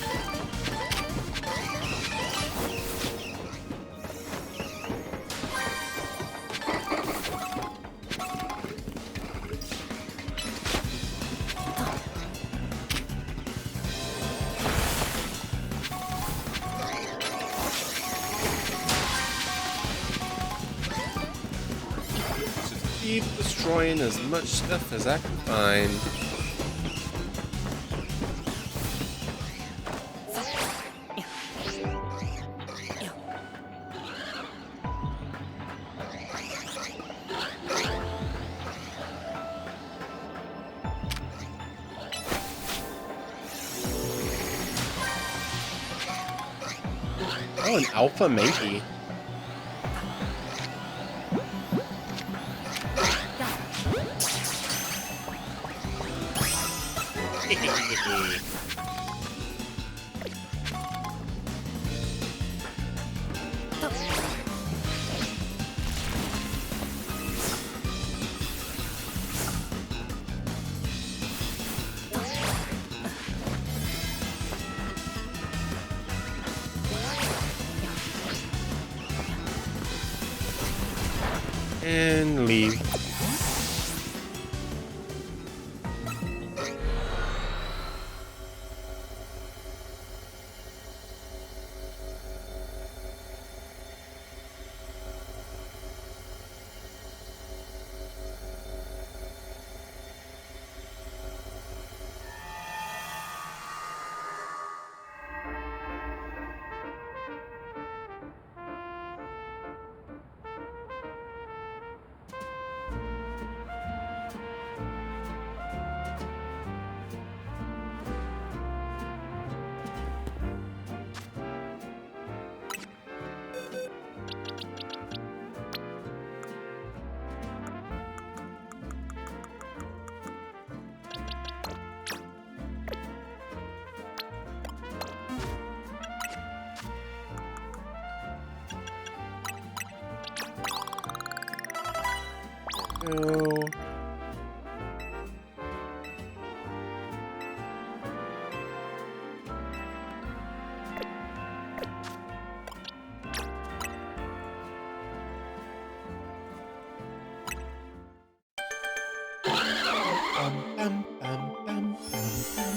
Just keep destroying as much stuff as I can find. Oh, an alpha Mankey. And leave. Go. Bum, bum, bum, bum, bum, bum, bum.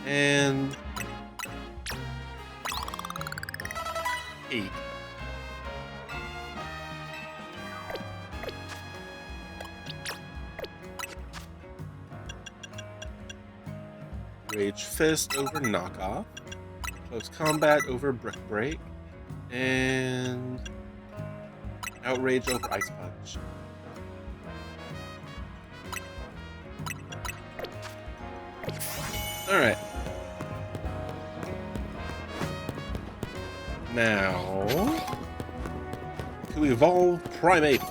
And 8. Rage Fist over Knockoff. Close Combat over Brick Break. And Outrage over Ice Punch. Alright. Now, to evolve Primate.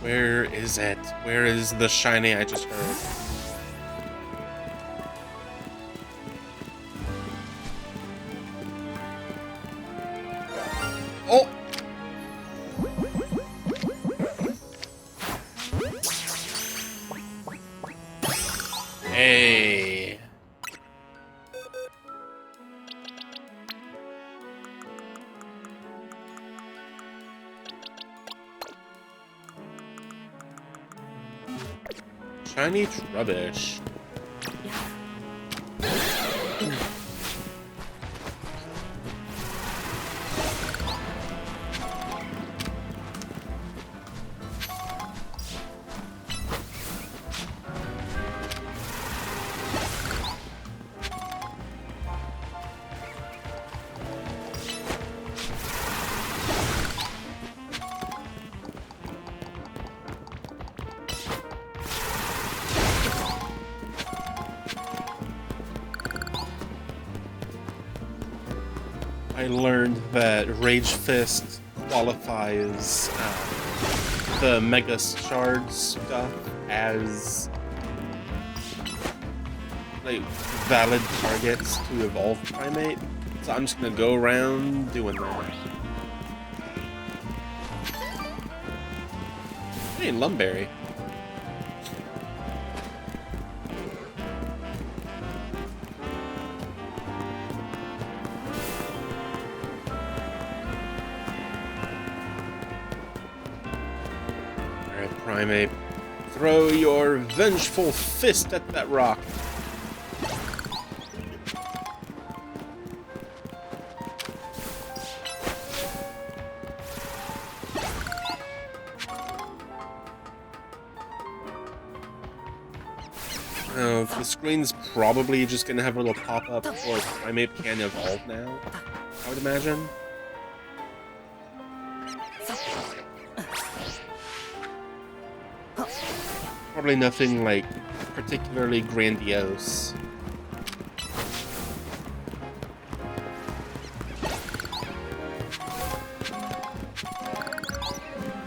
Where is it? Where is the shiny I just heard? Oh! Hey! Shiny Trubbish. learned that Rage Fist qualifies the Mega Shard stuff as like valid targets to evolve Primate. So I'm just gonna go around doing that. Hey, Lumberry. Alright, Primate. Throw your vengeful fist at that rock. The screen's probably just gonna have a little pop-up for Primate can evolve now, I would imagine. Probably nothing, like, particularly grandiose.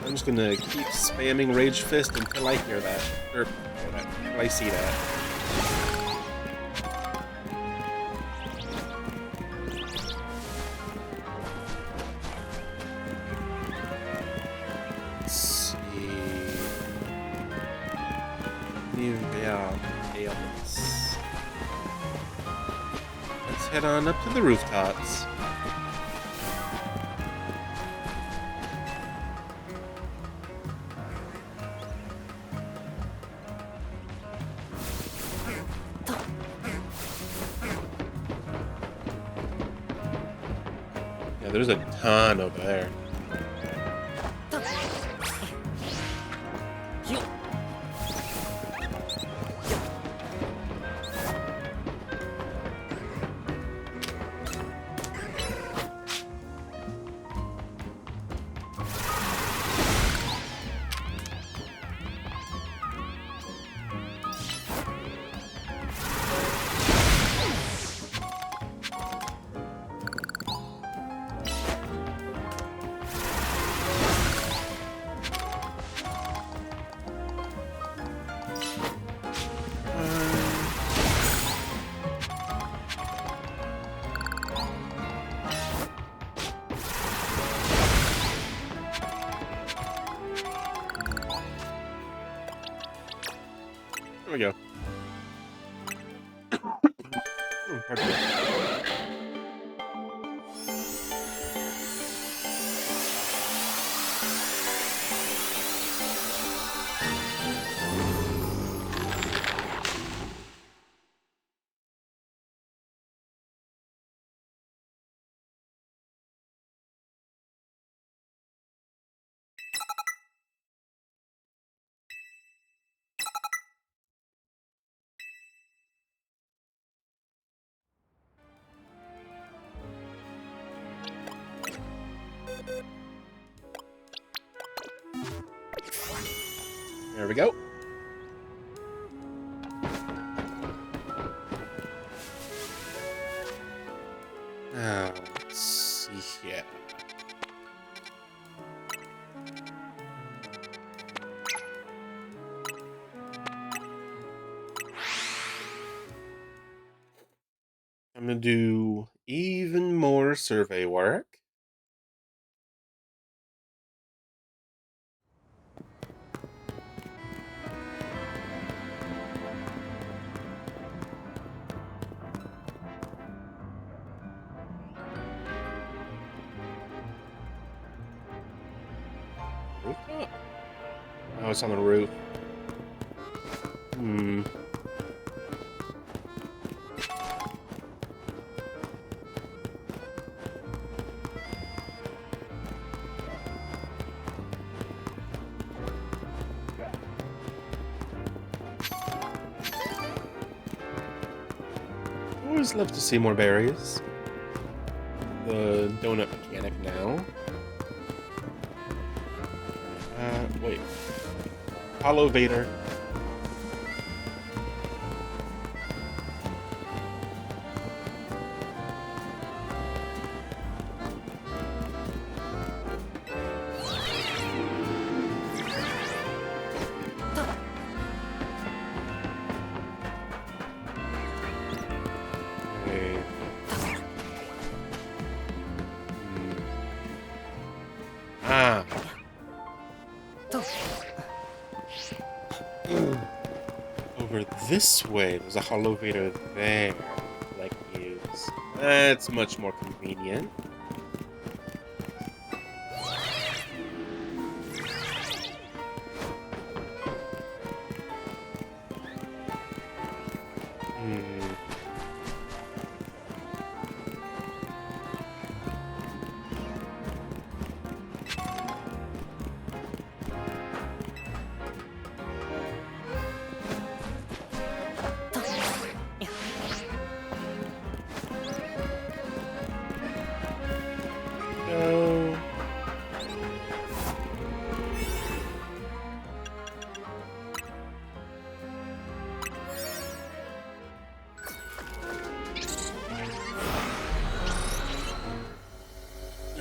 I'm just gonna keep spamming Rage Fist until I hear that. Or, until I see that. Let's see. Ailments. Let's head on up to the rooftops. Yeah, there's a ton over there. There we go. Pardon me. There we go. Now, let's see here. I'm gonna do even more survey work. Rooftop? Oh, it's on the roof. Always love to see more berries. The donut mechanic now. Wait. Hollow Vader. Ah. Over this way, there's a hollow vader there. Like use. That's much more convenient. No.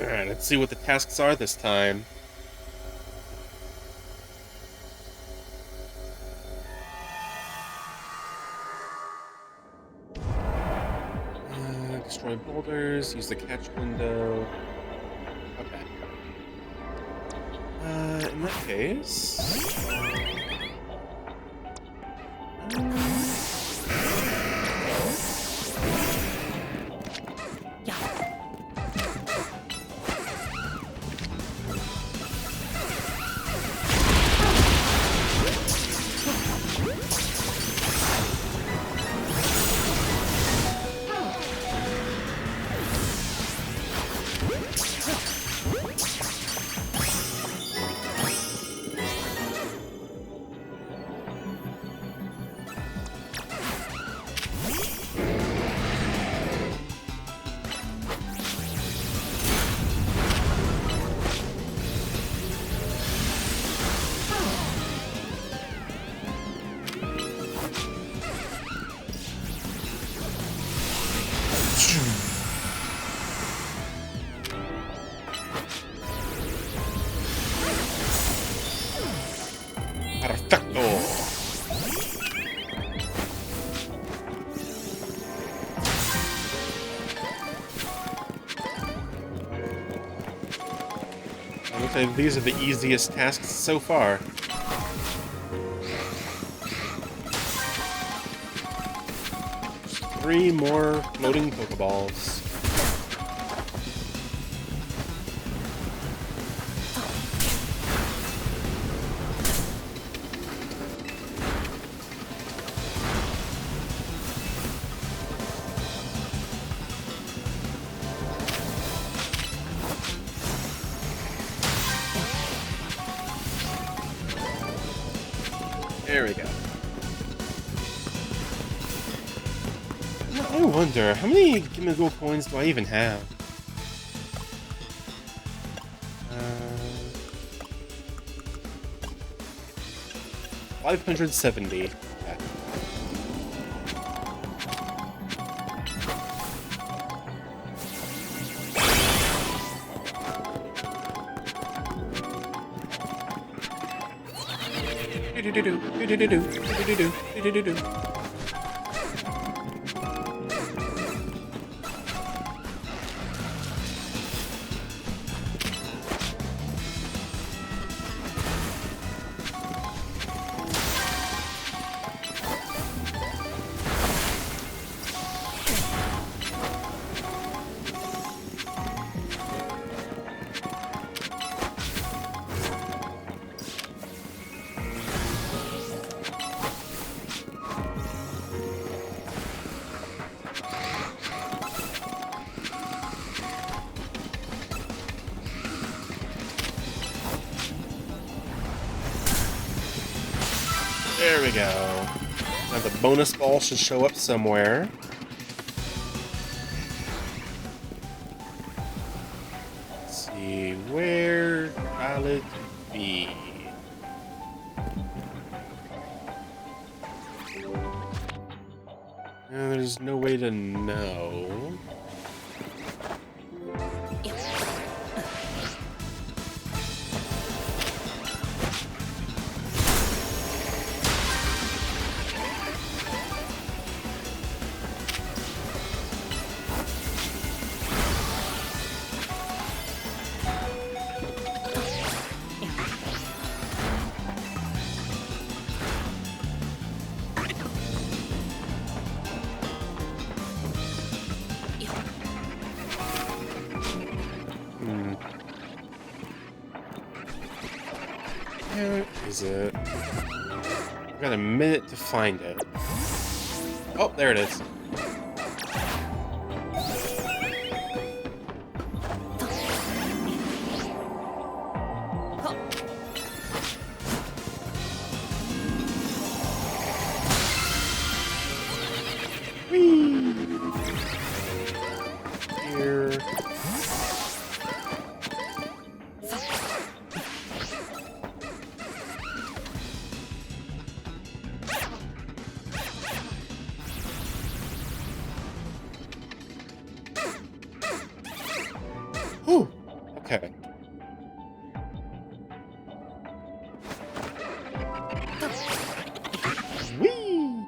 Alright, let's see what the tasks are this time. Destroy boulders, use the catch window. Okay. In that case... Perfecto! Looks like these are the easiest tasks so far. Just 3 more floating Pokeballs. There we go. Now, I wonder, how many Gimme-Go coins do I even have? 570. Okay. There we go. Now the bonus ball should show up somewhere. Let's see, where shall it be? There's no way to know. Where is it? I've got a minute to find it. Oh, there it is. Whee! Here. Whew. Okay. Whee!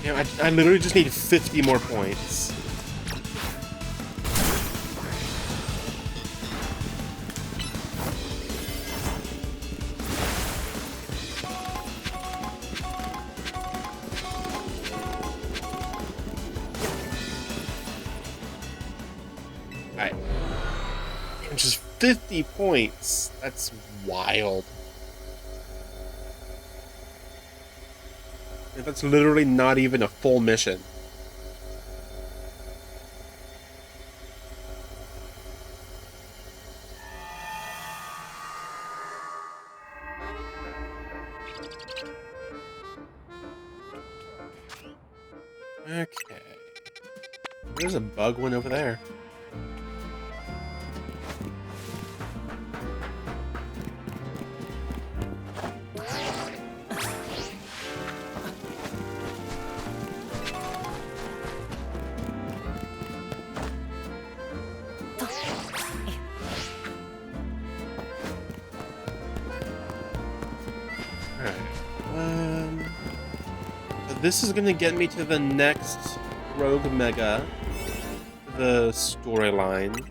Yeah, I literally just need 50 more points. Alright. Just 50 points. That's wild. That's literally not even a full mission. Okay. There's a bug one over there. This is gonna get me to the next Rogue Mega, the storyline.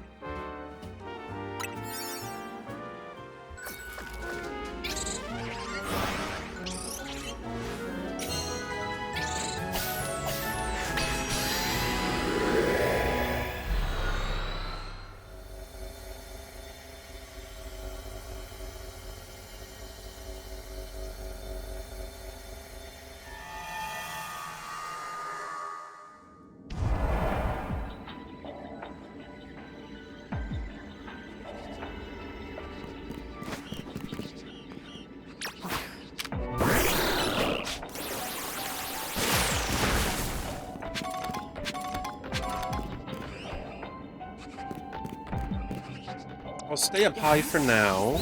I'll stay up high for now.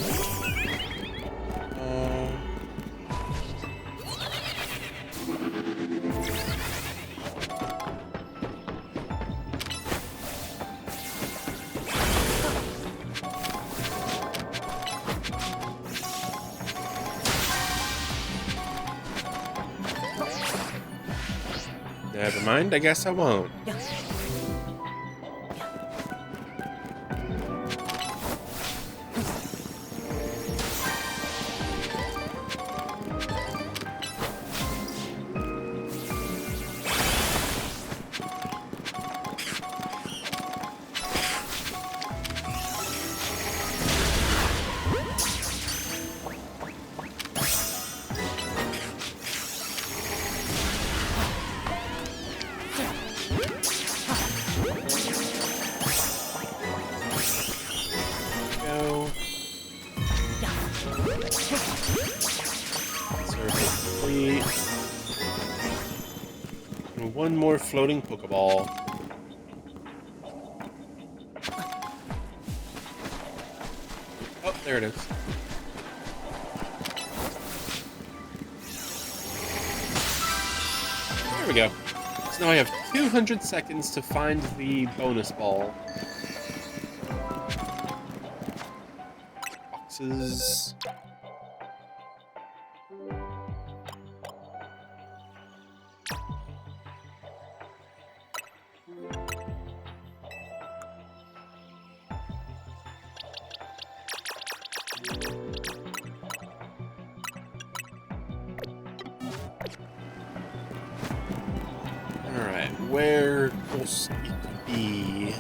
Never mind, I guess I won't. And one more floating Pokeball. Oh, there it is. There we go. So now I have 200 seconds to find the bonus ball. Boxes. Alright. where else it could be.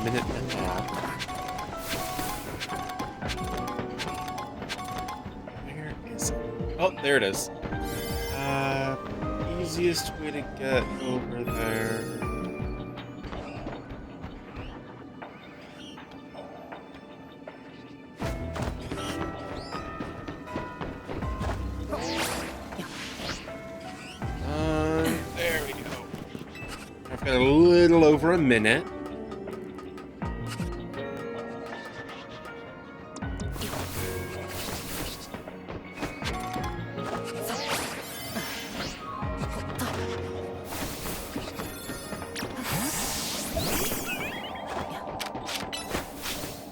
Minute and a half. Where is it? Oh, there it is. Easiest way to get over there. There we go. I've got a little over a minute.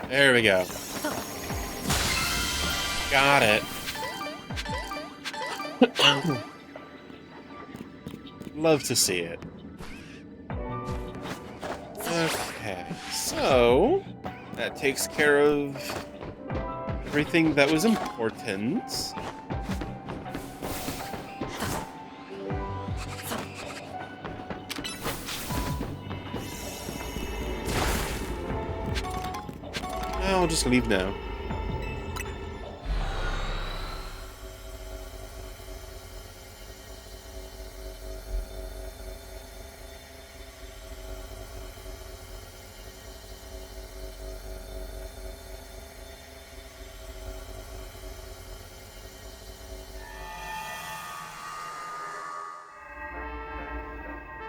There we go. Got it. Love to see it. Okay, so that takes care of everything that was important. I'll just leave now.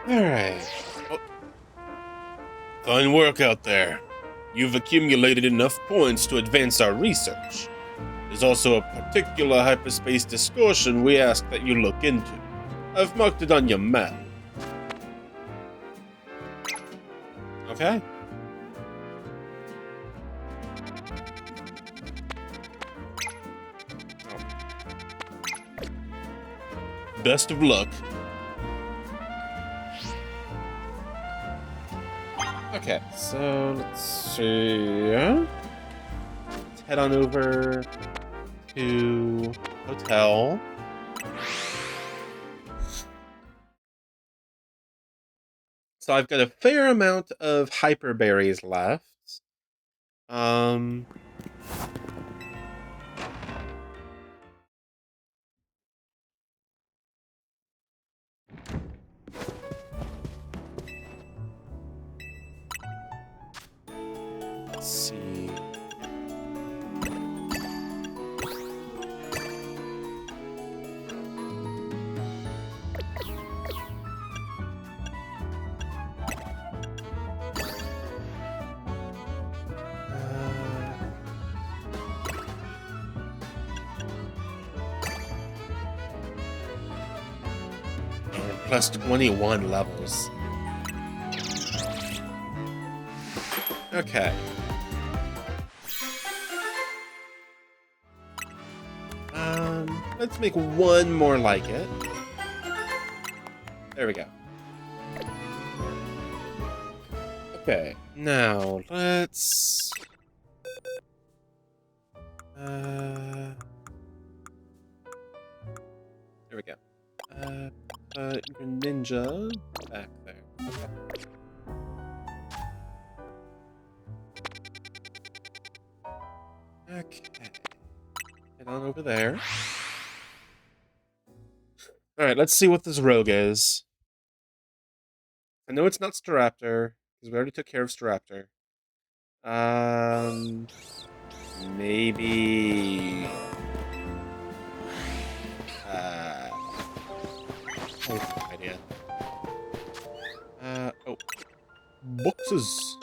Alright. Oh. Fine work out there. You've accumulated enough points to advance our research. There's also a particular hyperspace distortion we ask that you look into. I've marked it on your map. Okay. Best of luck. Okay, so let's see. Let's head on over to hotel. So I've got a fair amount of hyperberries left. Let's see. And plus 21 levels. Okay. Let's make one more like it. There we go. Okay, now let's... there we go. Put your ninja back there. Okay. Head on over there. Alright, let's see what this rogue is. I know it's not Staraptor, because we already took care of Staraptor. Maybe... idea. Oh. Boxes!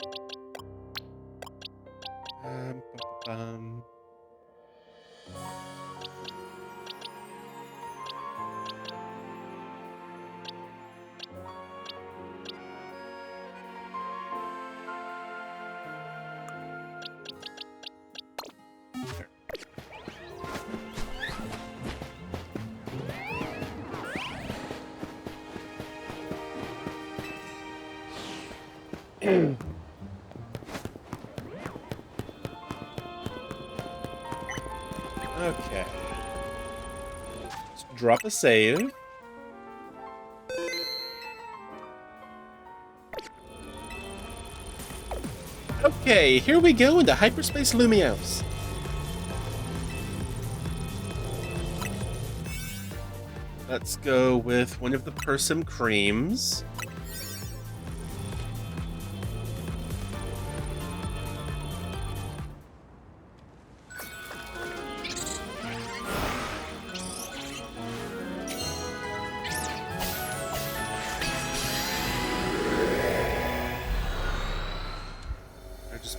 Okay. Let's drop a save. Okay, here we go into Hyperspace Lumiose. Let's go with one of the Persim creams.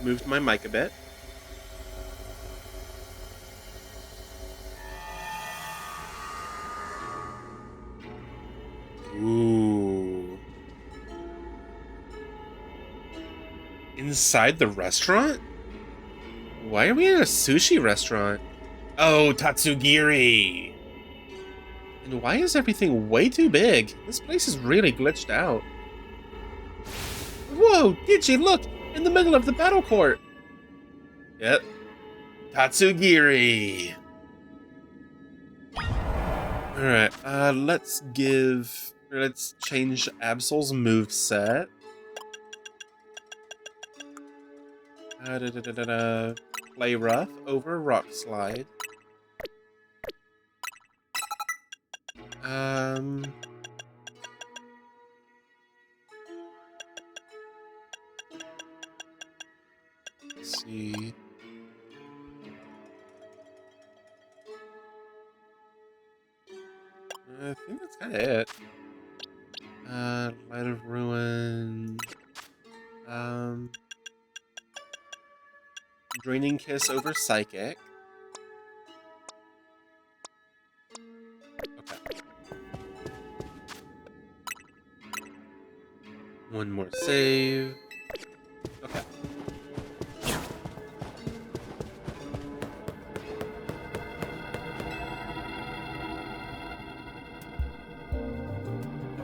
Moved my mic a bit. Ooh. Inside the restaurant? Why are we in a sushi restaurant? Oh, Tatsugiri! And why is everything way too big? This place is really glitched out. Whoa, Digi, look! In the middle of the battle court. Yep. Tatsugiri. Alright, let's change Absol's moveset. Play rough over rock slide. Let's see. I think that's kind of it. Light of Ruin. Draining Kiss over Psychic. Okay. One more save. Okay.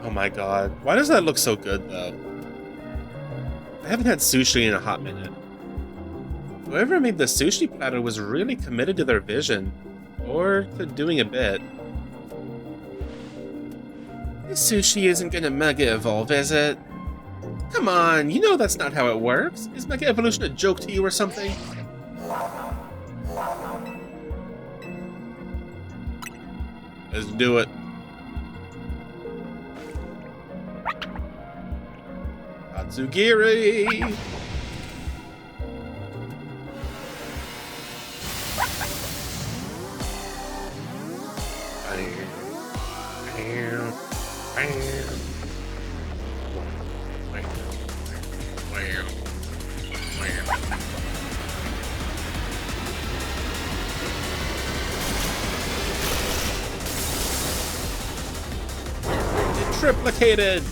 Oh my god. Why does that look so good, though? I haven't had sushi in a hot minute. Whoever made the sushi platter was really committed to their vision. Or to doing a bit. This sushi isn't gonna Mega Evolve, is it? Come on, you know that's not how it works. Is Mega Evolution a joke to you or something? Let's do it. Tatsugiri! Triplicated!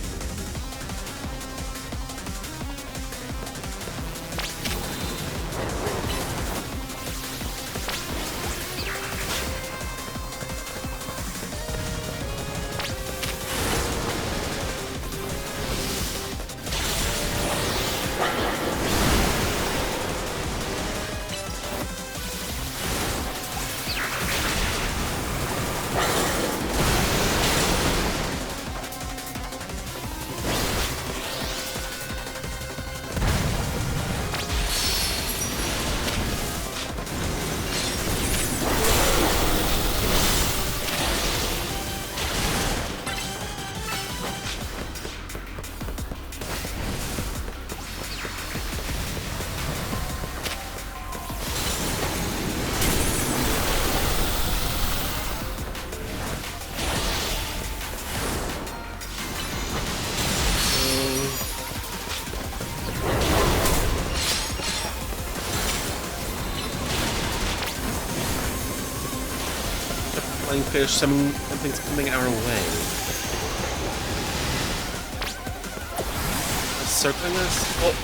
something's coming our way. Circling us? Oh.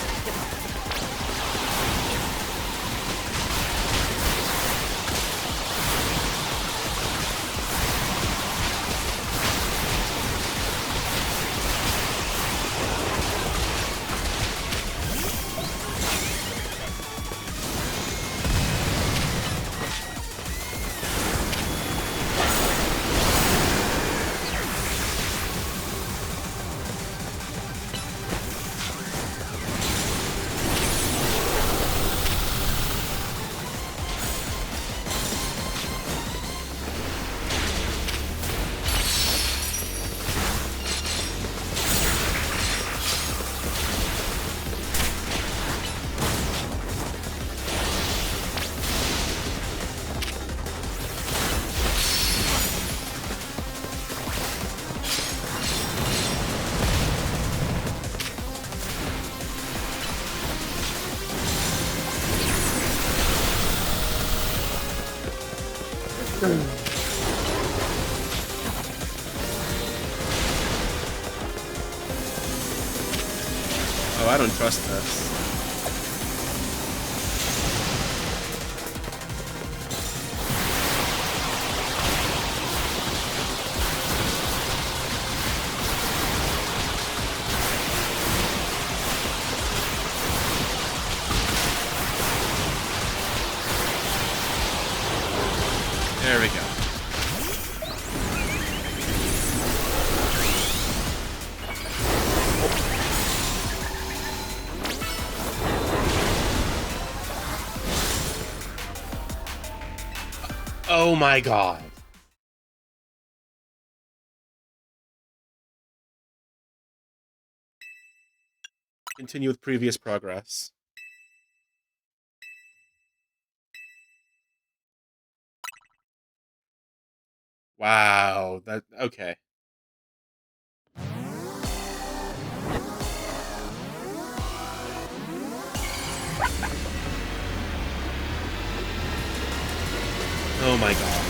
Oh, I don't trust this. There we go. Oh my god. Continue with previous progress. Wow, that okay. Oh my god.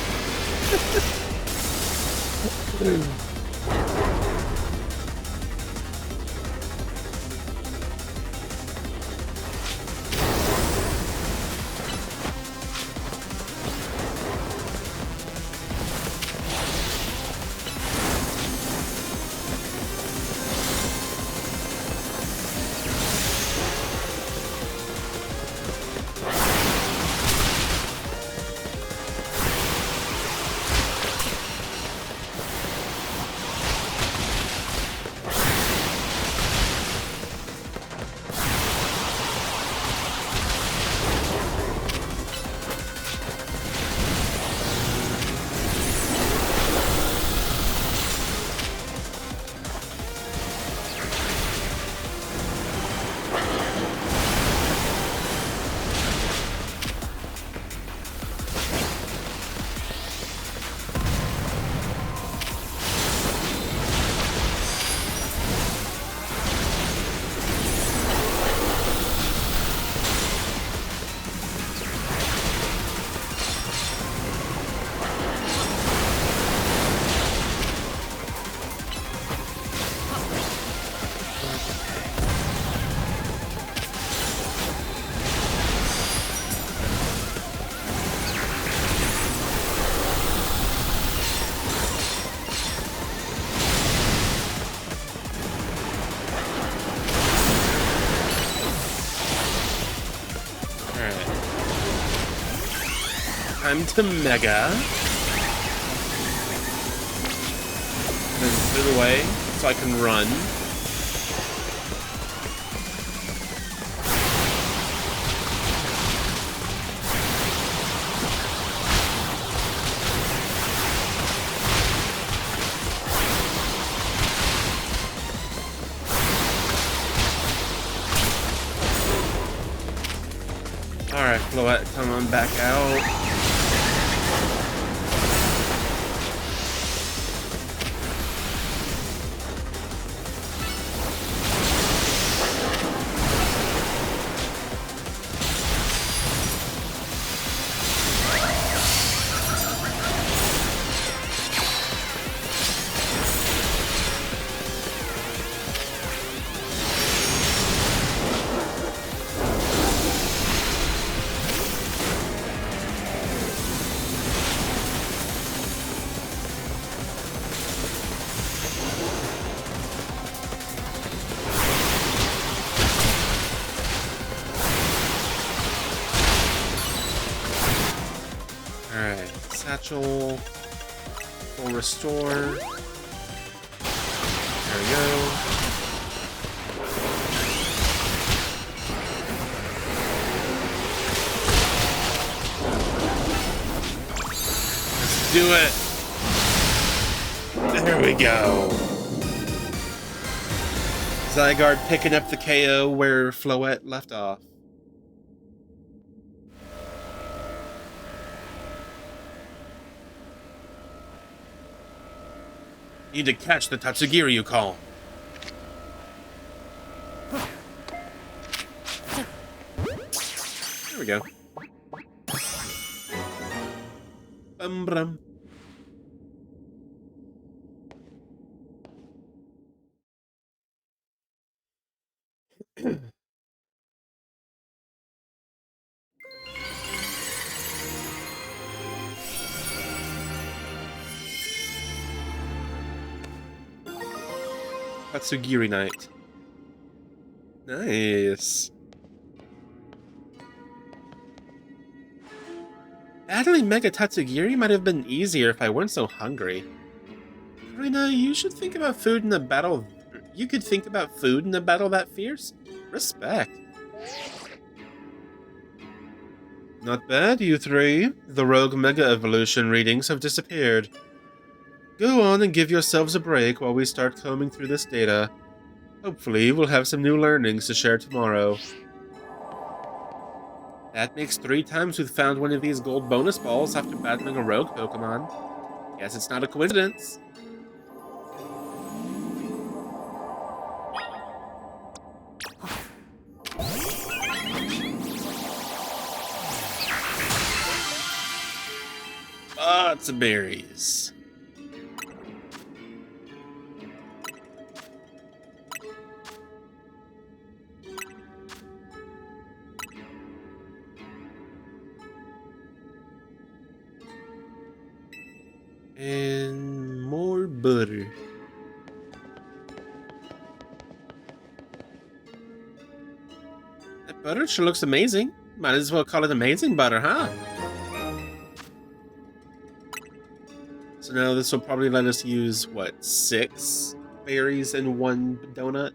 Time to Mega. Then move away so I can run. Alright, Floette, come on back out. satchel. Full restore. There we go. Let's do it. There we go. Zygarde picking up the KO where Floette left off. Need to catch the Tatsugiri you call. There we go. Brum. Tatsugiri Knight. Nice. Battling Mega Tatsugiri might have been easier if I weren't so hungry. Karina, you should think about food in a battle. You could think about food in a battle that fierce? Respect. Not bad, you three. The Rogue Mega Evolution readings have disappeared. Go on and give yourselves a break while we start combing through this data. Hopefully, we'll have some new learnings to share tomorrow. That makes 3 times we've found one of these gold bonus balls after battling a rogue Pokemon. Guess it's not a coincidence. Lots of berries. And more butter. That butter sure looks amazing. Might as well call it amazing butter, huh? So now this will probably let us use, what, 6 berries in 1 donut?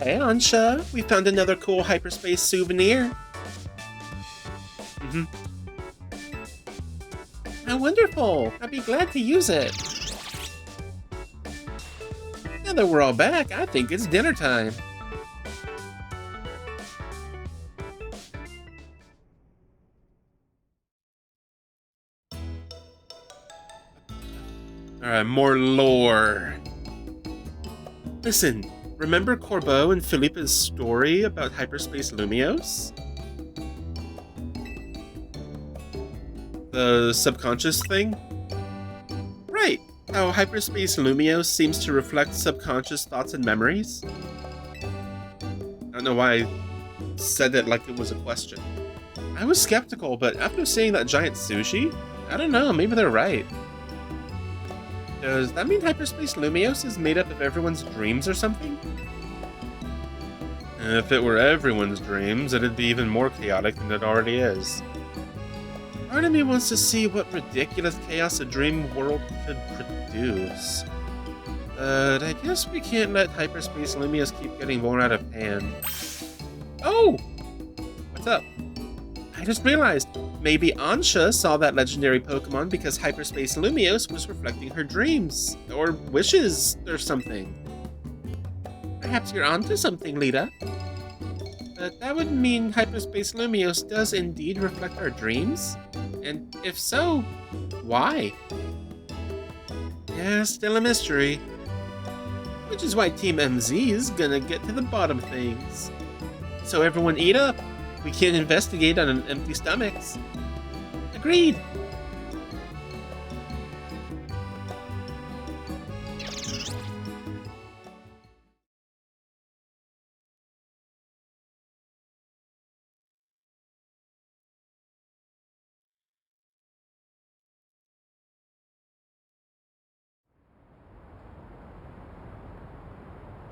Hey, Ansha, we found another cool hyperspace souvenir. How wonderful! I'd be glad to use it. Now that we're all back, I think it's dinner time. Alright, more lore. Listen. Remember Corbeau and Philippa's story about Hyperspace Lumiose? The subconscious thing? Right, how Hyperspace Lumiose seems to reflect subconscious thoughts and memories. I don't know why I said it like it was a question. I was skeptical, but after seeing that giant sushi, I don't know, maybe they're right. Does that mean Hyperspace Lumiose is made up of everyone's dreams or something? If it were everyone's dreams, it'd be even more chaotic than it already is. Part of me wants to see what ridiculous chaos a dream world could produce. But I guess we can't let Hyperspace Lumiose keep getting more out of hand. Oh! What's up? I just realized, maybe Ansha saw that legendary Pokemon because Hyperspace Lumiose was reflecting her dreams, or wishes, or something. Perhaps you're onto something, Lita. But that would mean Hyperspace Lumiose does indeed reflect our dreams? And if so, why? Yeah, still a mystery. Which is why Team MZ is gonna get to the bottom of things. So everyone eat up! We can't investigate on an empty stomachs. Agreed.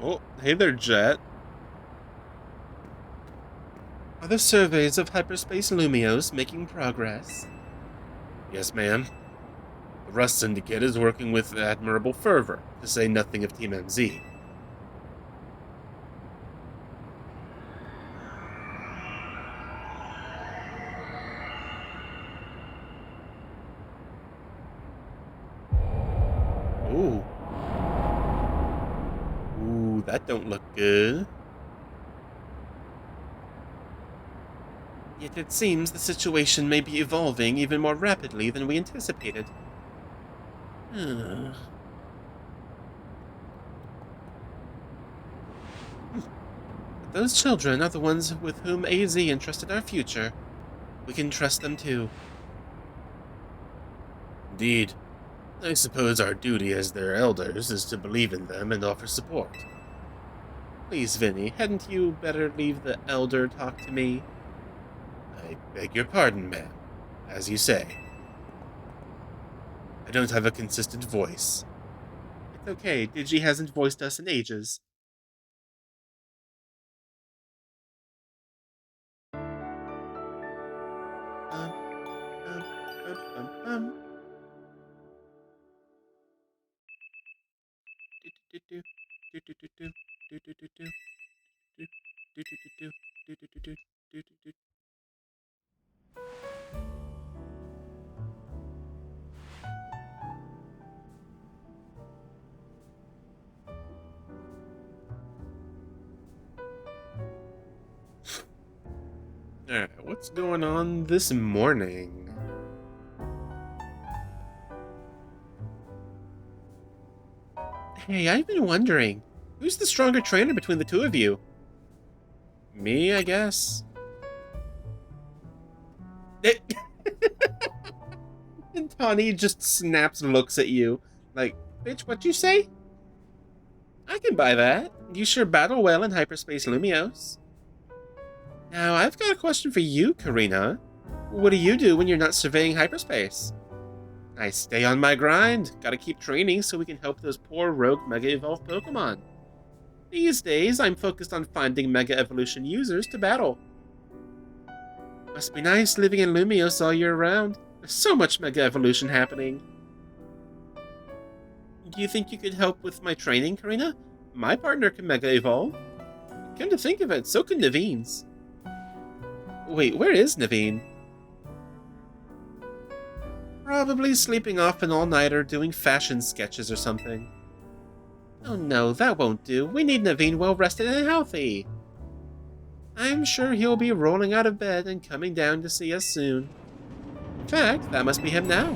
Oh, hey there, Jet. Are the surveys of Hyperspace Lumiose making progress? Yes, ma'am. The Rust Syndicate is working with admirable fervor, to say nothing of Team MZ. Ooh. Ooh, that don't look good. Yet it seems the situation may be evolving even more rapidly than we anticipated. But those children are the ones with whom AZ entrusted our future. We can trust them too. Indeed. I suppose our duty as their elders is to believe in them and offer support. Please, Vinny, hadn't you better leave the elder talk to me? I beg your pardon, ma'am. As you say. I don't have a consistent voice. It's okay, Digi hasn't voiced us in ages. Alright, what's going on this morning? Hey, I've been wondering, who's the stronger trainer between the two of you? Me, I guess. And Tawny just snaps and looks at you, like, bitch, what you say? I can buy that. You sure battle well in Hyperspace Lumiose. Now, I've got a question for you, Karina. What do you do when you're not surveying hyperspace? I stay on my grind. Gotta keep training so we can help those poor rogue Mega Evolved Pokemon. These days, I'm focused on finding Mega Evolution users to battle. Must be nice living in Lumiose all year round. There's so much Mega Evolution happening. Do you think you could help with my training, Karina? My partner can Mega Evolve. Come to think of it, so can Naveen's. Wait, where is Naveen? Probably sleeping off an all-nighter doing fashion sketches or something. Oh no, that won't do. We need Naveen well-rested and healthy. I'm sure he'll be rolling out of bed and coming down to see us soon. In fact, that must be him now.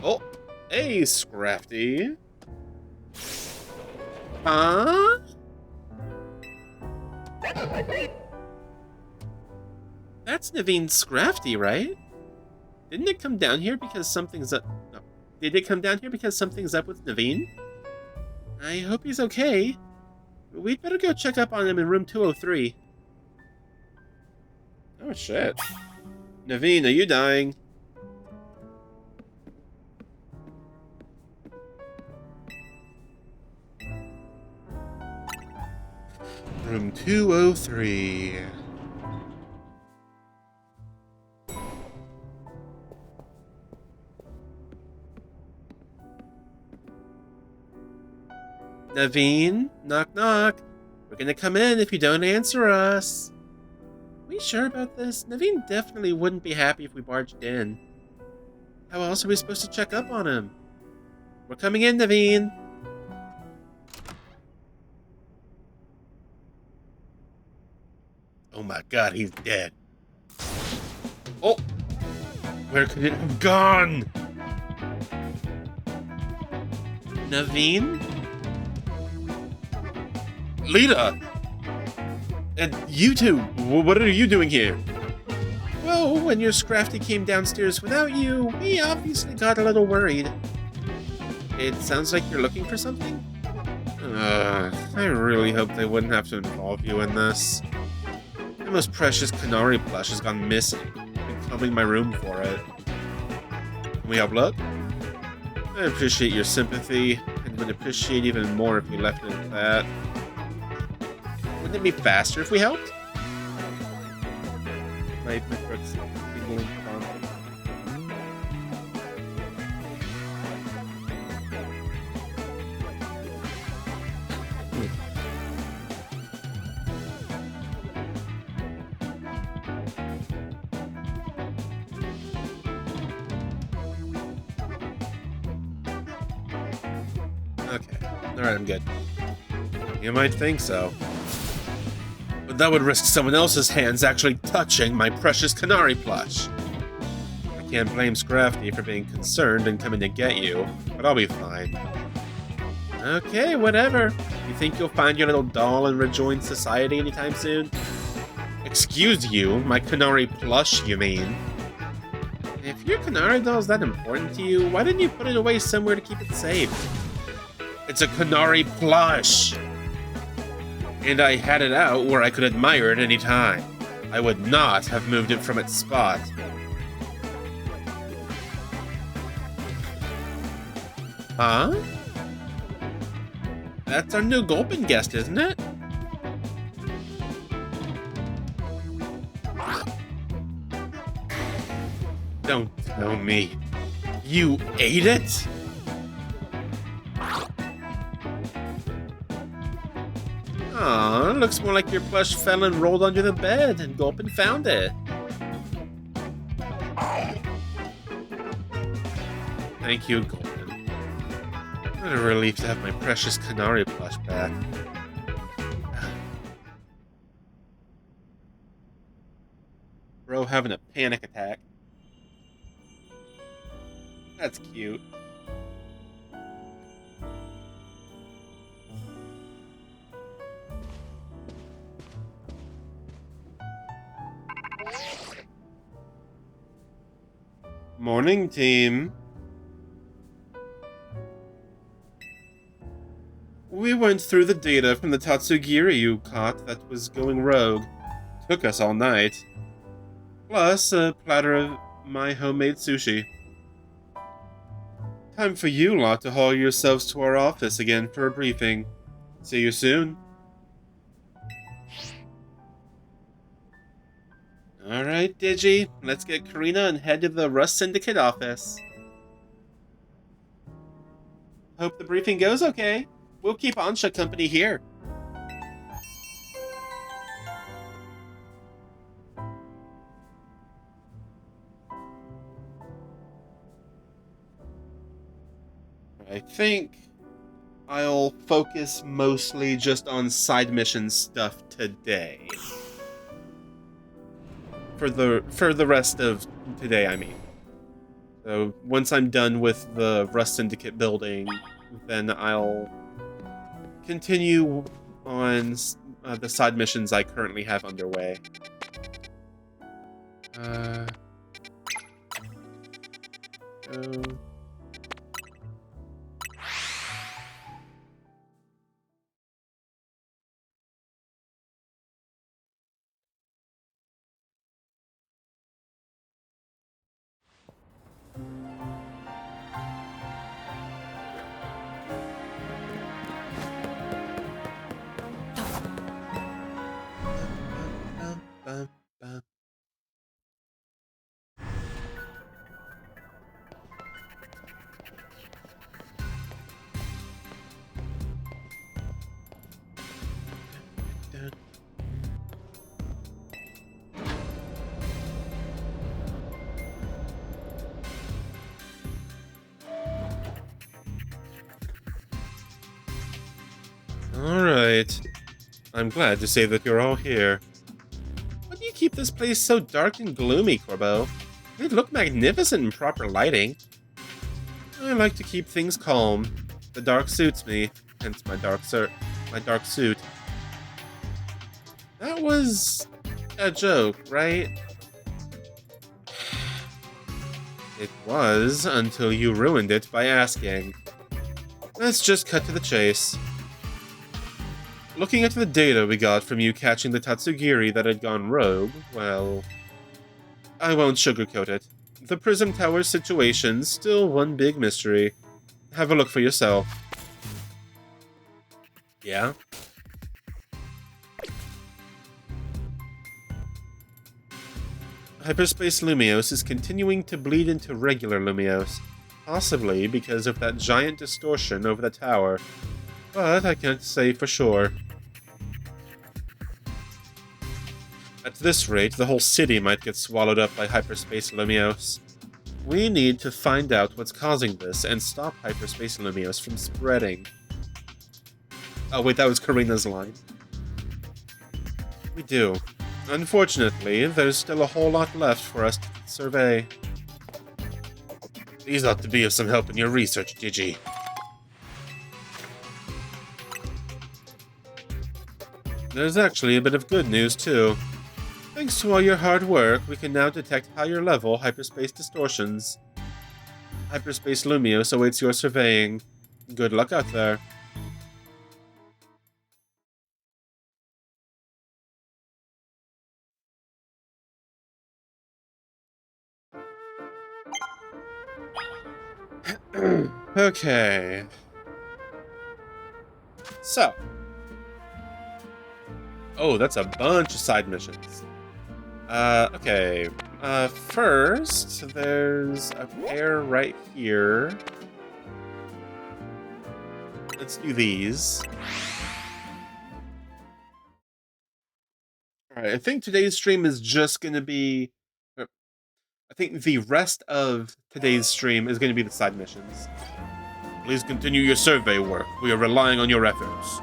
Oh, hey, Scrafty. Huh? That's Naveen Scrafty, right? Didn't it come down here because something's up? No. Did it come down here because something's up with Naveen? I hope he's okay. We'd better go check up on him in room 203. Oh shit. Naveen, are you dying? Room 203. Naveen, knock knock. We're gonna come in if you don't answer us. We sure about this? Naveen definitely wouldn't be happy if we barged in. How else are we supposed to check up on him? We're coming in, Naveen. Oh my god, he's dead. Oh! Where could it have gone? Naveen? Lita! And you two, what are you doing here? Well, when your Scrafty came downstairs without you, we obviously got a little worried. It sounds like you're looking for something? I really hope they wouldn't have to involve you in this. My most precious Canary plush has gone missing. I've been combing my room for it. Can we help look? I appreciate your sympathy and would appreciate even more if you left it at that. Wouldn't it be faster if we helped? Right, Mr. Teambuilding. Okay, alright, I'm good. You might think so. But that would risk someone else's hands actually touching my precious Canary plush. I can't blame Scrafty for being concerned and coming to get you, but I'll be fine. Okay, whatever. You think you'll find your little doll and rejoin society anytime soon? Excuse you, my Canary plush, you mean? If your Canary doll's that important to you, why didn't you put it away somewhere to keep it safe? It's a Canary plush! And I had it out where I could admire it any time. I would not have moved it from its spot. Huh? That's our new Gulpin guest, isn't it? Don't tell me. You ate it? Aw, looks more like your plush fell and rolled under the bed, and Gulpin found it. Thank you, Gulpin. What a relief to have my precious Canary plush back. Bro having a panic attack. That's cute. Morning, team. We went through the data from the Tatsugiri you caught that was going rogue. Took us all night. Plus a platter of my homemade sushi. Time for you lot to haul yourselves to our office again for a briefing. See you soon. Alright, Digi, let's get Karina and head to the Rust Syndicate office. Hope the briefing goes okay. We'll keep Ansha company here. I think I'll focus mostly just on side mission stuff today. For the rest of today, I mean. So once I'm done with the Rust Syndicate building, then I'll continue on the side missions I currently have underway. Alright. I'm glad to say that you're all here. Why do you keep this place so dark and gloomy, Corbeau? It'd look magnificent in proper lighting. I like to keep things calm. The dark suits me, hence my dark suit. That was a joke, right? It was, until you ruined it by asking. Let's just cut to the chase. Looking at the data we got from you catching the Tatsugiri that had gone rogue, well, I won't sugarcoat it. The Prism Tower situation's still one big mystery. Have a look for yourself. Yeah? Hyperspace Lumiose is continuing to bleed into regular Lumiose, possibly because of that giant distortion over the tower, but I can't say for sure. At this rate, the whole city might get swallowed up by Hyperspace Lumiose. We need to find out what's causing this and stop Hyperspace Lumiose from spreading. Oh wait, that was Karina's line. We do. Unfortunately, there's still a whole lot left for us to survey. These ought to be of some help in your research, Digi. There's actually a bit of good news, too. Thanks to all your hard work, we can now detect higher-level hyperspace distortions. Hyperspace Lumiose awaits your surveying. Good luck out there. Okay. So. Oh, that's a bunch of side missions. Okay. First, there's a pair right here. Let's do these. Alright, I think today's stream is just gonna be... I think the rest of today's stream is gonna be the side missions. Please continue your survey work. We are relying on your efforts.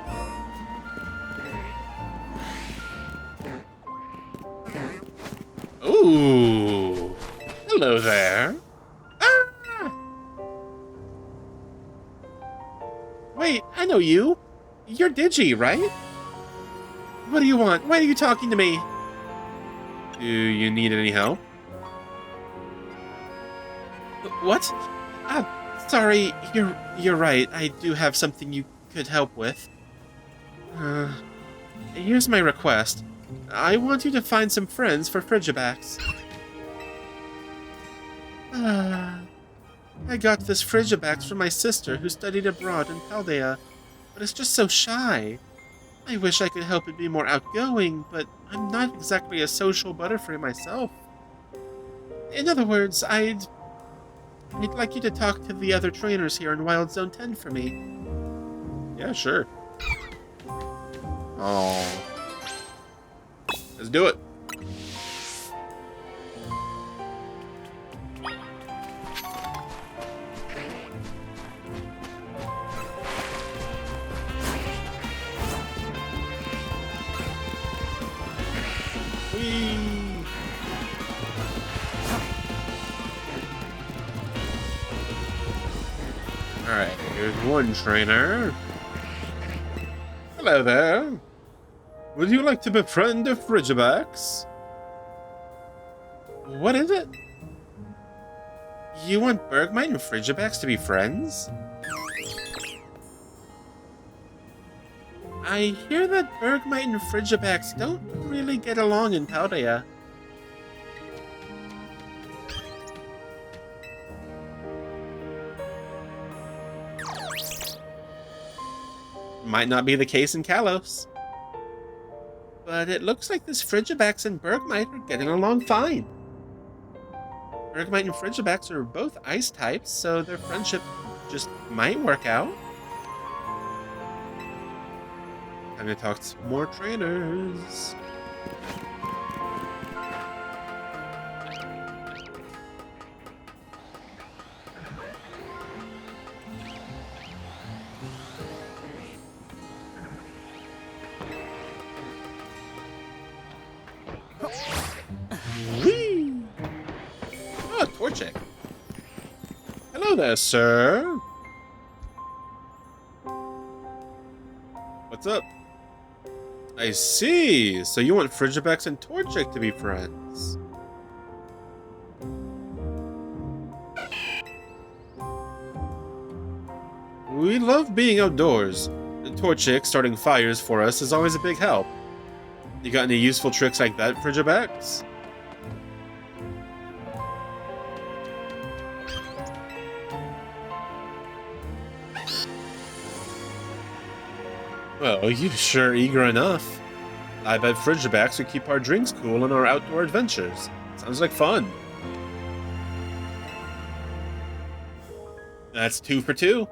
Ooh! Hello there. Ah! Wait, I know you. You're Digi, right? What do you want? Why are you talking to me? Do you need any help? What? Sorry, you're right. I do have something you could help with. Here's my request. I want you to find some friends for Frigibax. I got this Frigibax from my sister who studied abroad in Paldea, but it's just so shy. I wish I could help it be more outgoing, but I'm not exactly a social butterfly myself. In other words, I'd like you to talk to the other trainers here in Wild Zone 10 for me. Yeah, sure. Oh. Let's do it. Whee! Alright, here's one trainer. Hello there. Would you like to befriend a Frigibax? What is it? You want Bergmite and Frigibax to be friends? I hear that Bergmite and Frigibax don't really get along in Paldea. Might not be the case in Kalos. But it looks like this Frigibax and Bergmite are getting along fine. Bergmite and Frigibax are both ice types, so their friendship just might work out. Time to talk to some more trainers. Whee! Oh, Torchic. Hello there, sir. What's up? I see. So you want Frigibax and Torchic to be friends. We love being outdoors. Torchic starting fires for us is always a big help. You got any useful tricks like that, Frigibax? Well, you sure eager enough. I bet Frigibacks would keep our drinks cool on our outdoor adventures. Sounds like fun. That's 2 for 2.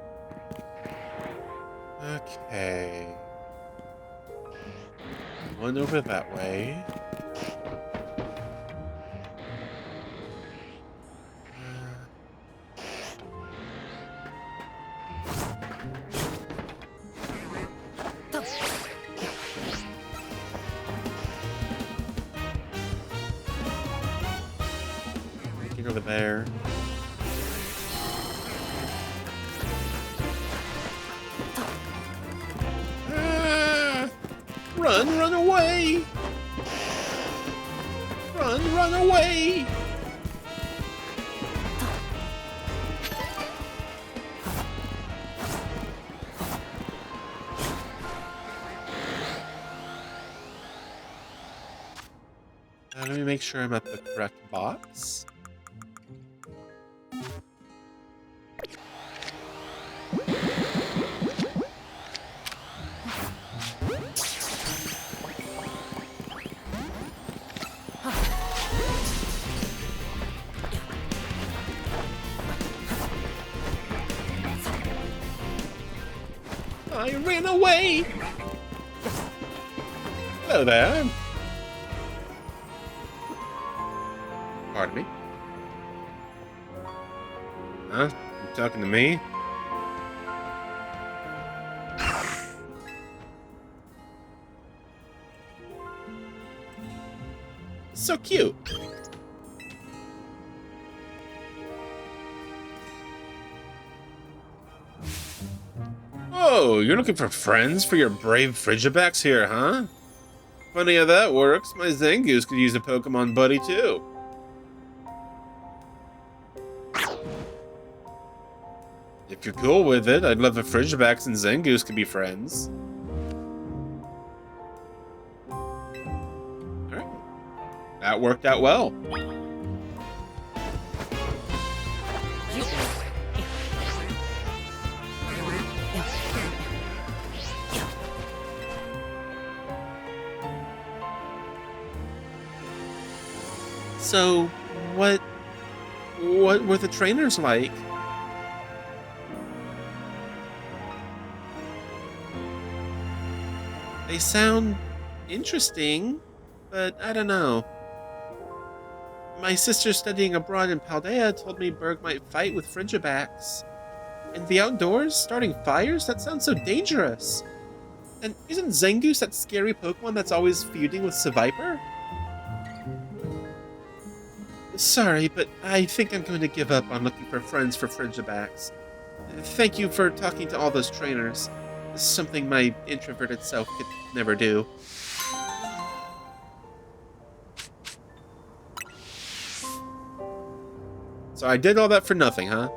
Okay. One over that way. Get over there. Run away! Run away! Let me make sure I'm at the correct box. I ran away! Hello there. Pardon me? Huh? You talking to me? So cute. Oh, you're looking for friends for your brave Frigibacks here, huh? Funny how that works. My Zangoose could use a Pokemon buddy too. If you're cool with it, I'd love if Frigibacks and Zangoose could be friends. Alright. That worked out well. So, what were the trainers like? They sound interesting, but I don't know. My sister studying abroad in Paldea told me Berg might fight with Frigibacks. In the outdoors, starting fires? That sounds so dangerous. And isn't Zangoose that scary Pokemon that's always feuding with Seviper? Sorry, but I think I'm going to give up on looking for friends for Frigibacks. Thank you for talking to all those trainers. This is something my introverted self could never do. So I did all that for nothing, huh?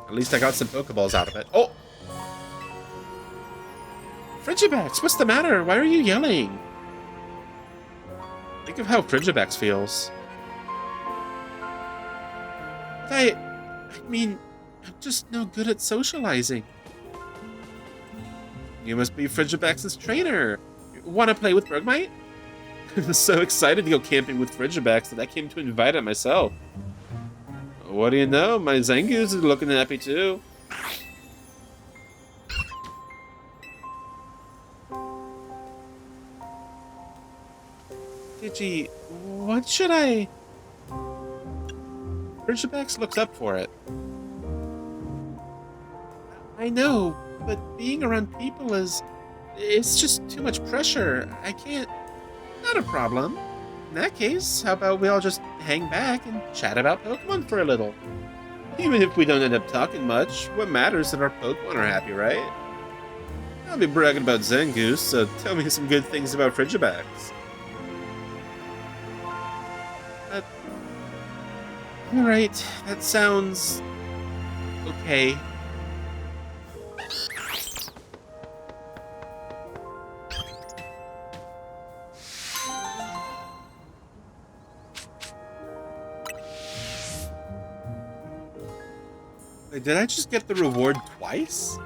At least I got some Pokeballs out of it. Oh! Frigibacks, what's the matter? Why are you yelling? Think of how Frigibacks feels. I mean, I'm just no good at socializing. You must be Frigibacks' trainer. Want to play with Bergmite? I'm so excited to go camping with Frigibacks that I came to invite it myself. What do you know? My Zangoose is looking happy too. Digi, what should I... Frigibacks looks up for it. I know, but being around people it's just too much pressure. I can't... Not a problem. In that case, how about we all just hang back and chat about Pokemon for a little? Even if we don't end up talking much, what matters is that our Pokemon are happy, right? I'll be bragging about Zangoose, so tell me some good things about Frigibacks. Alright, that sounds... okay. Wait, did I just get the reward twice?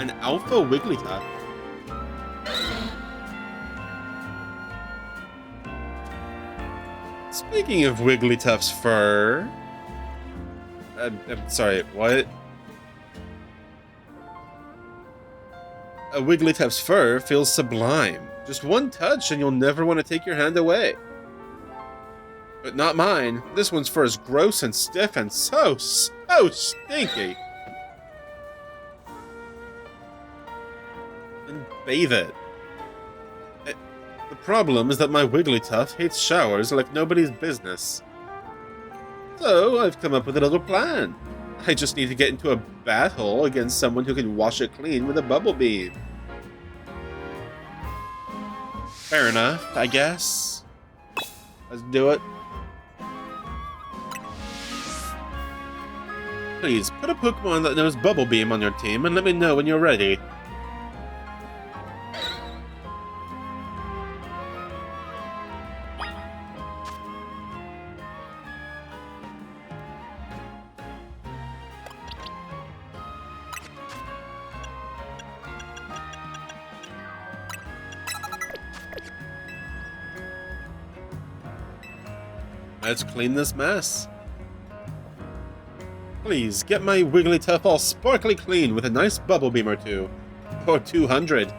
An alpha Wigglytuff. Speaking of Wigglytuff's fur... I'm sorry, what? A Wigglytuff's fur feels sublime. Just one touch and you'll never want to take your hand away. But not mine. This one's fur is gross and stiff and so stinky. And bathe it. The problem is that my Wigglytuff hates showers like nobody's business. So I've come up with a little plan. I just need to get into a battle against someone who can wash it clean with a bubble beam. Fair enough, I guess. Let's do it. Please, put a Pokemon that knows Bubble Beam on your team and let me know when you're ready. Let's clean this mess. Please, get my Wigglytuff all sparkly clean with a nice bubble beam or two. Or 200.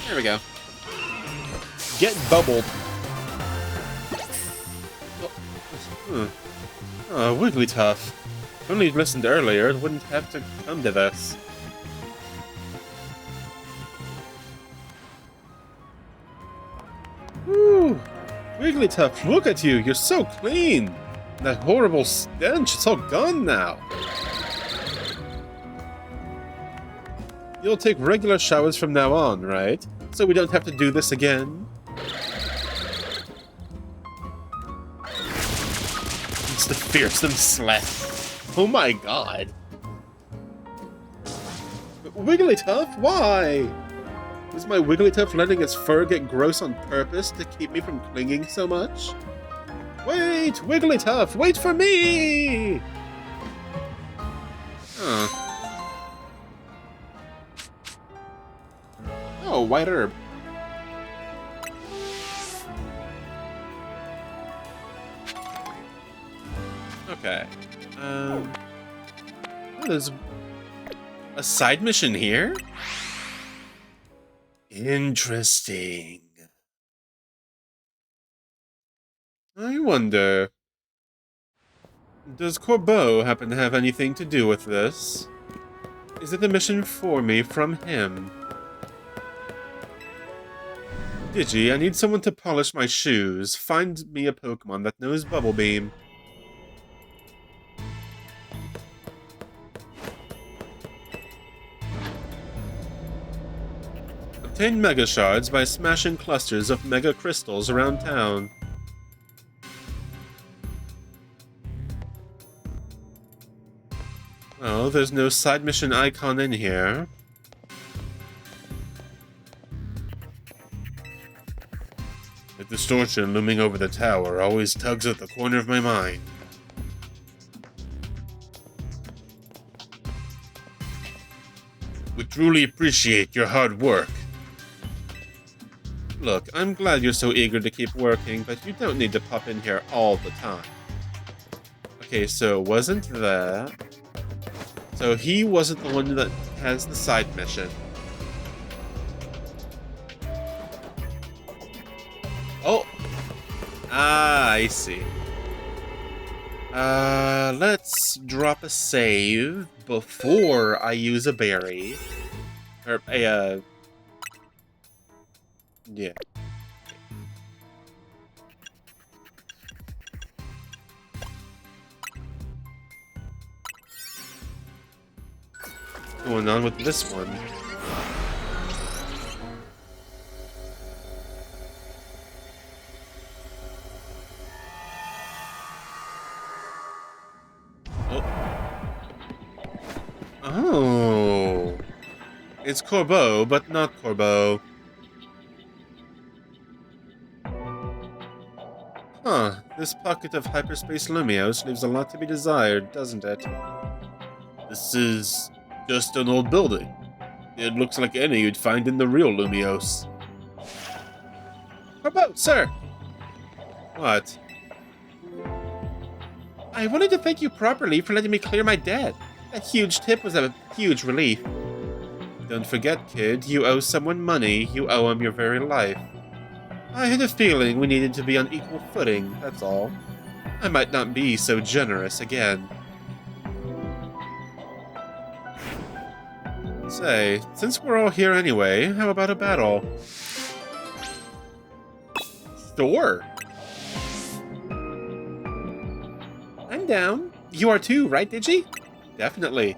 There we go. Get bubbled. Oh, Wigglytuff. If only you'd listened earlier, it wouldn't have to come to this. Whew. Wigglytuff, look at you! You're so clean! That horrible stench, it's all gone now. You'll take regular showers from now on, right? So we don't have to do this again? It's the fearsome slap. Oh my god. Wigglytuff, why? Is my Wigglytuff letting its fur get gross on purpose to keep me from clinging so much? Wait, Wigglytuff, wait for me! Huh. Oh, white herb. Okay. Oh, there's a side mission here? Interesting. I wonder... Does Corbeau happen to have anything to do with this? Is it a mission for me from him? Digi, I need someone to polish my shoes. Find me a Pokemon that knows Bubble Beam. Obtain Mega Shards by smashing clusters of Mega Crystals around town. Oh, there's no side mission icon in here. The distortion looming over the tower always tugs at the corner of my mind. We truly appreciate your hard work. Look, I'm glad you're so eager to keep working, but you don't need to pop in here all the time. Okay, so wasn't that... So he wasn't the one that has the side mission. Oh! Ah, I see. Let's drop a save before I use a berry. Or a, yeah. going on with this one? Oh. It's Corbeau, but not Corbeau. Huh. This pocket of Hyperspace Lumiose leaves a lot to be desired, doesn't it? This is just an old building. It looks like any you'd find in the real Lumiose. Corbeau, sir! What? I wanted to thank you properly for letting me clear my debt. That huge tip was a huge relief. Don't forget, kid, you owe someone money, you owe him your very life. I had a feeling we needed to be on equal footing, that's all. I might not be so generous again. Say, since we're all here anyway, how about a battle? Sure. I'm down. You are too, right, Digi? Definitely.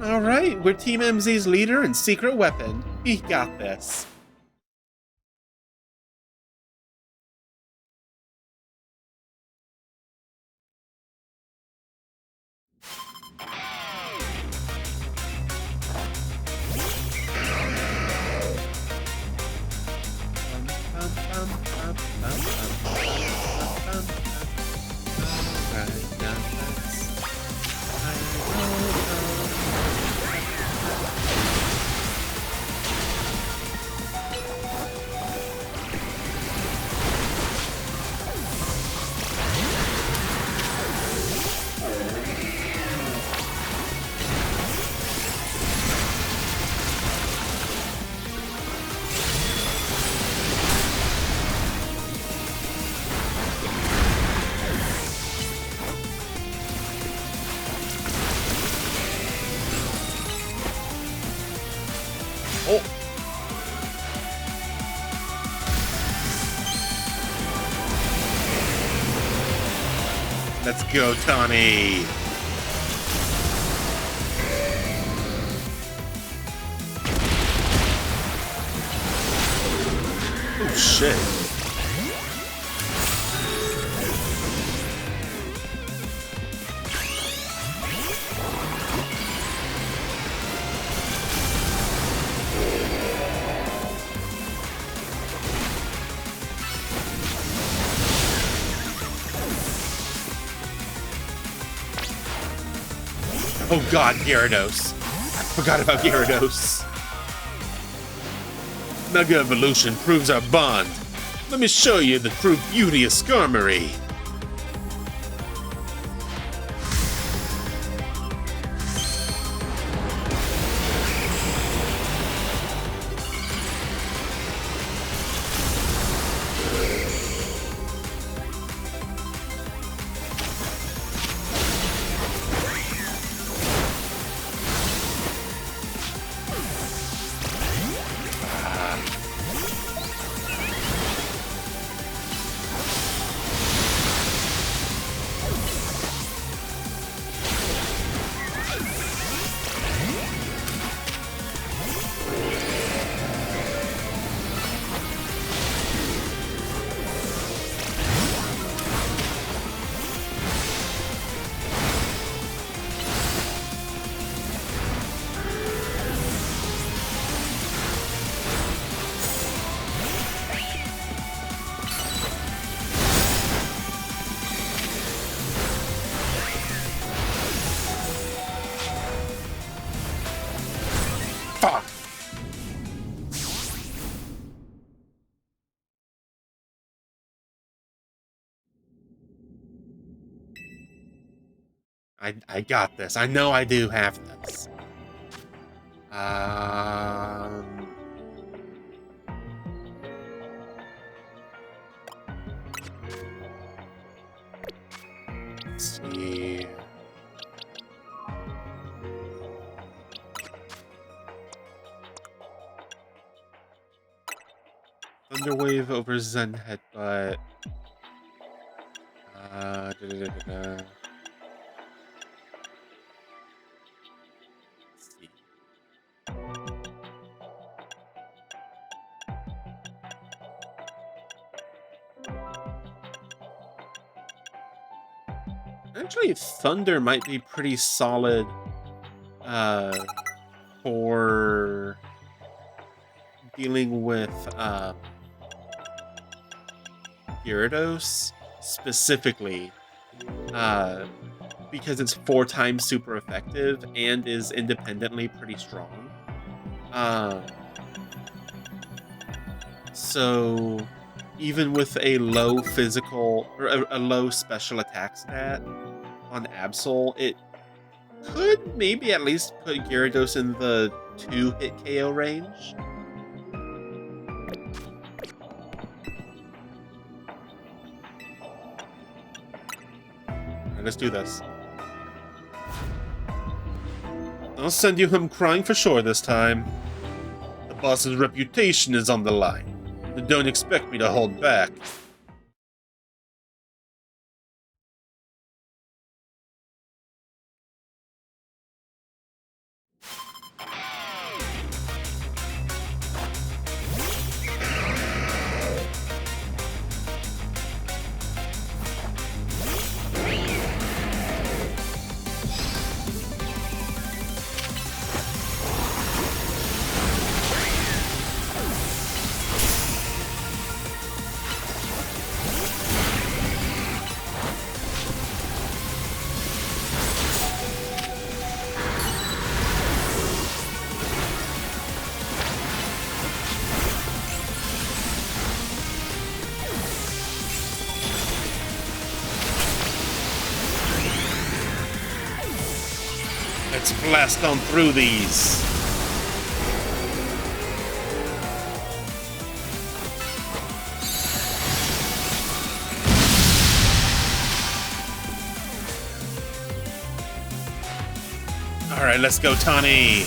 Alright, we're Team MZ's leader and secret weapon. We got this. Oh! Let's go, Tawny! Oh, shit. Oh god, Gyarados. I forgot about Gyarados. Mega Evolution proves our bond. Let me show you the true beauty of Skarmory. Fuck! I got this. I know I do have this. Let's see. Thunderwave over Zen Headbutt. Da, da, da, da, da. Actually, Thunder might be pretty solid for dealing with Gyarados specifically, because it's 4 times super effective and is independently pretty strong. So even with a low physical or a low special attack stat on Absol, it could maybe at least put Gyarados in the 2-hit KO range. Alright, let's do this. I'll send you home crying for sure this time. The boss's reputation is on the line. Don't expect me to hold back. Let's blast on through these. Alright, let's go, Tawny.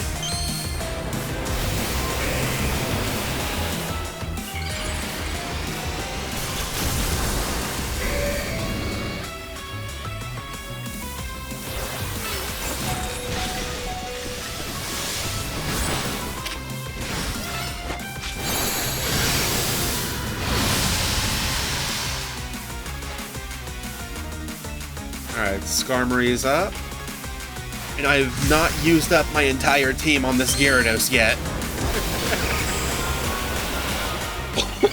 Alright, Skarmory is up. And I have not used up my entire team on this Gyarados yet.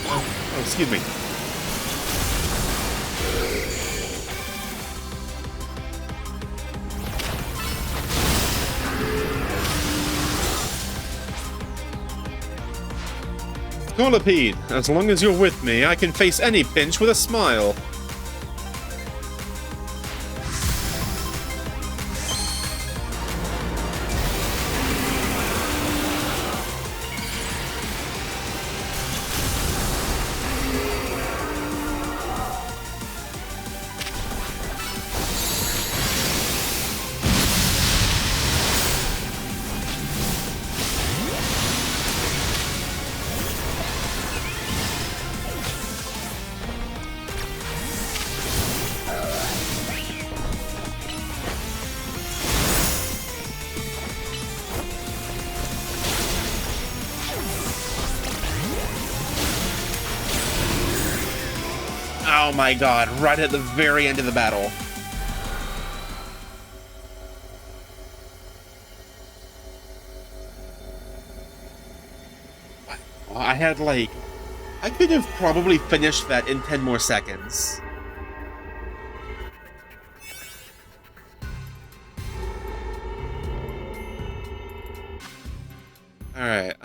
Oh, excuse me. Scolipede, as long as you're with me, I can face any pinch with a smile. Oh my god, right at the very end of the battle. I had like... I could have probably finished that in 10 more seconds. Alright,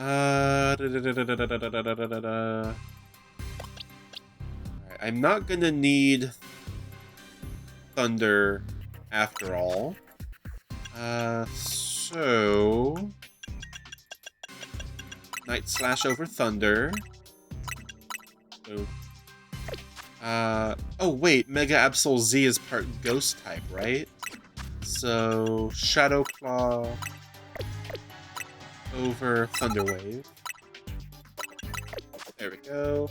I'm not gonna need Thunder after all. So... Night Slash over Thunder. So... oh wait, Mega Absol Z is part Ghost type, right? So... Shadow Claw... over Thunder Wave. There we go.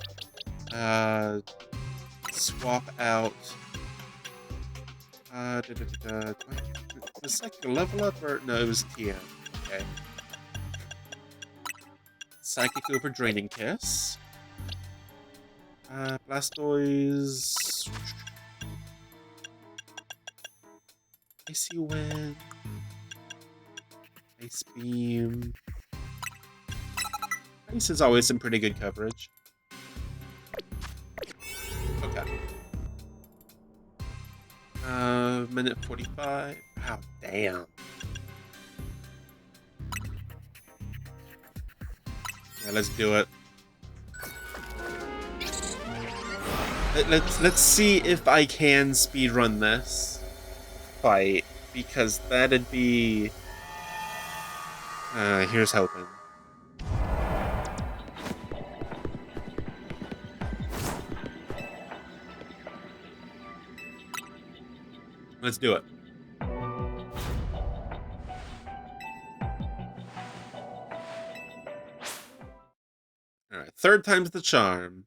Swap out... was Psychic a level up or... No, it was TM. Okay. Psychic over Draining Kiss. Blastoise... Icy Wind. Ice Beam. Ice is always some pretty good coverage. Okay. Minute 45. Wow, damn. Yeah, let's do it. Let's see if I can speedrun this fight, because that'd be... here's hoping. Let's do it. Alright, third time's the charm.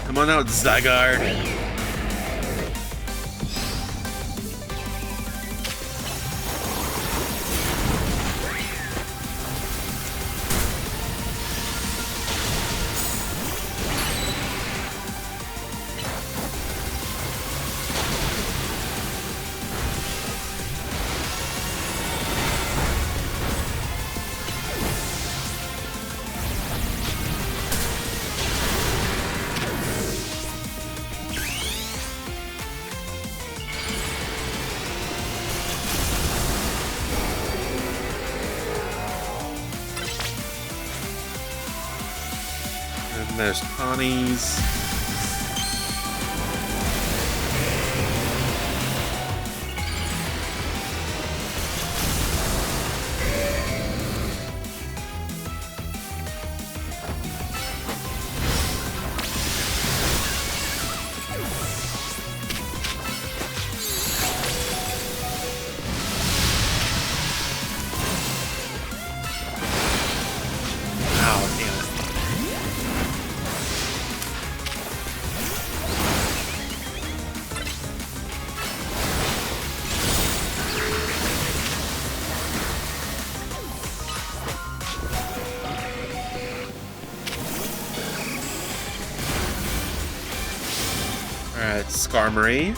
Come on out, Zygarde. And there's Connie's. Alright, Skarmory.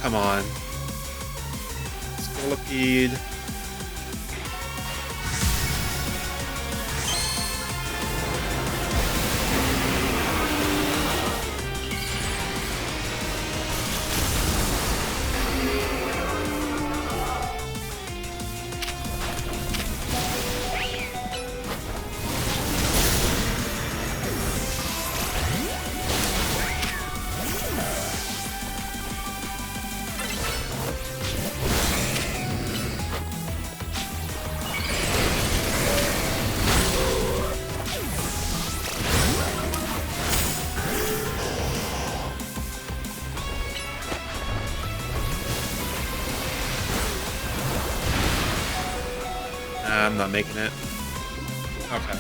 Come on. Scolipede. I'm not making it. Okay.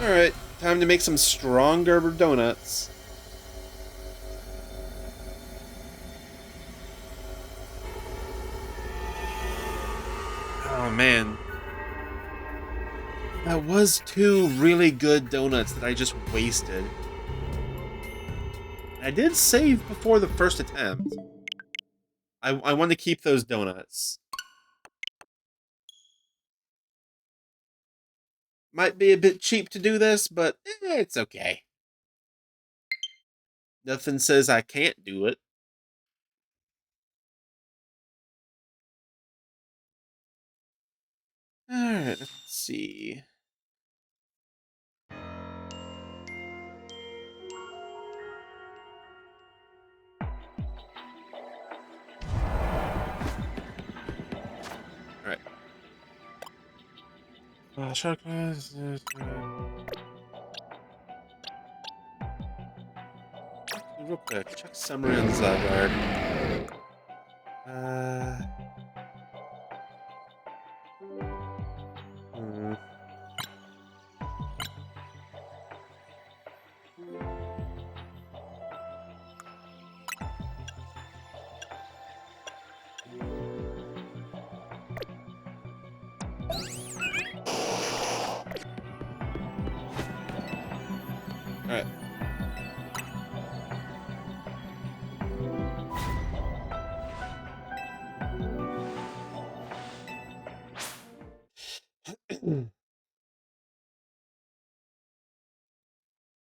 Alright, time to make some stronger donuts. Oh man. That was 2 really good donuts that I just wasted. I did save before the first attempt. I want to keep those donuts. Might be a bit cheap to do this, but it's okay. Nothing says I can't do it. Alright, let's see. Alright. Chakras. Real quick, check Summeron's guard. Hmm. Alright.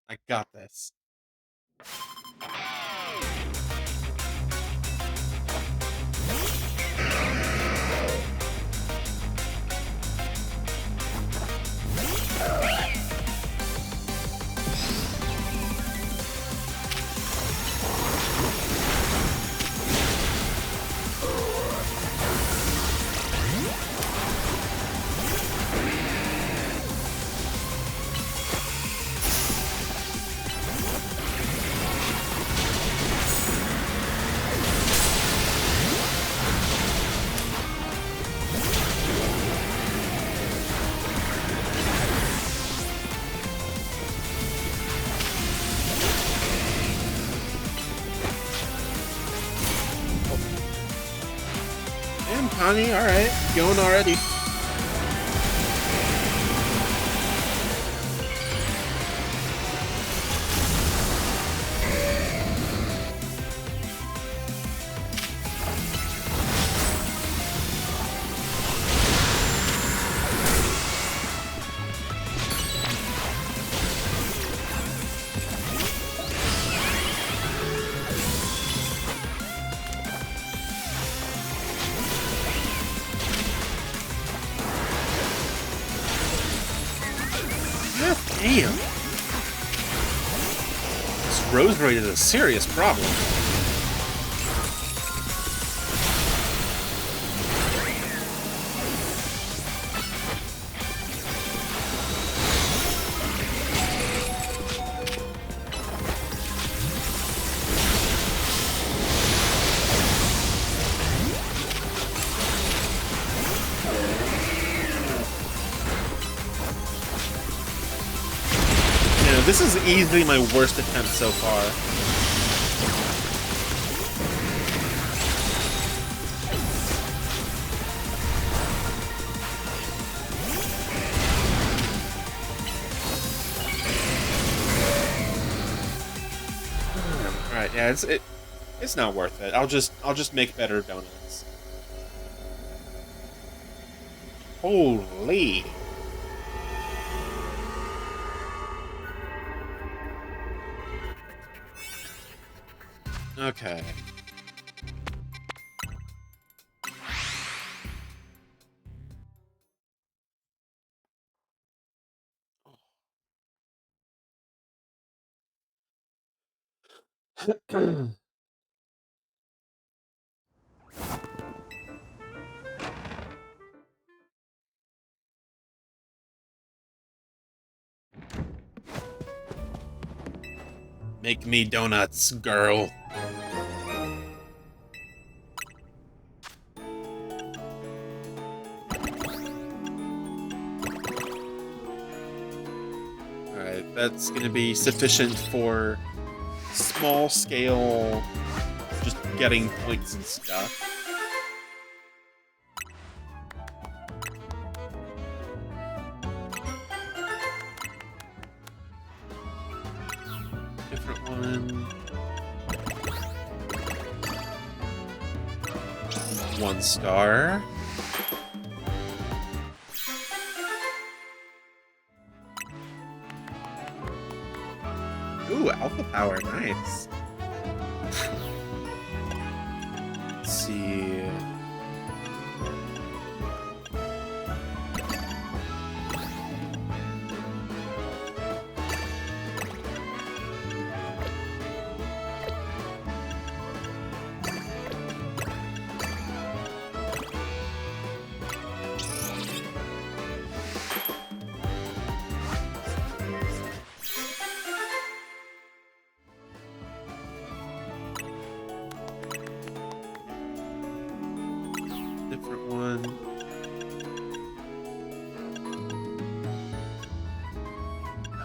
I got this. Damn, Connie, alright. Going already. Damn. This Roserade is a serious problem. This is easily my worst attempt so far. Alright, yeah, it's not worth it. I'll just make better donuts. Holy. Okay. Make me donuts, girl. Alright, that's gonna be sufficient for small scale, just getting points and stuff. Different one. 1 star. Ooh, alpha power, nice. Let's see.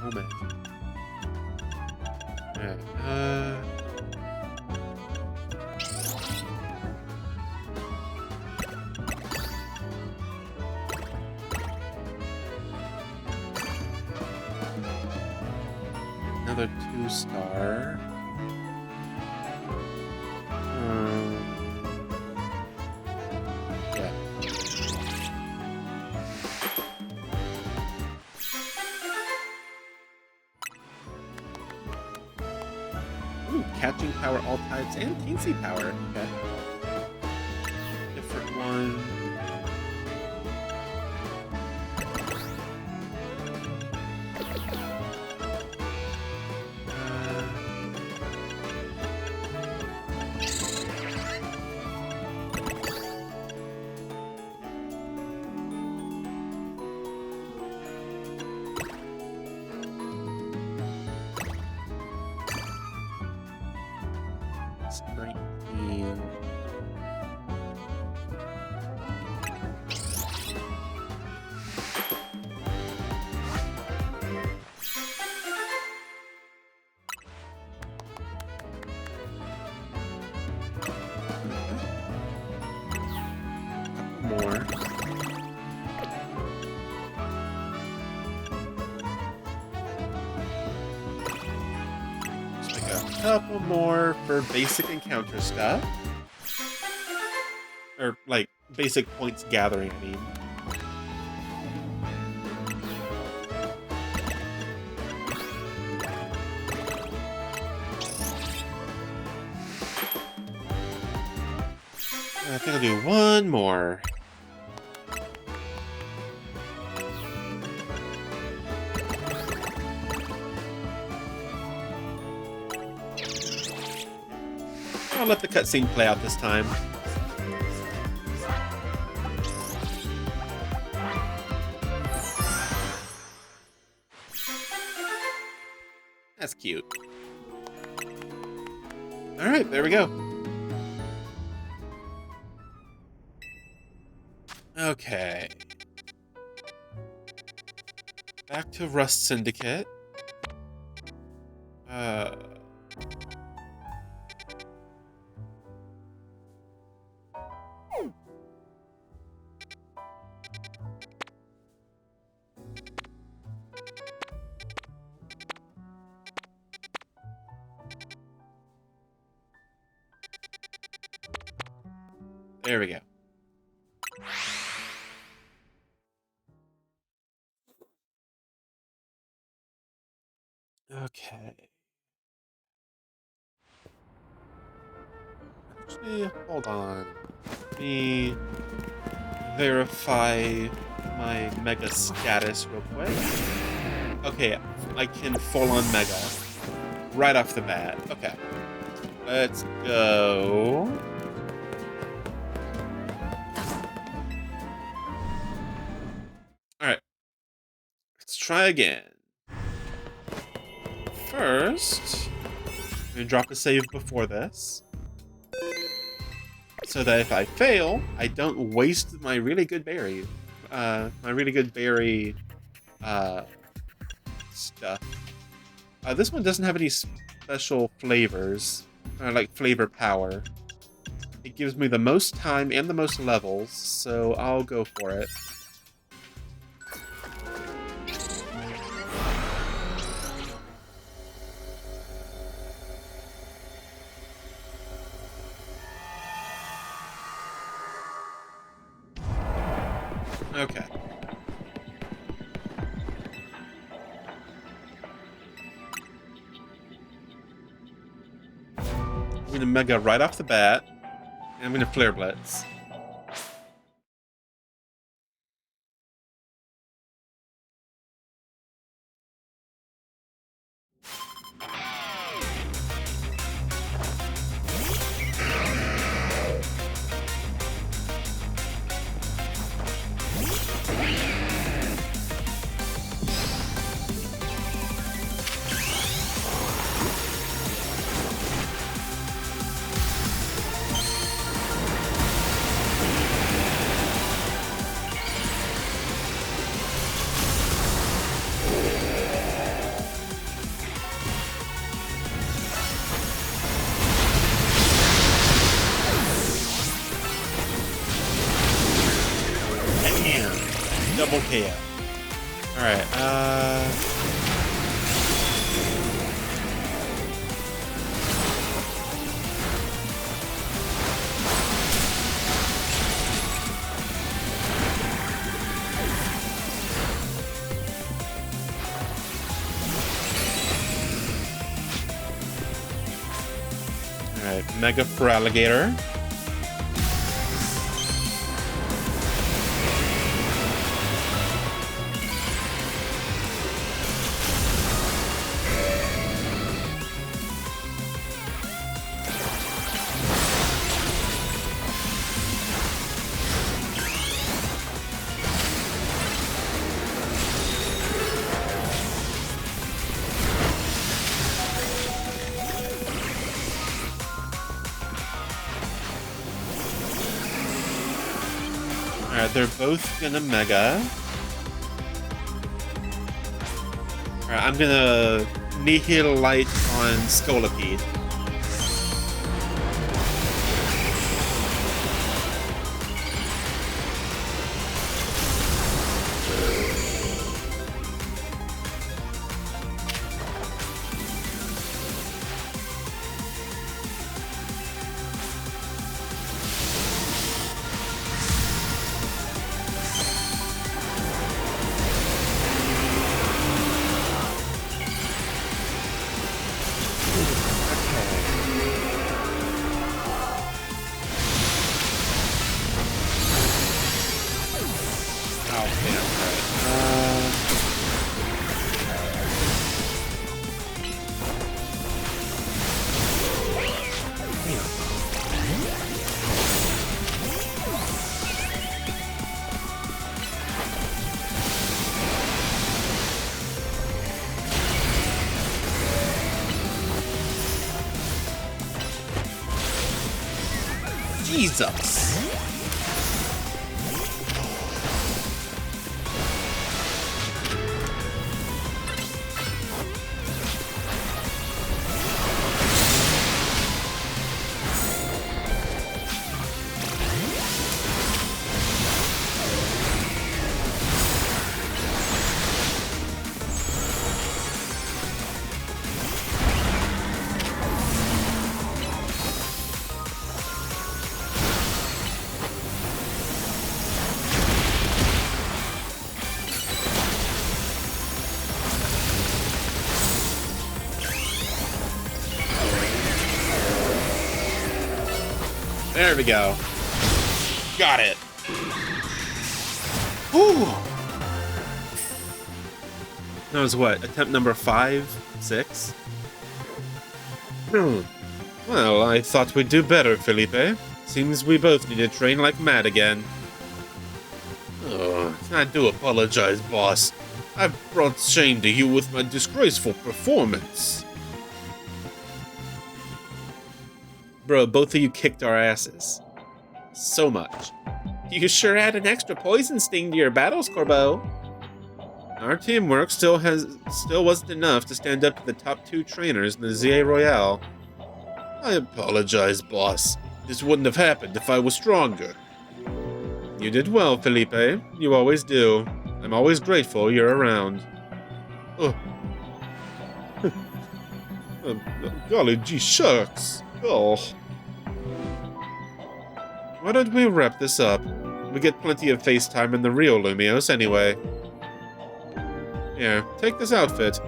Oh man. Alright, another 2-star. Yeah. Ooh, catching power all types and teensy power. Okay. Different one. It's 19. Couple more. Just make a couple more for basic encounter stuff. Or, like, basic points gathering, I mean. I think I'll do one more. I'll let the cutscene play out this time. That's cute. Alright, there we go. Okay. Back to Rust Syndicate. There we go. Okay. Actually, hold on. Let me verify my mega status real quick. Okay, I can full on mega. Right off the bat. Okay. Let's go. Alright. Let's try again. First, I'm gonna drop a save before this, so that if I fail, I don't waste my really good berry. Stuff. This one doesn't have any special flavors, like flavor power. It gives me the most time and the most levels, so I'll go for it. Okay. I'm gonna Mega right off the bat, and I'm gonna Flare Blitz. double KO. Alright, Alright, Mega for Alligator. Alright, they're both gonna Mega. Alright, I'm gonna Nihil Light on Scolipede. Jesus! There we go. Got it. Whew. That was what? Attempt number 5? 6? Well, I thought we'd do better, Felipe. Seems we both need to train like mad again. Oh, I do apologize, boss. I've brought shame to you with my disgraceful performance. Bro, both of you kicked our asses. So much. You sure had an extra poison sting to your battles, Corbeau. Our teamwork still wasn't enough to stand up to the top 2 trainers in the ZA Royale. I apologize, boss. This wouldn't have happened if I was stronger. You did well, Felipe. You always do. I'm always grateful you're around. Oh. Golly gee shucks. Oh. Why don't we wrap this up? We get plenty of FaceTime in the real Lumiose anyway. Here, take this outfit.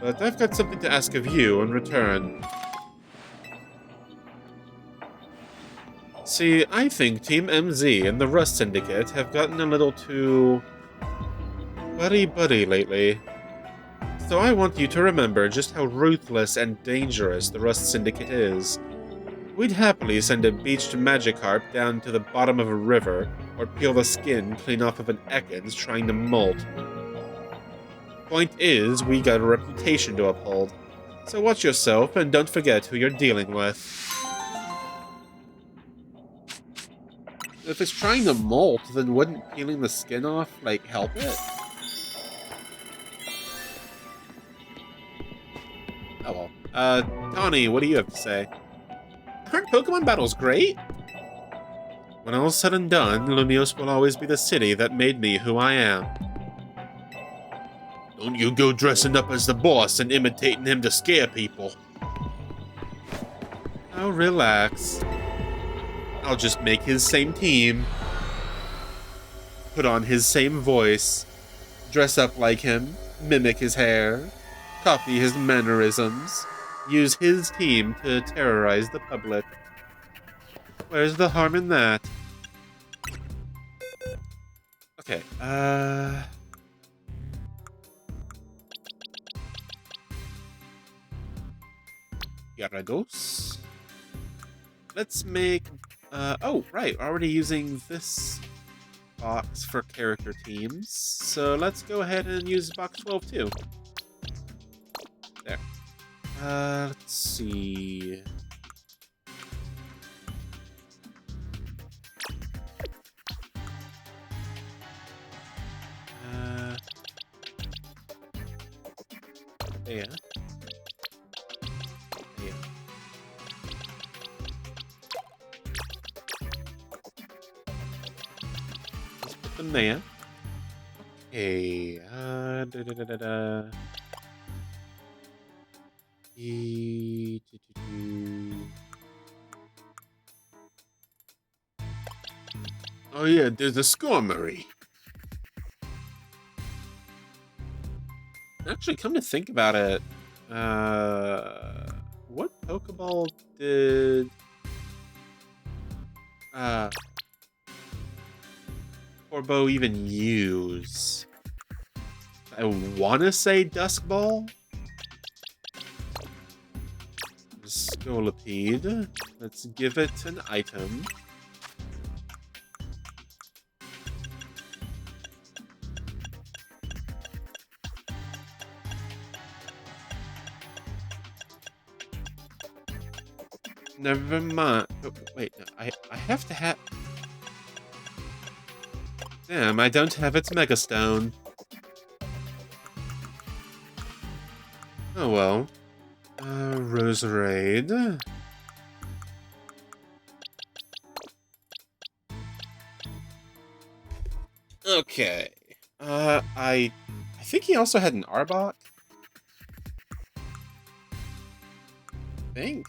But I've got something to ask of you in return. See, I think Team MZ and the Rust Syndicate have gotten a little too buddy-buddy lately. So I want you to remember just how ruthless and dangerous the Rust Syndicate is. We'd happily send a beached Magikarp down to the bottom of a river, or peel the skin clean off of an Ekans trying to molt. Point is, we got a reputation to uphold. So watch yourself and don't forget who you're dealing with. If it's trying to molt, then wouldn't peeling the skin off, like, help it? Oh well. Tawny, what do you have to say? Aren't Pokemon battles great? When all's said and done, Lumiose will always be the city that made me who I am. Don't you go dressing up as the boss and imitating him to scare people. Oh, relax. I'll just make his same team, put on his same voice, dress up like him, mimic his hair, copy his mannerisms, use his team to terrorize the public. Where's the harm in that? Okay, Gyarados. Let's make... oh, right, we're already using this box for character teams. So let's go ahead and use box 12 too. There. Let's see... yeah. Yeah. Let's put them there. Okay, Oh yeah, there's a Skarmory. Actually, come to think about it, what Pokeball did Corbeau even use? I want to say Dusk Ball? Scolipede. Let's give it an item. Never mind. Oh, wait, no, I have to have... Damn, I don't have its Mega Stone. Oh well. Roserade. Okay. I think he also had an Arbok. I think.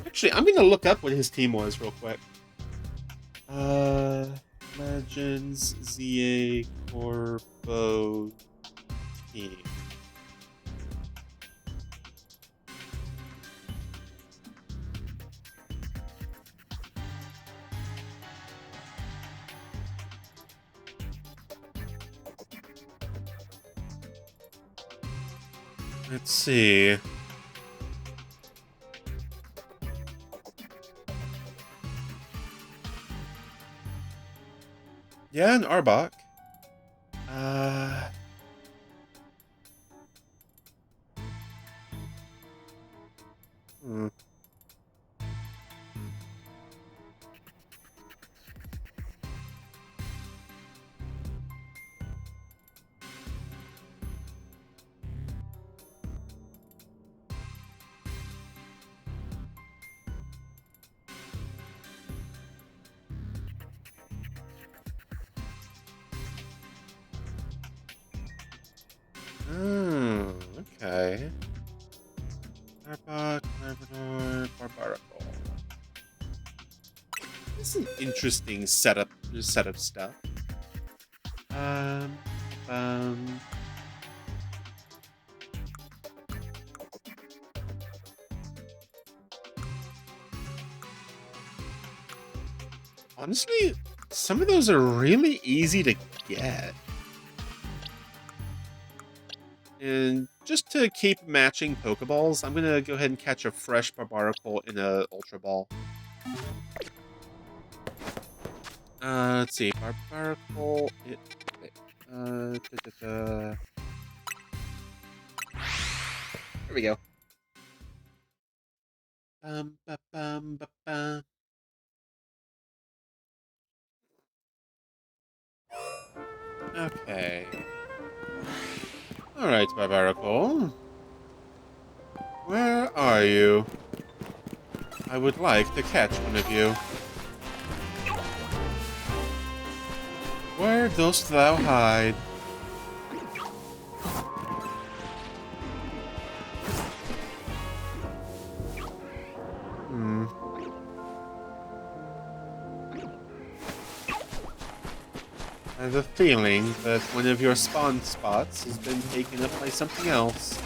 Actually, I'm gonna look up what his team was real quick. Legends ZA Corbeau team. Let's see. Yeah, an Arbok. Hmm. Oh, okay. Arbok, Labrador, Barbaracle. This is an interesting setup stuff. Um, um... Honestly, some of those are really easy to get. And just to keep matching Pokeballs, I'm gonna go ahead and catch a fresh Barbaracle in a Ultra Ball. Let's see, Barbaracle. Here we go. Ba bum ba bum. Okay. Alright, Barbarical. Where are you? I would like to catch one of you. Where dost thou hide? I have a feeling that one of your spawn spots has been taken up by something else.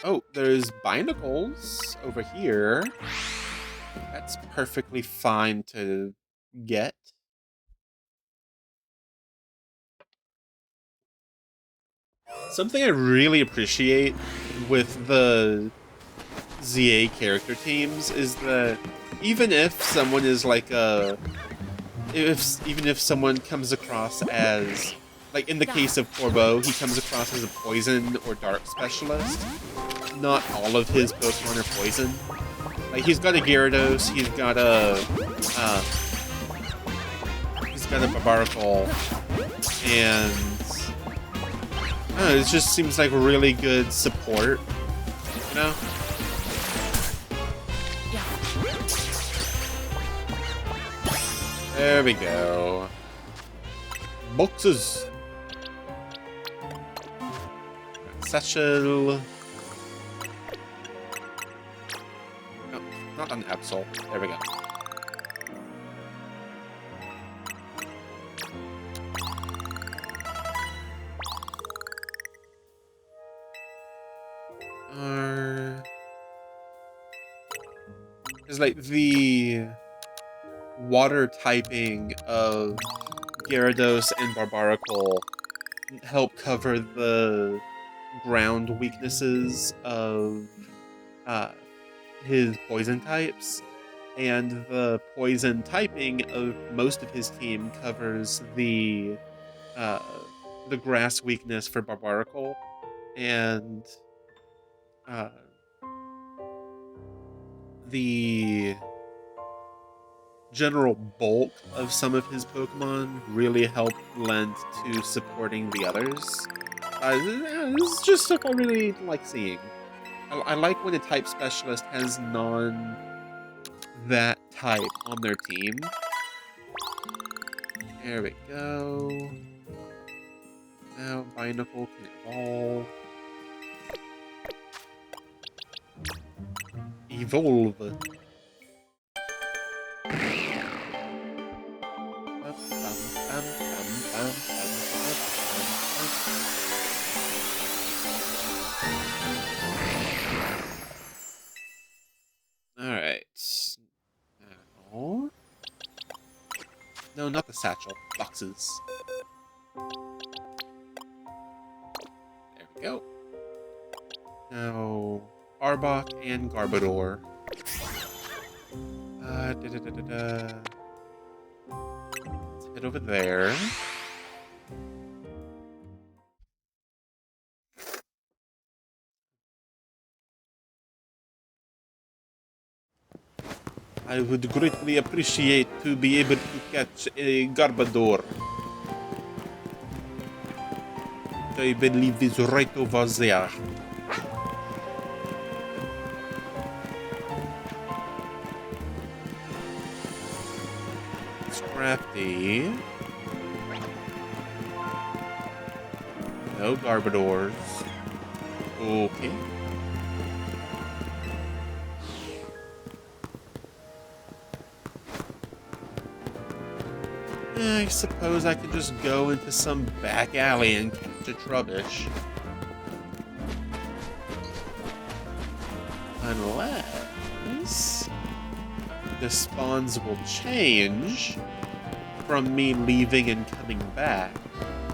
Oh, there's binacles over here. That's perfectly fine to get. Something I really appreciate with the ZA character teams is that even if someone is like even if someone comes across as, like in the case of Corbeau, he comes across as a poison or dark specialist, not all of his Pokemon are poison. Like he's got a Gyarados, he's got a Barbarical, and I don't know, it just seems like really good support, you know? There we go. Boxes. Satchel. No, not an Absol. There we go. Is like the water typing of Gyarados and Barbarical help cover the ground weaknesses of his poison types, and the poison typing of most of his team covers the grass weakness for Barbarical, and the general bulk of some of his Pokemon really help lend to supporting the others. This is just stuff I really like seeing. I like when a type specialist has that type on their team. There we go. Now Binacle can evolve. Evolve. Alright. No, not the satchel. Boxes. There we go. Now, Arbok and Garbodor. Let's head over there. I would greatly appreciate to be able to catch a Garbodor. I believe it's right over there. Scrafty. No Garbodors. Okay. I suppose I could just go into some back alley and catch a Trubbish. Unless the spawns will change from me leaving and coming back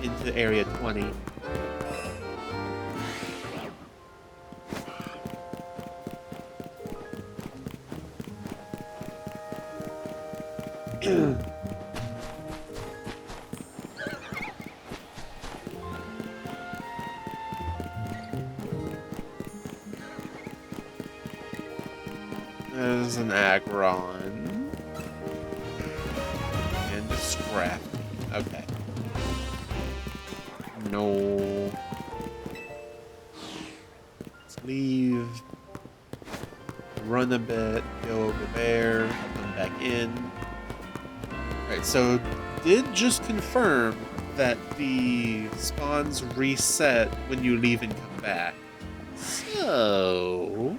into Area 20. There's an Aggron. And a Scrap. Okay. No. Let's leave. Run a bit. Go over there. Come back in. Alright, so did just confirm that the spawns reset when you leave and come back. So...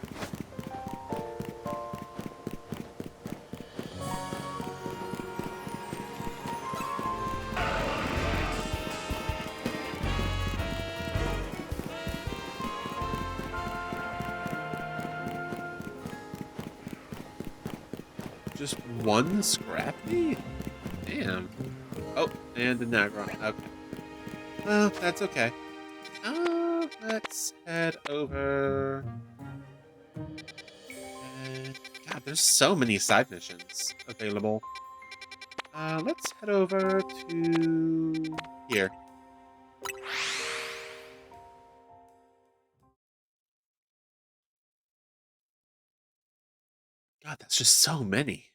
just one Scrappy? Damn. Oh, and an Aggron. Okay. Well, that's okay. Let's head over. God, there's so many side missions available. Let's head over to here. God, that's just so many.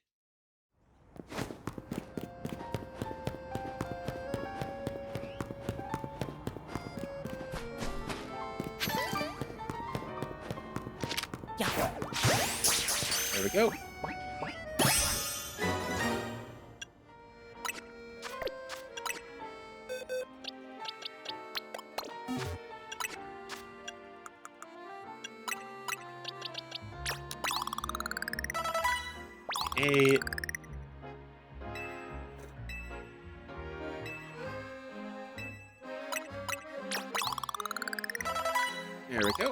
There we go. Eight. There we go.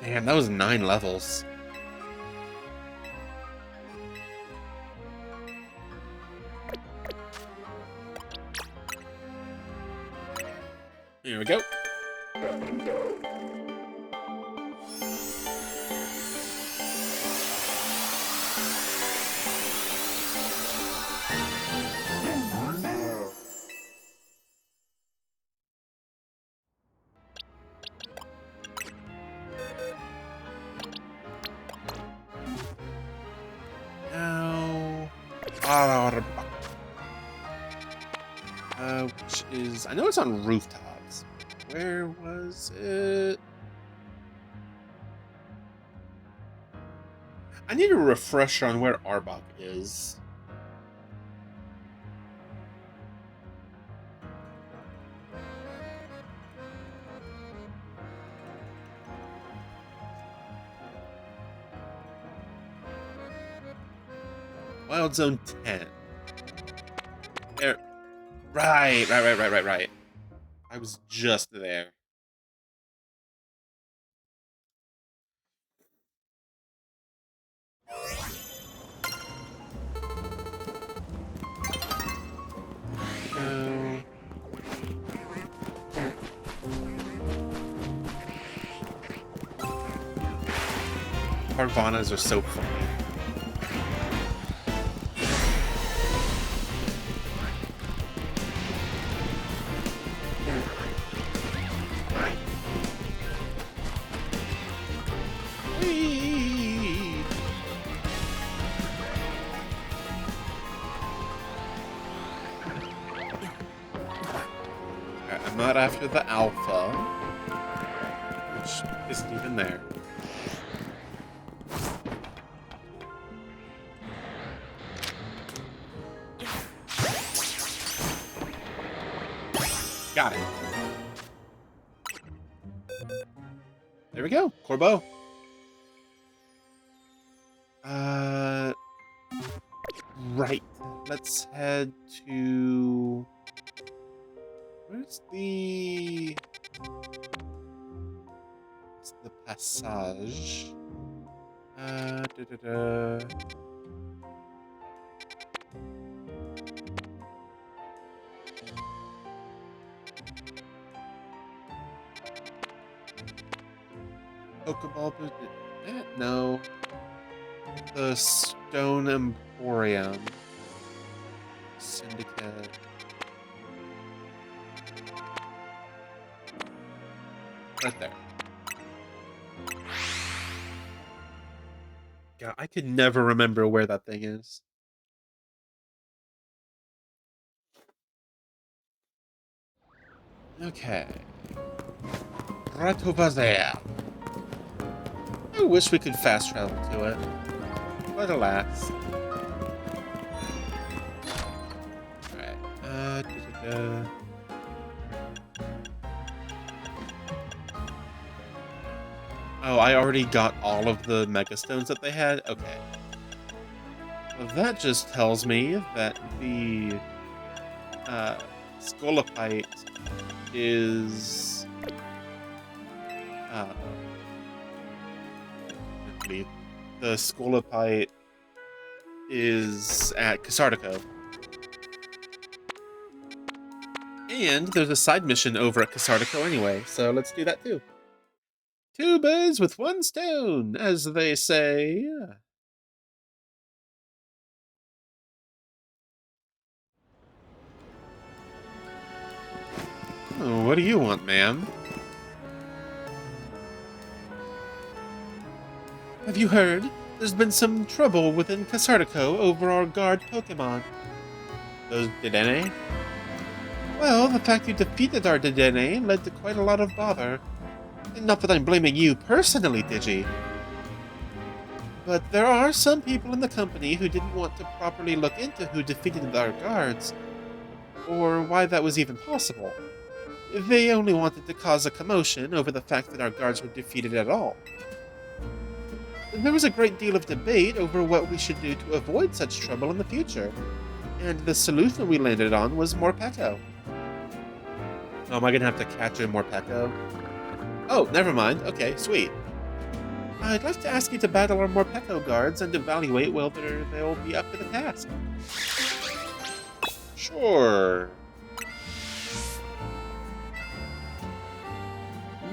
Damn, that was 9 levels. Here we go. Now, which is, I know it's on rooftops. Where was it? I need a refresher on where Arbok is. Wild Zone 10. There. Right. I was just there. Go. Carvanas are so funny. I'm not after the alpha, which isn't even there. Got it. There we go, Corbeau. Right. Let's head to... Where's the... It's the passage. Pokeball booth? No. The Stone Emporium. Syndicate. Right there. God, I could never remember where that thing is. Okay. Ratovazea. I wish we could fast travel to it, but alas. Alright. Oh, I already got all of the Mega Stones that they had? Okay. Well, that just tells me that the Scolopite is I believe the Scolopite is at Casardico. And there's a side mission over at Casardico anyway, so let's do that too. Two birds with one stone, as they say. Oh, what do you want, ma'am? Have you heard? There's been some trouble within Casardico over our guard Pokemon. Those Dedenne? Well, the fact you defeated our Dedenne led to quite a lot of bother. Not that I'm blaming you personally, Digi. But there are some people in the company who didn't want to properly look into who defeated our guards, or why that was even possible. They only wanted to cause a commotion over the fact that our guards were defeated at all. There was a great deal of debate over what we should do to avoid such trouble in the future, and the solution we landed on was Morpeko. Oh, am I gonna have to catch a Morpeko? Oh, never mind. Okay, sweet. I'd like to ask you to battle our Morpeko guards and evaluate whether they'll be up to the task. Sure.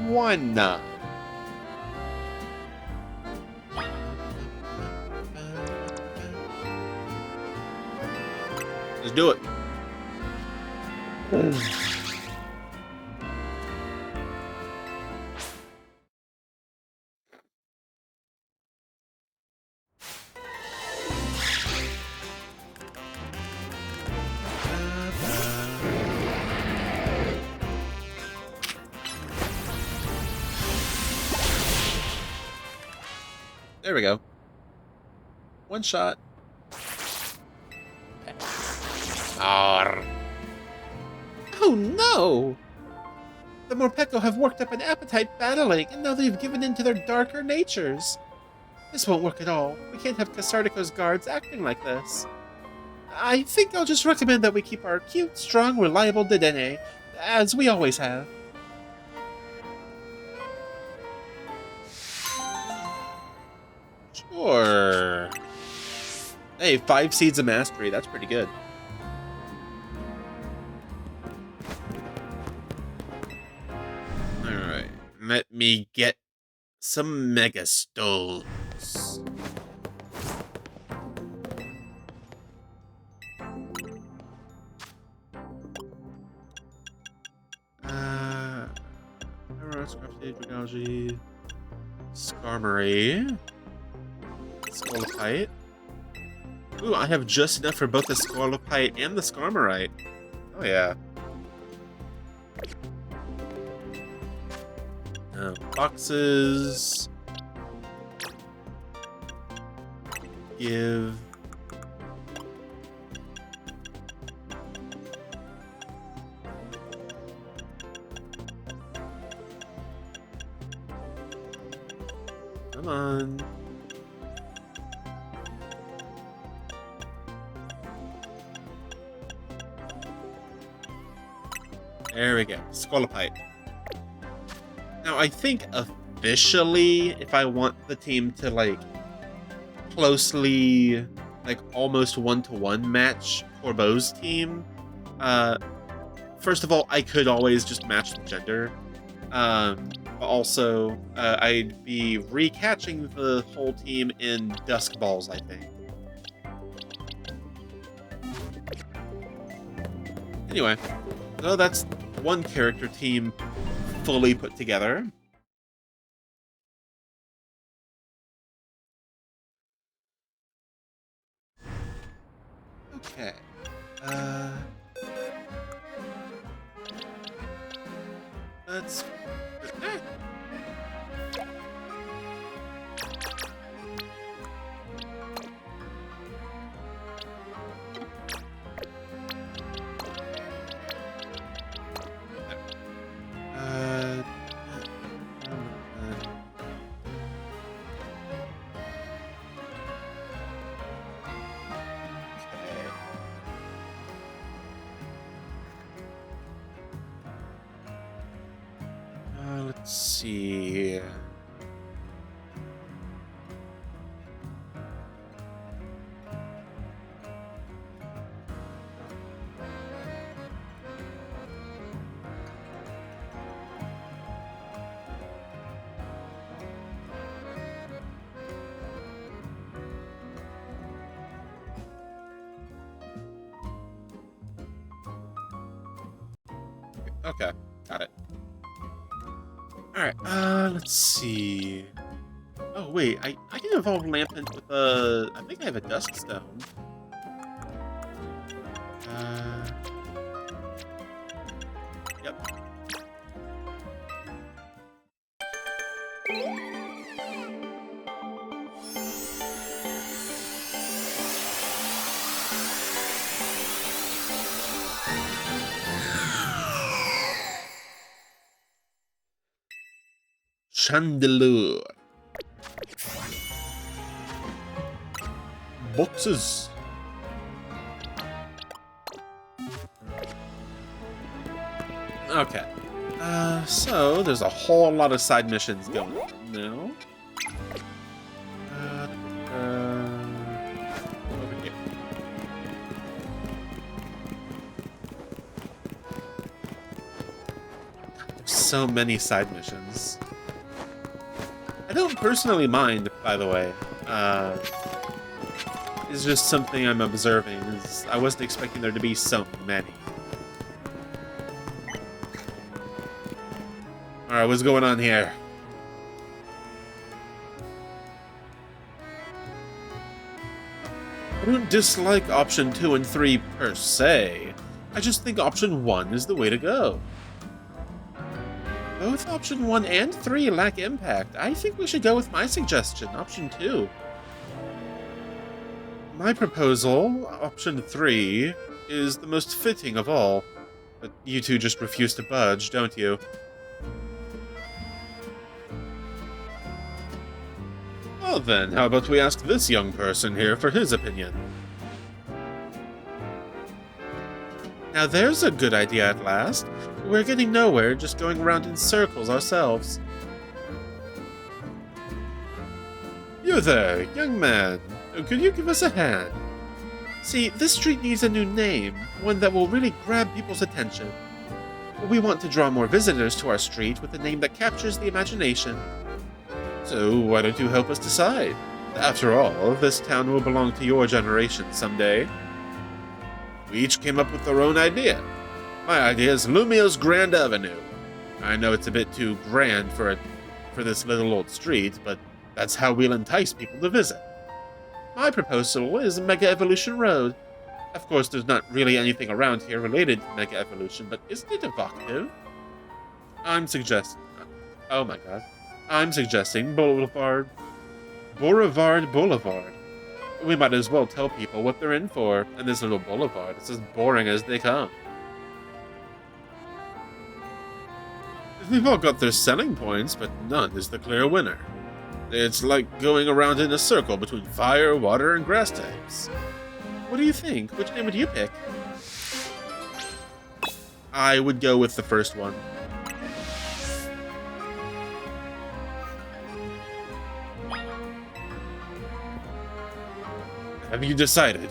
Why not? Let's do it. There we go. One shot. Arr. Oh no! The Morpeko have worked up an appetite battling, and now they've given in to their darker natures. This won't work at all. We can't have Casardico's guards acting like this. I think I'll just recommend that we keep our cute, strong, reliable Dedenne, as we always have. Sure. Hey, 5 Seeds of Mastery, that's pretty good. Alright, let me get some Mega Stones. Technology, Skarmory, Scolopite. Ooh, I have just enough for both the Scolopite and the Skarmory. Oh yeah. Boxes. Give. Come on. There we go. Scolopite. Now, I think officially, if I want the team to, like, closely, like, almost one-to-one match Corbeau's team, first of all, I could always just match the gender. Also, I'd be recatching the whole team in Dusk Balls, I think. Anyway, so that's one character team fully put together. Okay. Let's... let's see. Okay, got it. Alright, let's see. Oh, wait, I can evolve Lampent with a... I think I have a Dusk Stone. Yep. Chandelure. Boxes. Okay. So there's a whole lot of side missions going on now. Over here. There's so many side missions. I don't personally mind, by the way. It's just something I'm observing. I wasn't expecting there to be so many. Alright, what's going on here? I don't dislike option 2 and 3 per se. I just think option 1 is the way to go. Both option 1 and 3 lack impact. I think we should go with my suggestion, option 2. My proposal, option 3, is the most fitting of all. But you two just refuse to budge, don't you? Well then, how about we ask this young person here for his opinion? Now there's a good idea at last. We're getting nowhere, just going around in circles ourselves. You there, young man. Could you give us a hand? See, this street needs a new name, one that will really grab people's attention. We want to draw more visitors to our street with a name that captures the imagination. So why don't you help us decide? After all, this town will belong to your generation someday. We each came up with our own idea. My idea is Lumiose Grand Avenue. I know it's a bit too grand for this little old street, but that's how we'll entice people to visit. My proposal is Mega Evolution Road. Of course, there's not really anything around here related to Mega Evolution, but isn't it evocative? I'm suggesting... Oh my god. I'm suggesting Boulevard Boulevard. We might as well tell people what they're in for, and this little boulevard is as boring as they come. They've all got their selling points, but none is the clear winner. It's like going around in a circle between fire, water, and grass types. What do you think? Which name would you pick? I would go with the first one. Have you decided?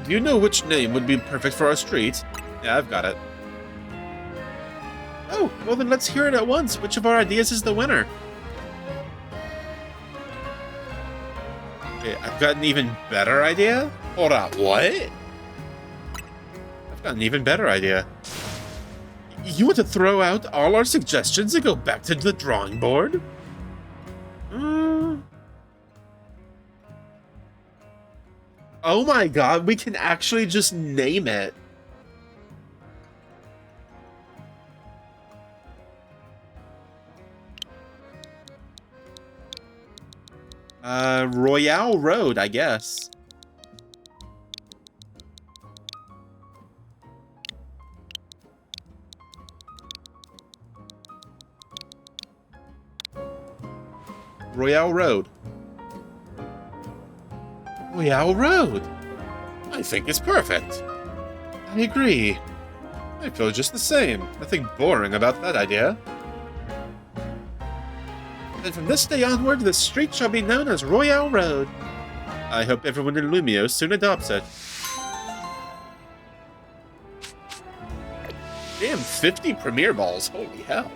Do you know which name would be perfect for our street? Yeah, I've got it. Oh, well then let's hear it at once. Which of our ideas is the winner? Okay, I've got an even better idea? Hold on, what? I've got an even better idea. You want to throw out all our suggestions and go back to the drawing board? Oh my god, we can actually just name it. Royale Road, I guess. Royale Road. Royale Road. I think it's perfect. I agree. I feel just the same. Nothing boring about that idea. And from this day onward, the street shall be known as Royale Road. I hope everyone in Lumiose soon adopts it. Damn, 50 Premier Balls. Holy hell.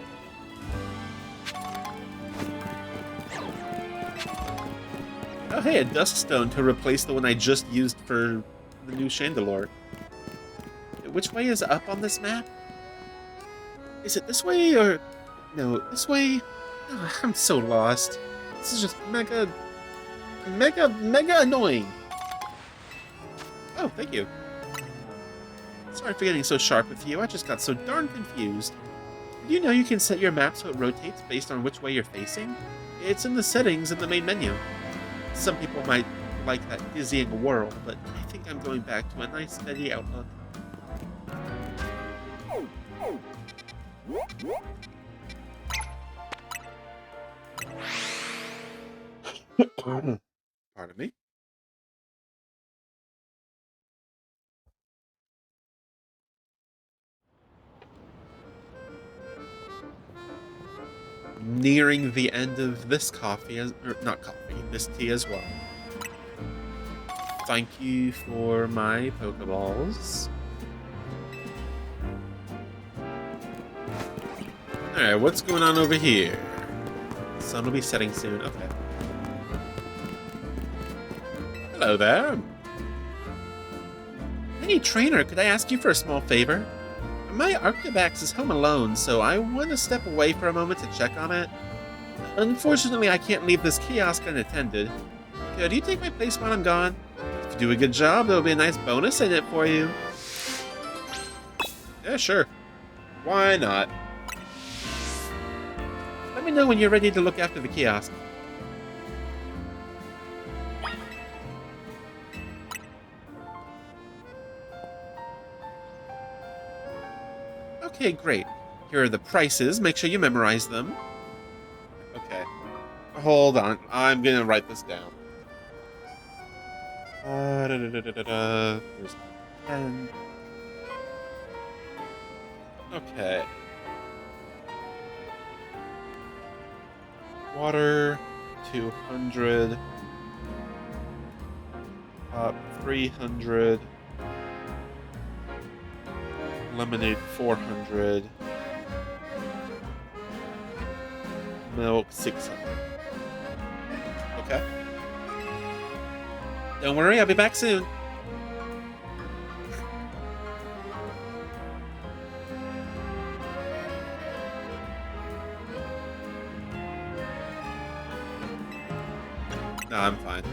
Oh hey, a Dusk Stone to replace the one I just used for the new Chandelure. Which way is up on this map? Is it this way or... No, this way? Oh, I'm so lost. This is just mega annoying. Oh, thank you. Sorry for getting so sharp with you, I just got so darn confused. Do you know you can set your map so it rotates based on which way you're facing? It's in the settings in the main menu. Some people might like that dizzying whirl, but I think I'm going back to a nice steady outlook. Pardon me? Nearing the end of this coffee, not coffee, this tea as well. Thank you for my Pokeballs. Alright, what's going on over here? The sun will be setting soon. Okay. Hello there. Hey, trainer, could I ask you for a small favor? My Arctivax is home alone, so I want to step away for a moment to check on it. Unfortunately, I can't leave this kiosk unattended. Could you take my place while I'm gone? If you do a good job, there'll be a nice bonus in it for you. Yeah, sure. Why not? Let me know when you're ready to look after the kiosk. Okay, great. Here are the prices. Make sure you memorize them. Okay. Hold on. I'm gonna write this down. There's 10. Okay. Water, 200. 300. Lemonade, 400. Milk, 600. Okay. Don't worry, I'll be back soon. No, I'm fine.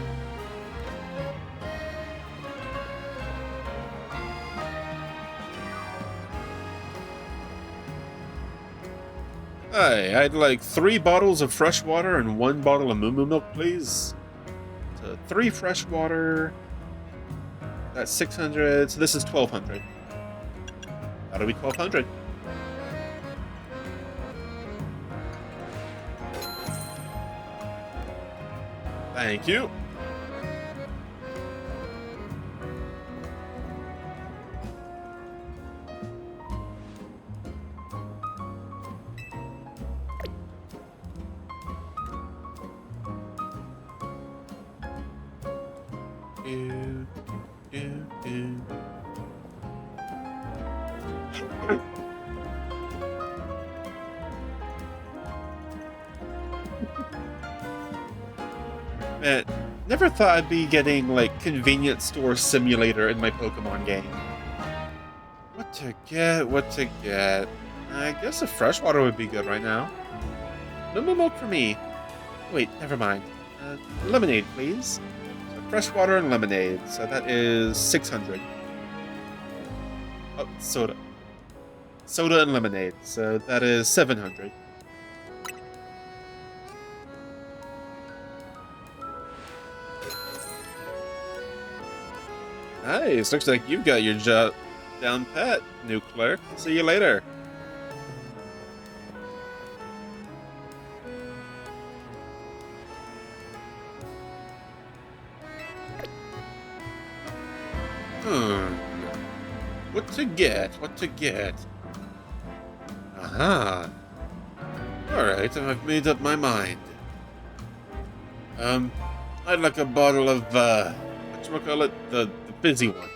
Hi, I'd like 3 bottles of fresh water and 1 bottle of Moo Moo milk, please. So 3 fresh water. That's 600. So this is 1,200. That'll be 1,200. Thank you. Man, never thought I'd be getting, like, convenience store simulator in my Pokemon game. What to get? I guess a freshwater would be good right now. No more milk for me. Wait, never mind. Lemonade, please. So fresh water and lemonade. So that is 600. Oh, soda. Soda and lemonade. So that is 700. Nice. Looks like you've got your job down pat, new clerk. See you later. What to get? What to get? Aha. Alright, I've made up my mind. I'd like a bottle of, whatchamacallit? The fizzy one.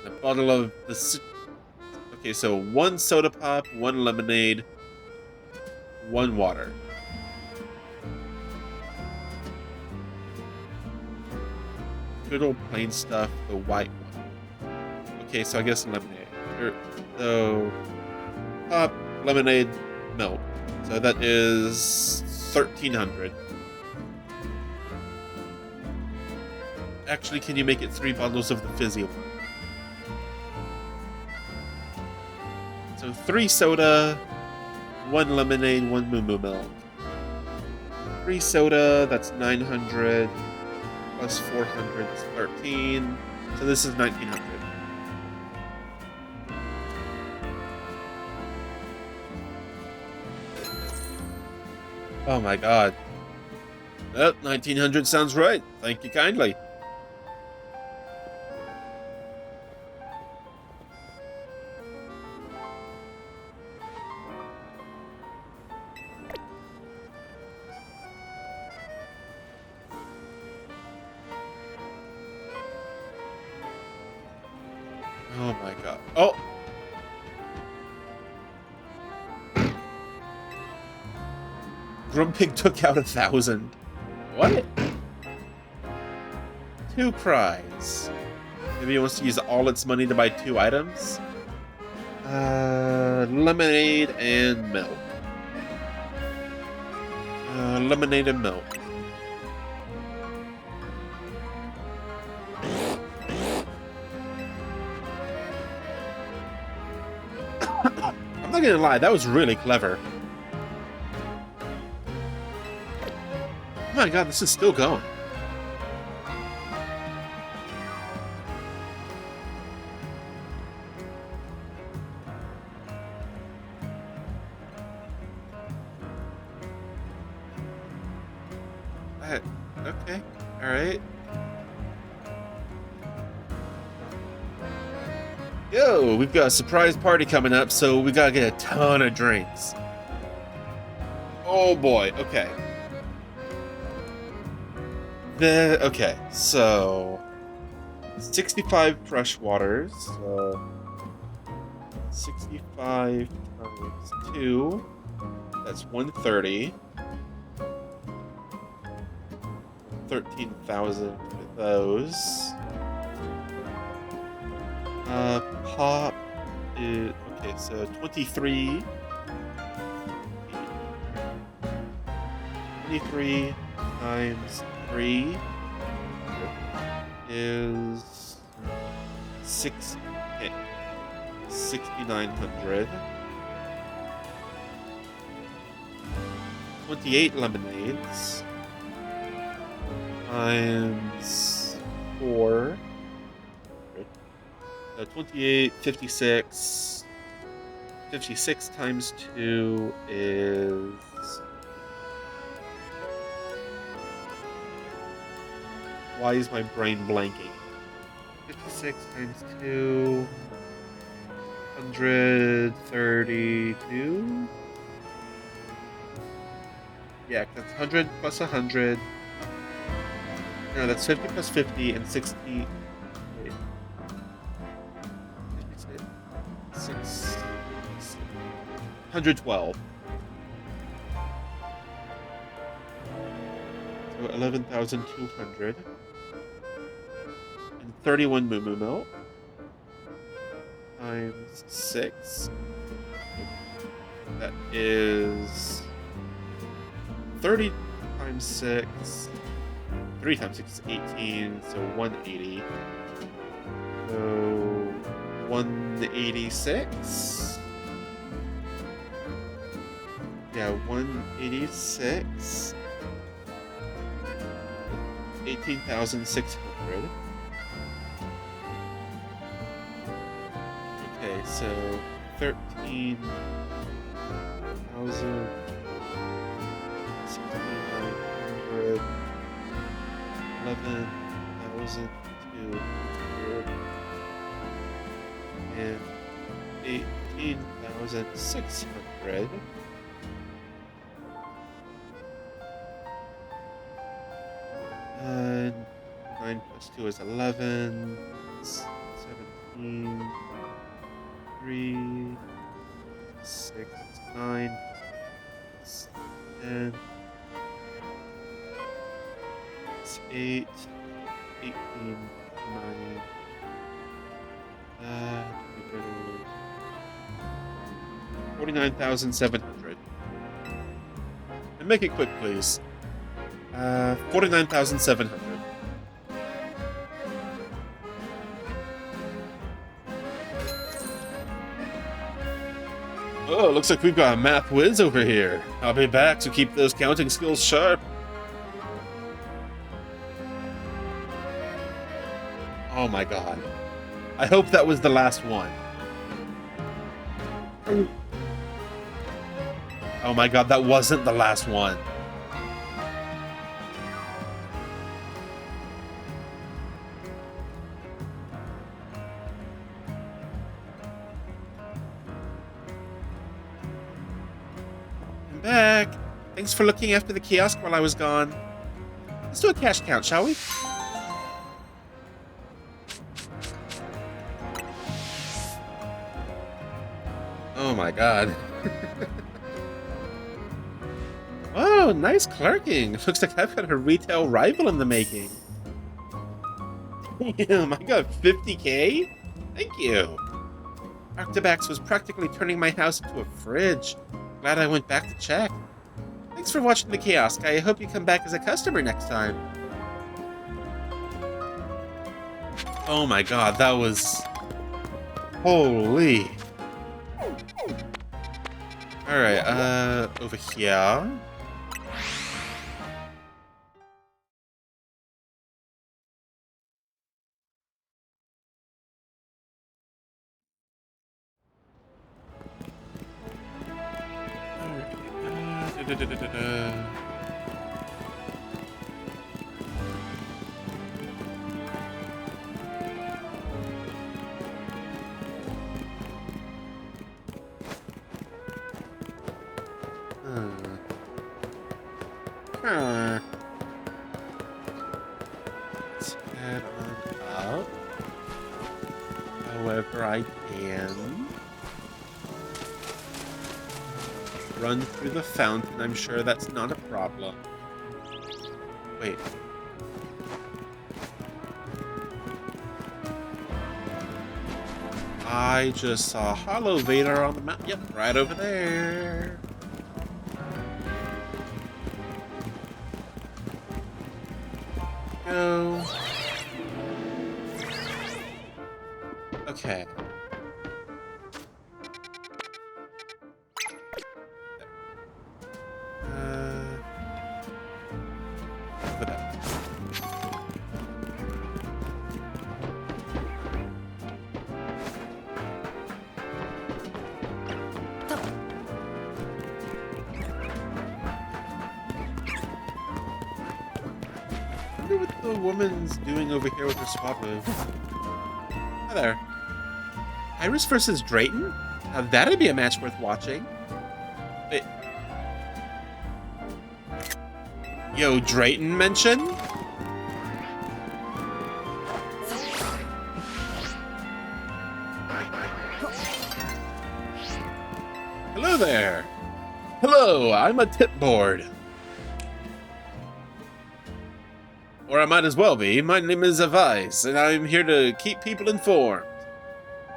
A bottle of the... Okay, so 1 soda pop, 1 lemonade, 1 water. Good old plain stuff, the white one. Okay, so I guess lemonade. So, pop, lemonade, milk. So that is 1,300. Actually, can you make it 3 bottles of the fizzy one? So 3 soda, 1 lemonade, 1 moo moo milk. 3 soda, that's 900. Plus 400 is 13. So this is 1,900. Oh my god. Well, 1,900 sounds right. Thank you kindly. Oh my god. Oh! Grumpig took out 1,000. What? 2 cries. Maybe it wants to use all its money to buy 2 items? Lemonade and milk. Lemonade and milk. I'm not gonna lie, that was really clever. Oh my god, this is still going. Okay, alright. Yo, we've got a surprise party coming up, so we gotta get a ton of drinks. Oh boy, okay. Okay, so 65 fresh waters. 65 times 2. That's 130. 13,000 with those. Pop is okay, so 23. 23 times 3 is 6,900. 28 lemonades times 4. 28, 56. 56 times 2 is... Why is my brain blanking? 56 times 2... 132? Yeah, that's 100 plus 100. No, that's 50 plus 50 and 60... Wait. 6... 112. So 11,200. And 31 moo moo milk. Times 6. That is 30 times 6. 3 times 6 is 18, so 180. So 186. Yeah, 186. 18,600. Okay, so 13,000. 6,900. 11,200. And 18,600. And 9 plus 2 is 11, 17, 3, 6, 9, 10, 8, 18, 9, 49,700. And make it quick, please. 49,700. Oh, looks like we've got a math whiz over here. I'll be back to keep those counting skills sharp. Oh my god. I hope that was the last one. Oh my god, that wasn't the last one. I'm back. Thanks for looking after the kiosk while I was gone. Let's do a cash count, shall we? Oh my god. Oh, nice clerking. Looks like I've got a retail rival in the making. Damn, I got 50k? Thank you. Arctibax was practically turning my house into a fridge. Glad I went back to check. Thanks for watching the kiosk. I hope you come back as a customer next time. Oh my god, that was... Holy... Alright, over here. Let's head on up. However I can. Run through the fountain. I'm sure that's not a problem. Wait. I just saw Hollow Vader on the map. Yep, right over there. Go. Okay. Over there. I wonder what the woman's doing over here with her swap move. Hi there. Iris versus Drayton? Now that'd be a match worth watching. Wait. Yo, Drayton mention? Hello there. Hello, I'm a tip board. Or I might as well be. My name is Avice, and I'm here to keep people informed.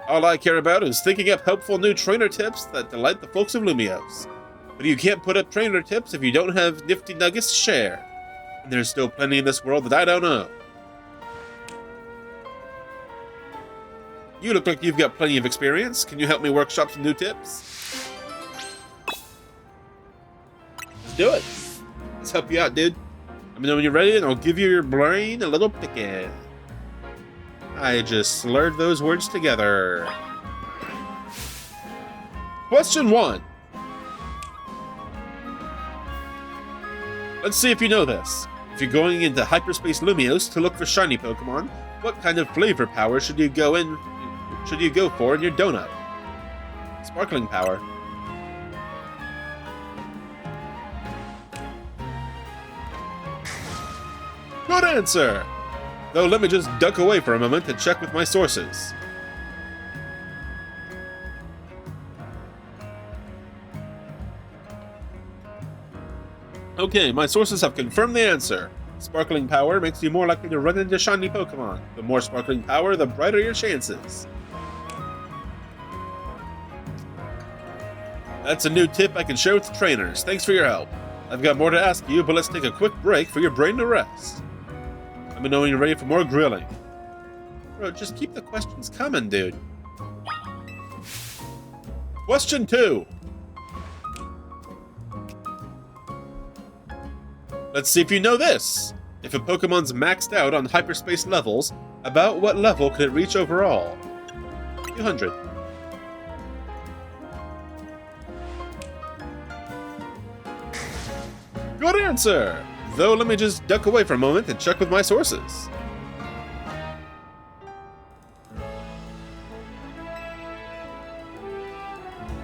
All I care about is thinking up helpful new trainer tips that delight the folks of Lumiose. But you can't put up trainer tips if you don't have nifty nuggets to share. And there's still plenty in this world that I don't know. You look like you've got plenty of experience. Can you help me workshop some new tips? Let's do it. Let's help you out, dude. Let me know when you're ready, and I'll give you your brain a little picking. I just slurred those words together. Question 1. Let's see if you know this. If you're going into Hyperspace Lumiose to look for shiny Pokemon, what kind of flavor power should you go for in your donut? Sparkling power. Good answer! Though let me just duck away for a moment to check with my sources. Okay, my sources have confirmed the answer. Sparkling power makes you more likely to run into shiny Pokemon. The more sparkling power, the brighter your chances. That's a new tip I can share with the trainers. Thanks for your help. I've got more to ask you, but let's take a quick break for your brain to rest. Let me know when you're ready for more grilling. Bro, just keep the questions coming, dude. Question 2. Let's see if you know this. If a Pokemon's maxed out on hyperspace levels, about what level could it reach overall? 200. Good answer! Though let me just duck away for a moment and check with my sources.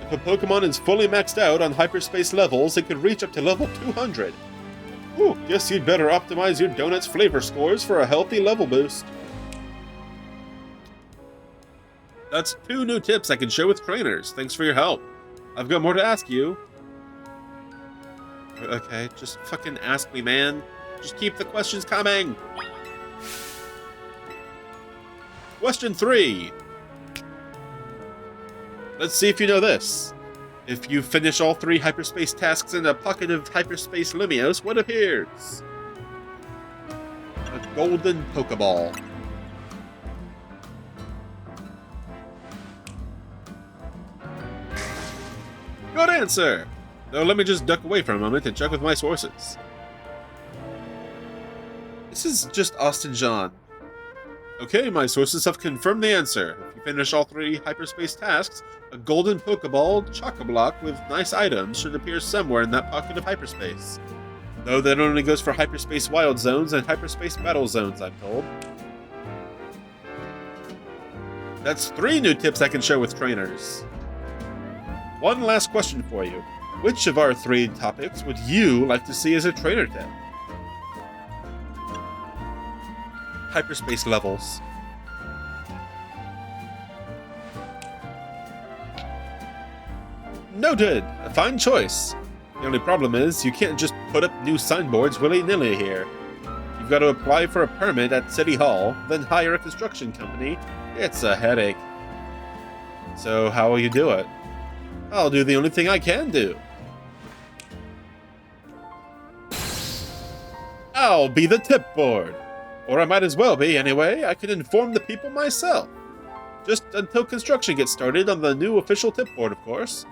If a Pokemon is fully maxed out on hyperspace levels, it could reach up to level 200. Ooh, guess you'd better optimize your donut's flavor scores for a healthy level boost. That's 2 new tips I can share with trainers. Thanks for your help. I've got more to ask you. Okay, just fucking ask me, man. Just keep the questions coming. Question 3. Let's see if you know this. If you finish all 3 hyperspace tasks in a pocket of Hyperspace Lumiose, what appears? A golden Pokeball. Good answer! Though let me just duck away for a moment and check with my sources. This is just Austin John. Okay, my sources have confirmed the answer. If you finish all 3 hyperspace tasks, a golden Pokeball Choco-Block with nice items should appear somewhere in that pocket of hyperspace. Though that only goes for hyperspace wild zones and hyperspace battle zones, I'm told. That's 3 new tips I can share with trainers. One last question for you. Which of our 3 topics would you like to see as a trainer tip? Hyperspace levels. Noted! A fine choice. The only problem is, you can't just put up new signboards willy-nilly here. You've got to apply for a permit at City Hall, then hire a construction company. It's a headache. So how will you do it? I'll do the only thing I can do. I'll be the tip board. Or I might as well be, anyway. I can inform the people myself. Just until construction gets started on the new official tip board, of course.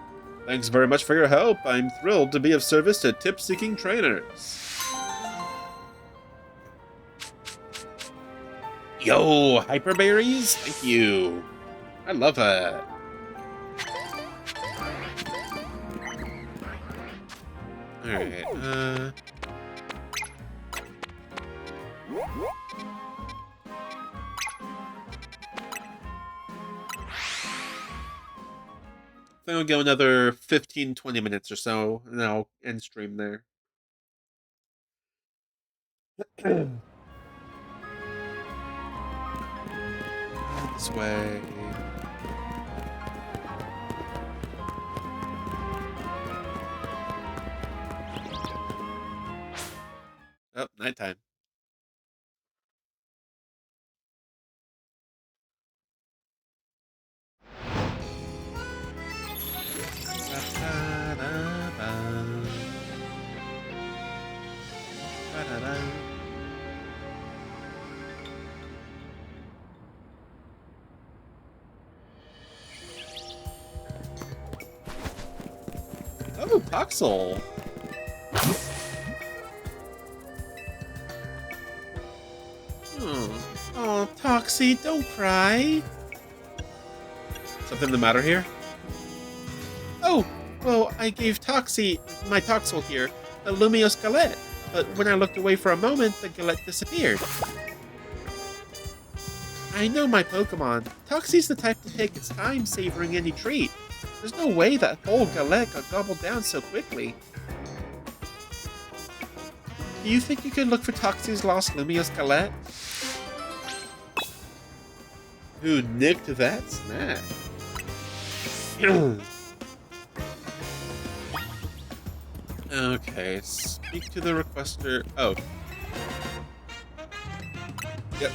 Thanks very much for your help. I'm thrilled to be of service to tip-seeking trainers. Yo, Hyperberries? Thank you. I love that. Alright, I think I'll go another 15-20 minutes or so, and then I'll end stream there. This way. Oh, nighttime. Oh, Toxel. Oh, Toxie, don't cry. Something the matter here? Oh, well, I gave Toxie, my Toxel here, the Lumiose galette, but when I looked away for a moment, the galette disappeared. I know my Pokemon. Toxie's the type to take its time savoring any treat. There's no way that whole galette got gobbled down so quickly. Do you think you could look for Toxie's lost Lumiose galette? Who nicked that snack? Okay, speak to the requester. Oh. Yep,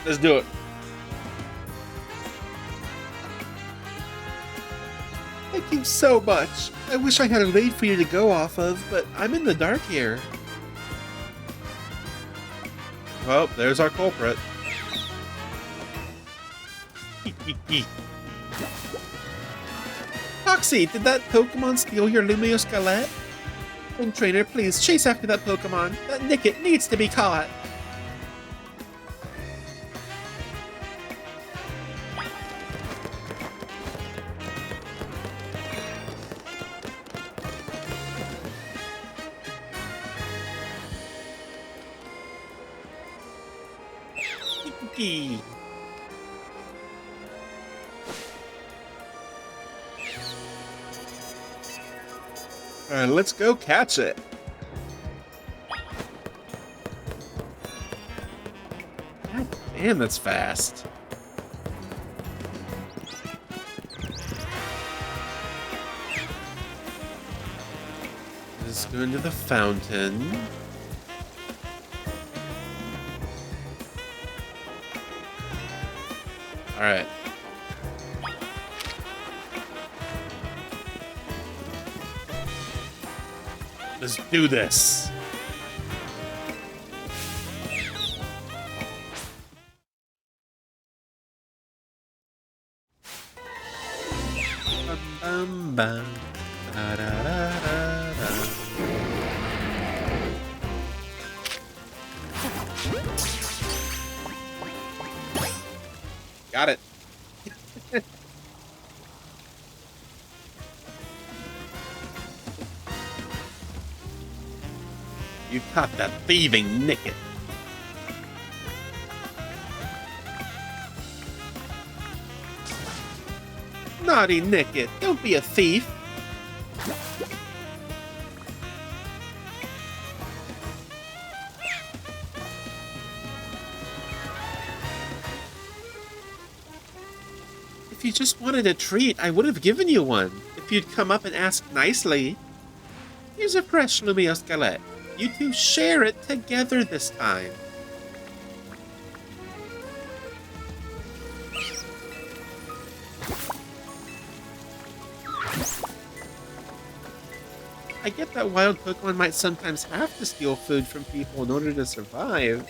let's do it. Thank you so much. I wish I had a lead for you to go off of, but I'm in the dark here. Well, there's our culprit. Toxie, did that Pokemon steal your Lumiose galette? Wing Trainer, please chase after that Pokemon. That Nickit needs to be caught. Alright, let's go catch it. God damn, that's fast. Let's go into the fountain. Alright. Let's do this. Bum, bum, bum. Da, da, da, da, da. Got it. You caught that thieving Nickit. Naughty Nickit, don't be a thief. If you just wanted a treat, I would have given you one. If you'd come up and asked nicely. Here's a fresh Lumiose galette. You two share it together this time. I get that wild Pokemon might sometimes have to steal food from people in order to survive.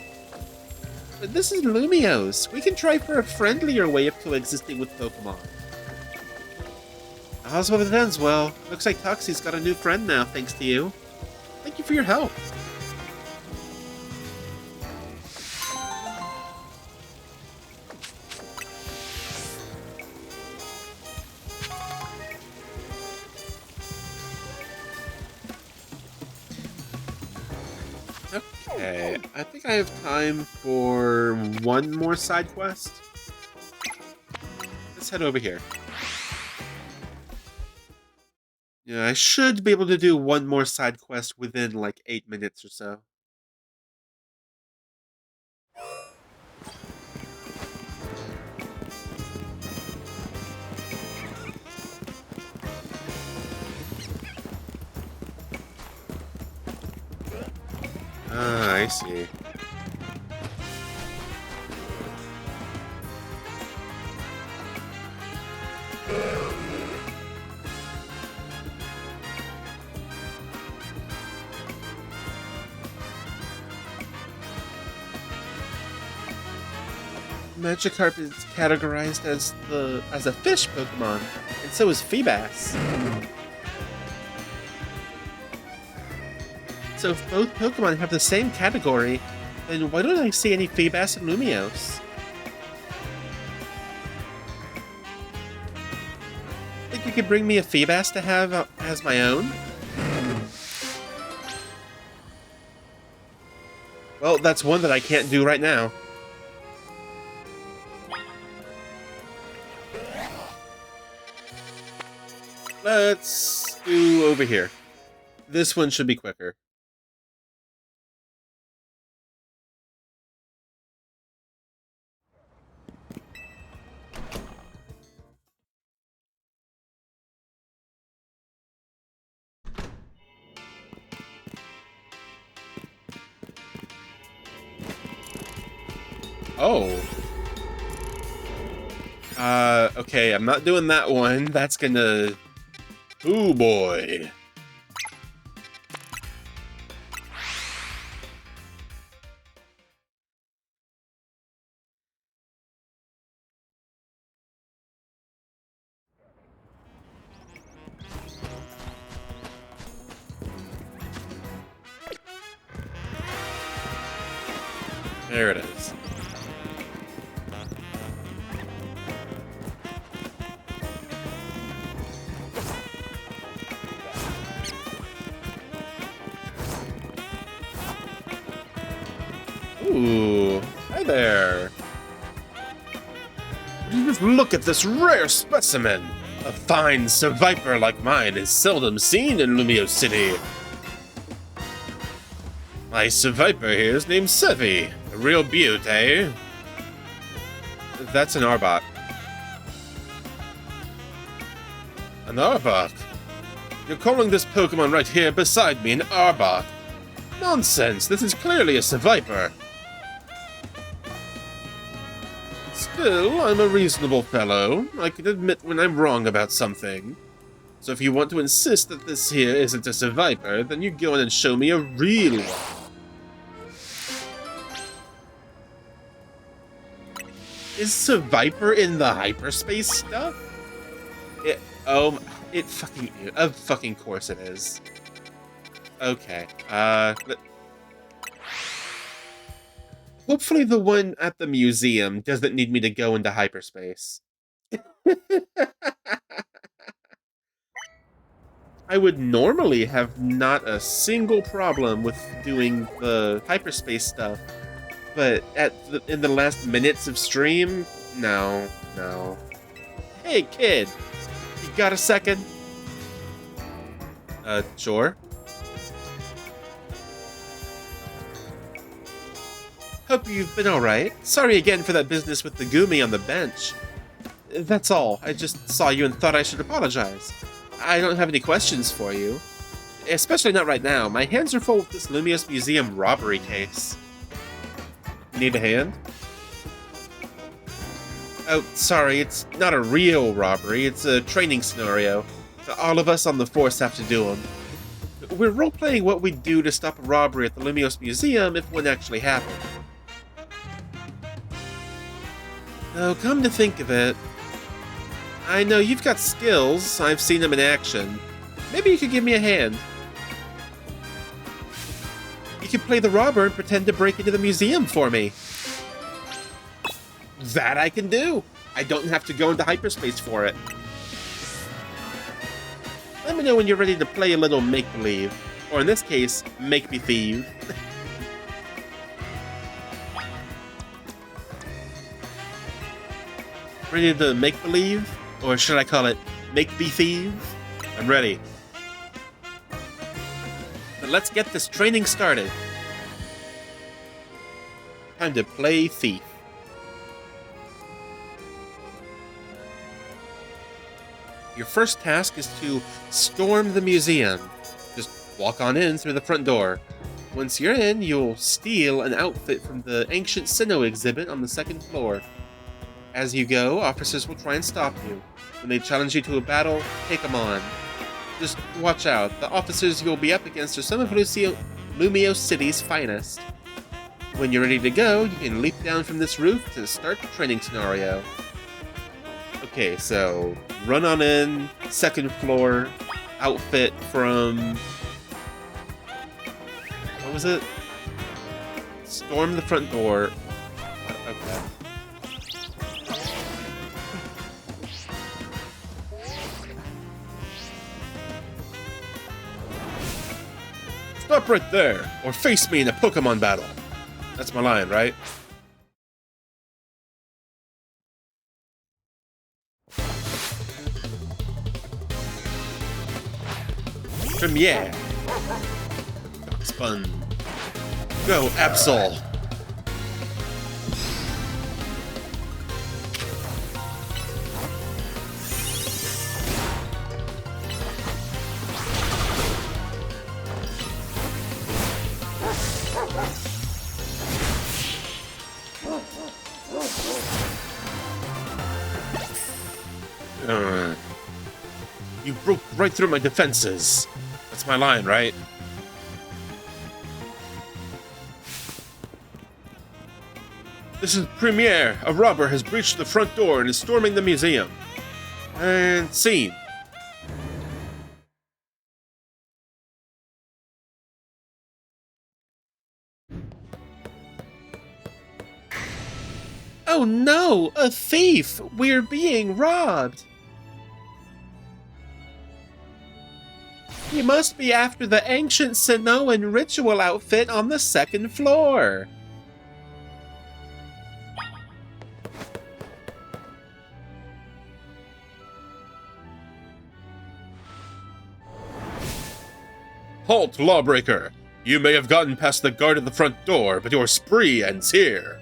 But this is Lumiose. We can try for a friendlier way of coexisting with Pokemon. All's well that ends well. Looks like Toxie's got a new friend now, thanks to you. Thank you for your help. Okay, I think I have time for one more side quest. Let's head over here. Yeah, I should be able to do one more side quest within like 8 minutes or so. Ah, I see. Magikarp is categorized as a fish Pokemon, and so is Feebas. So if both Pokemon have the same category, then why don't I see any Feebas and Lumiose? Think you could bring me a Feebas to have as my own? Well, that's one that I can't do right now. Let's do over here. This one should be quicker. Oh. Okay, I'm not doing that one. That's gonna... Ooh, boy. There it is. Ooh, hi there. Just look at this rare specimen. A fine Seviper like mine is seldom seen in Lumiose City. My Seviper here is named Sevi. A real beaut, eh? That's an Arbok. An Arbok? You're calling this Pokemon right here beside me an Arbok? Nonsense, this is clearly a Seviper. Still, I'm a reasonable fellow. I can admit when I'm wrong about something. So if you want to insist that this here isn't a Seviper, then you go in and show me a real one. Is Seviper in the hyperspace stuff? It fucking is. Of fucking course it is. Okay, hopefully the one at the museum doesn't need me to go into hyperspace. I would normally have not a single problem with doing the hyperspace stuff, but in the last minutes of stream, no. Hey kid, you got a second? Sure. Hope you've been alright. Sorry again for that business with the Gumi on the bench. That's all. I just saw you and thought I should apologize. I don't have any questions for you. Especially not right now. My hands are full with this Lumiose Museum robbery case. Need a hand? Oh, sorry, it's not a real robbery. It's a training scenario. All of us on the force have to do them. We're role-playing what we'd do to stop a robbery at the Lumiose Museum if one actually happened. Oh, come to think of it, I know you've got skills. I've seen them in action. Maybe you could give me a hand. You could play the robber and pretend to break into the museum for me. That I can do. I don't have to go into hyperspace for it. Let me know when you're ready to play a little make-believe. Or in this case, make-me-thieve. Ready to make-believe? Or should I call it make-be-thieve? I'm ready. But let's get this training started. Time to play thief. Your first task is to storm the museum. Just walk on in through the front door. Once you're in, you'll steal an outfit from the ancient Sinnoh exhibit on the second floor. As you go, officers will try and stop you. When they challenge you to a battle, take them on. Just watch out. The officers you'll be up against are some of Lumiose City's finest. When you're ready to go, you can leap down from this roof to start the training scenario. Okay, so run on in, second floor, outfit from... what was it? Storm the front door. Okay. Stop right there, or face me in a Pokemon battle. That's my line, right? Premiere. Spun. Go, Absol. You broke right through my defenses. That's my line, right? This is Premiere. A robber has breached the front door and is storming the museum. And scene. Oh no! A thief! We're being robbed! You must be after the ancient Sinnoan ritual outfit on the second floor. Halt, lawbreaker! You may have gotten past the guard at the front door, but your spree ends here.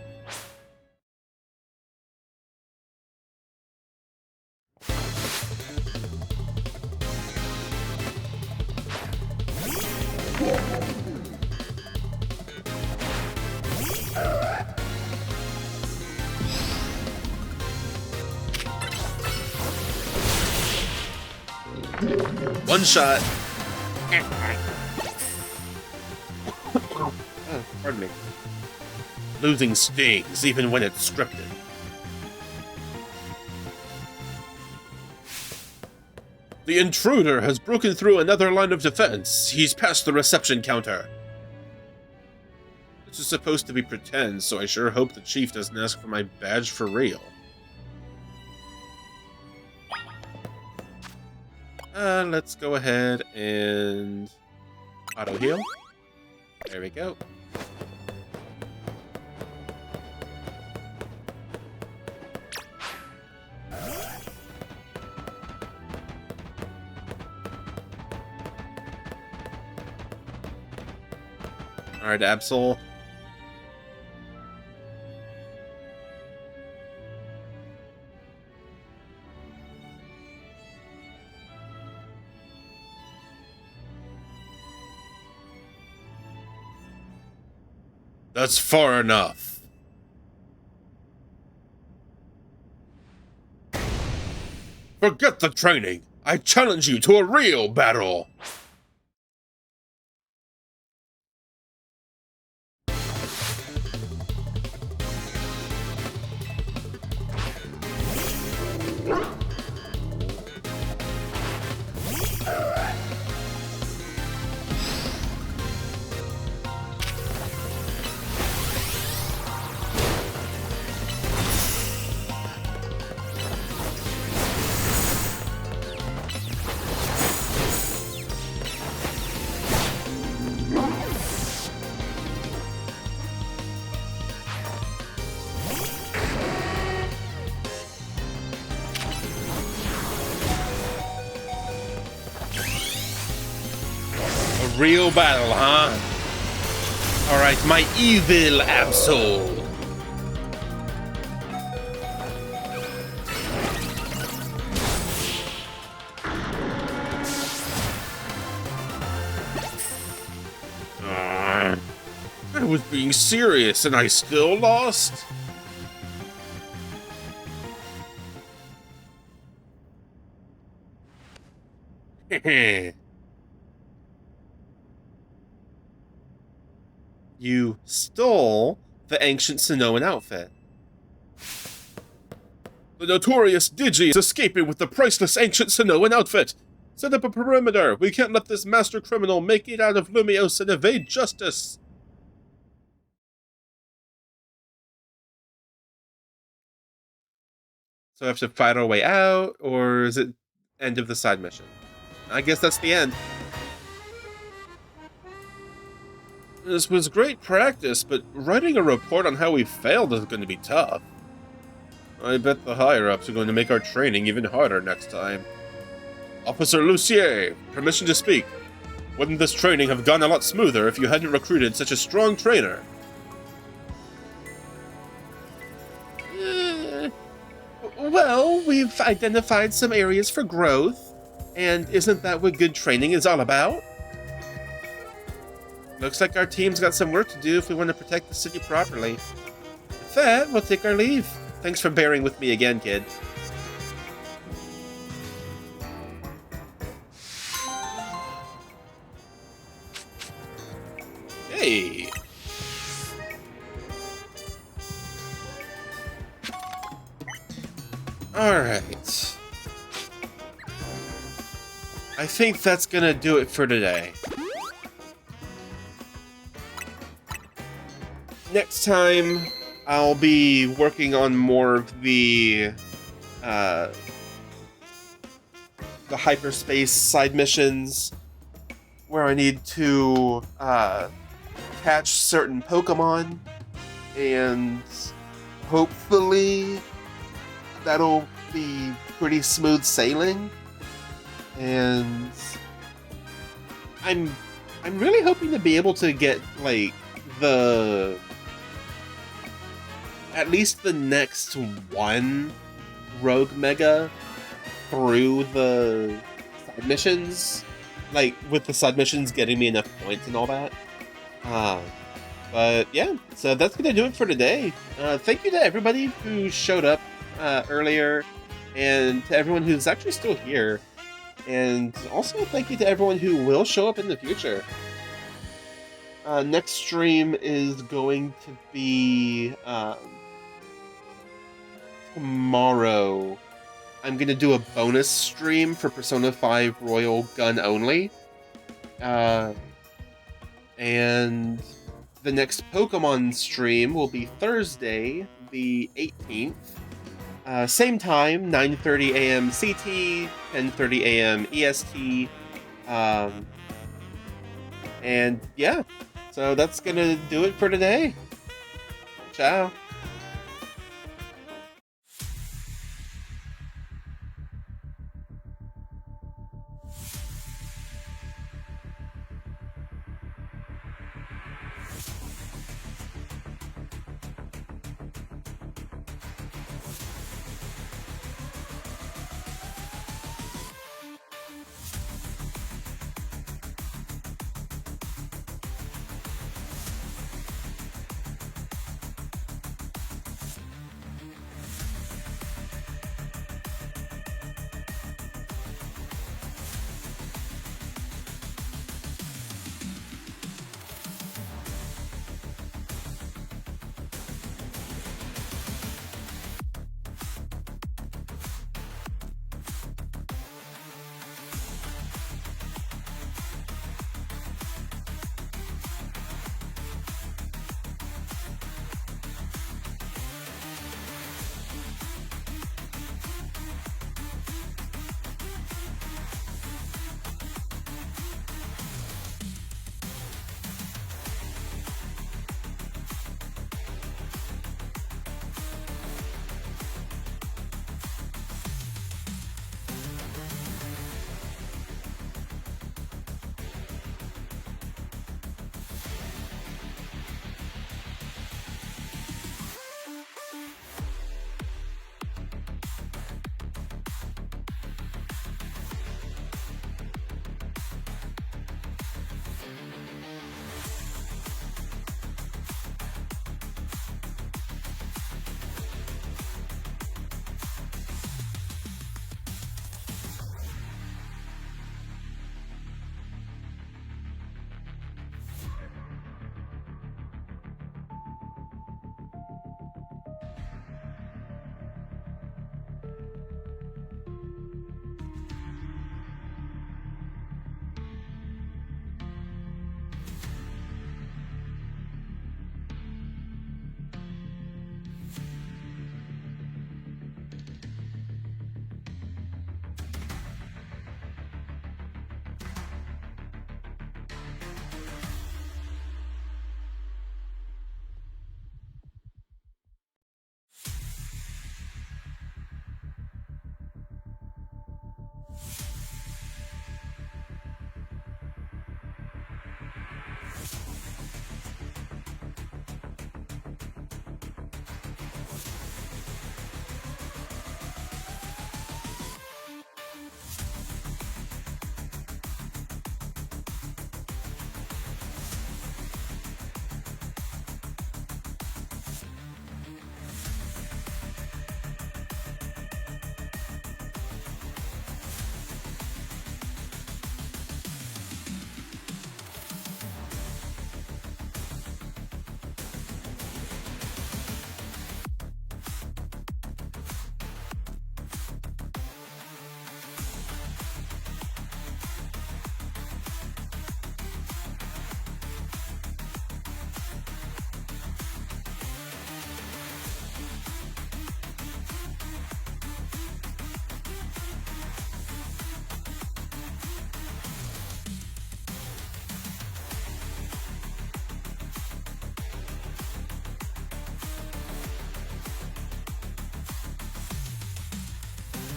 One shot. Oh, pardon me. Losing stings, even when it's scripted. The intruder has broken through another line of defense. He's past the reception counter. This is supposed to be pretend, so I sure hope the chief doesn't ask for my badge for real. Let's go ahead and auto heal. There we go. Alright, Absol. That's far enough. Forget the training. I challenge you to a real battle. Real battle, huh? Alright, my evil Absol. I was being serious and I still lost? Heh. You stole the ancient Sonoan outfit. The notorious Digi is escaping with the priceless ancient Sonoan outfit. Set up a perimeter. We can't let this master criminal make it out of Lumiose and evade justice. So I have to fight our way out, or is it end of the side mission? I guess that's the end. This was great practice, but writing a report on how we failed is going to be tough. I bet the higher-ups are going to make our training even harder next time. Officer Lucier, permission to speak. Wouldn't this training have gone a lot smoother if you hadn't recruited such a strong trainer? Well, we've identified some areas for growth, and isn't that what good training is all about? Looks like our team's got some work to do if we want to protect the city properly. With that, we'll take our leave. Thanks for bearing with me again, kid. Hey! Alright. I think that's gonna do it for today. Next time, I'll be working on more of the hyperspace side missions, where I need to catch certain Pokemon, and hopefully that'll be pretty smooth sailing. And I'm really hoping to be able to get like at least the next one Rogue Mega through the side missions, like with the side missions getting me enough points and all that. But yeah, so that's gonna do it for today. Thank you to everybody who showed up earlier, and to everyone who's actually still here, and also thank you to everyone who will show up in the future. Next stream is going to be tomorrow. I'm gonna do a bonus stream for Persona 5 Royal Gun only. And the next Pokemon stream will be Thursday, the 18th. Same time, 9:30 a.m. CT, 10:30 a.m. EST. And yeah, so that's gonna do it for today. Ciao.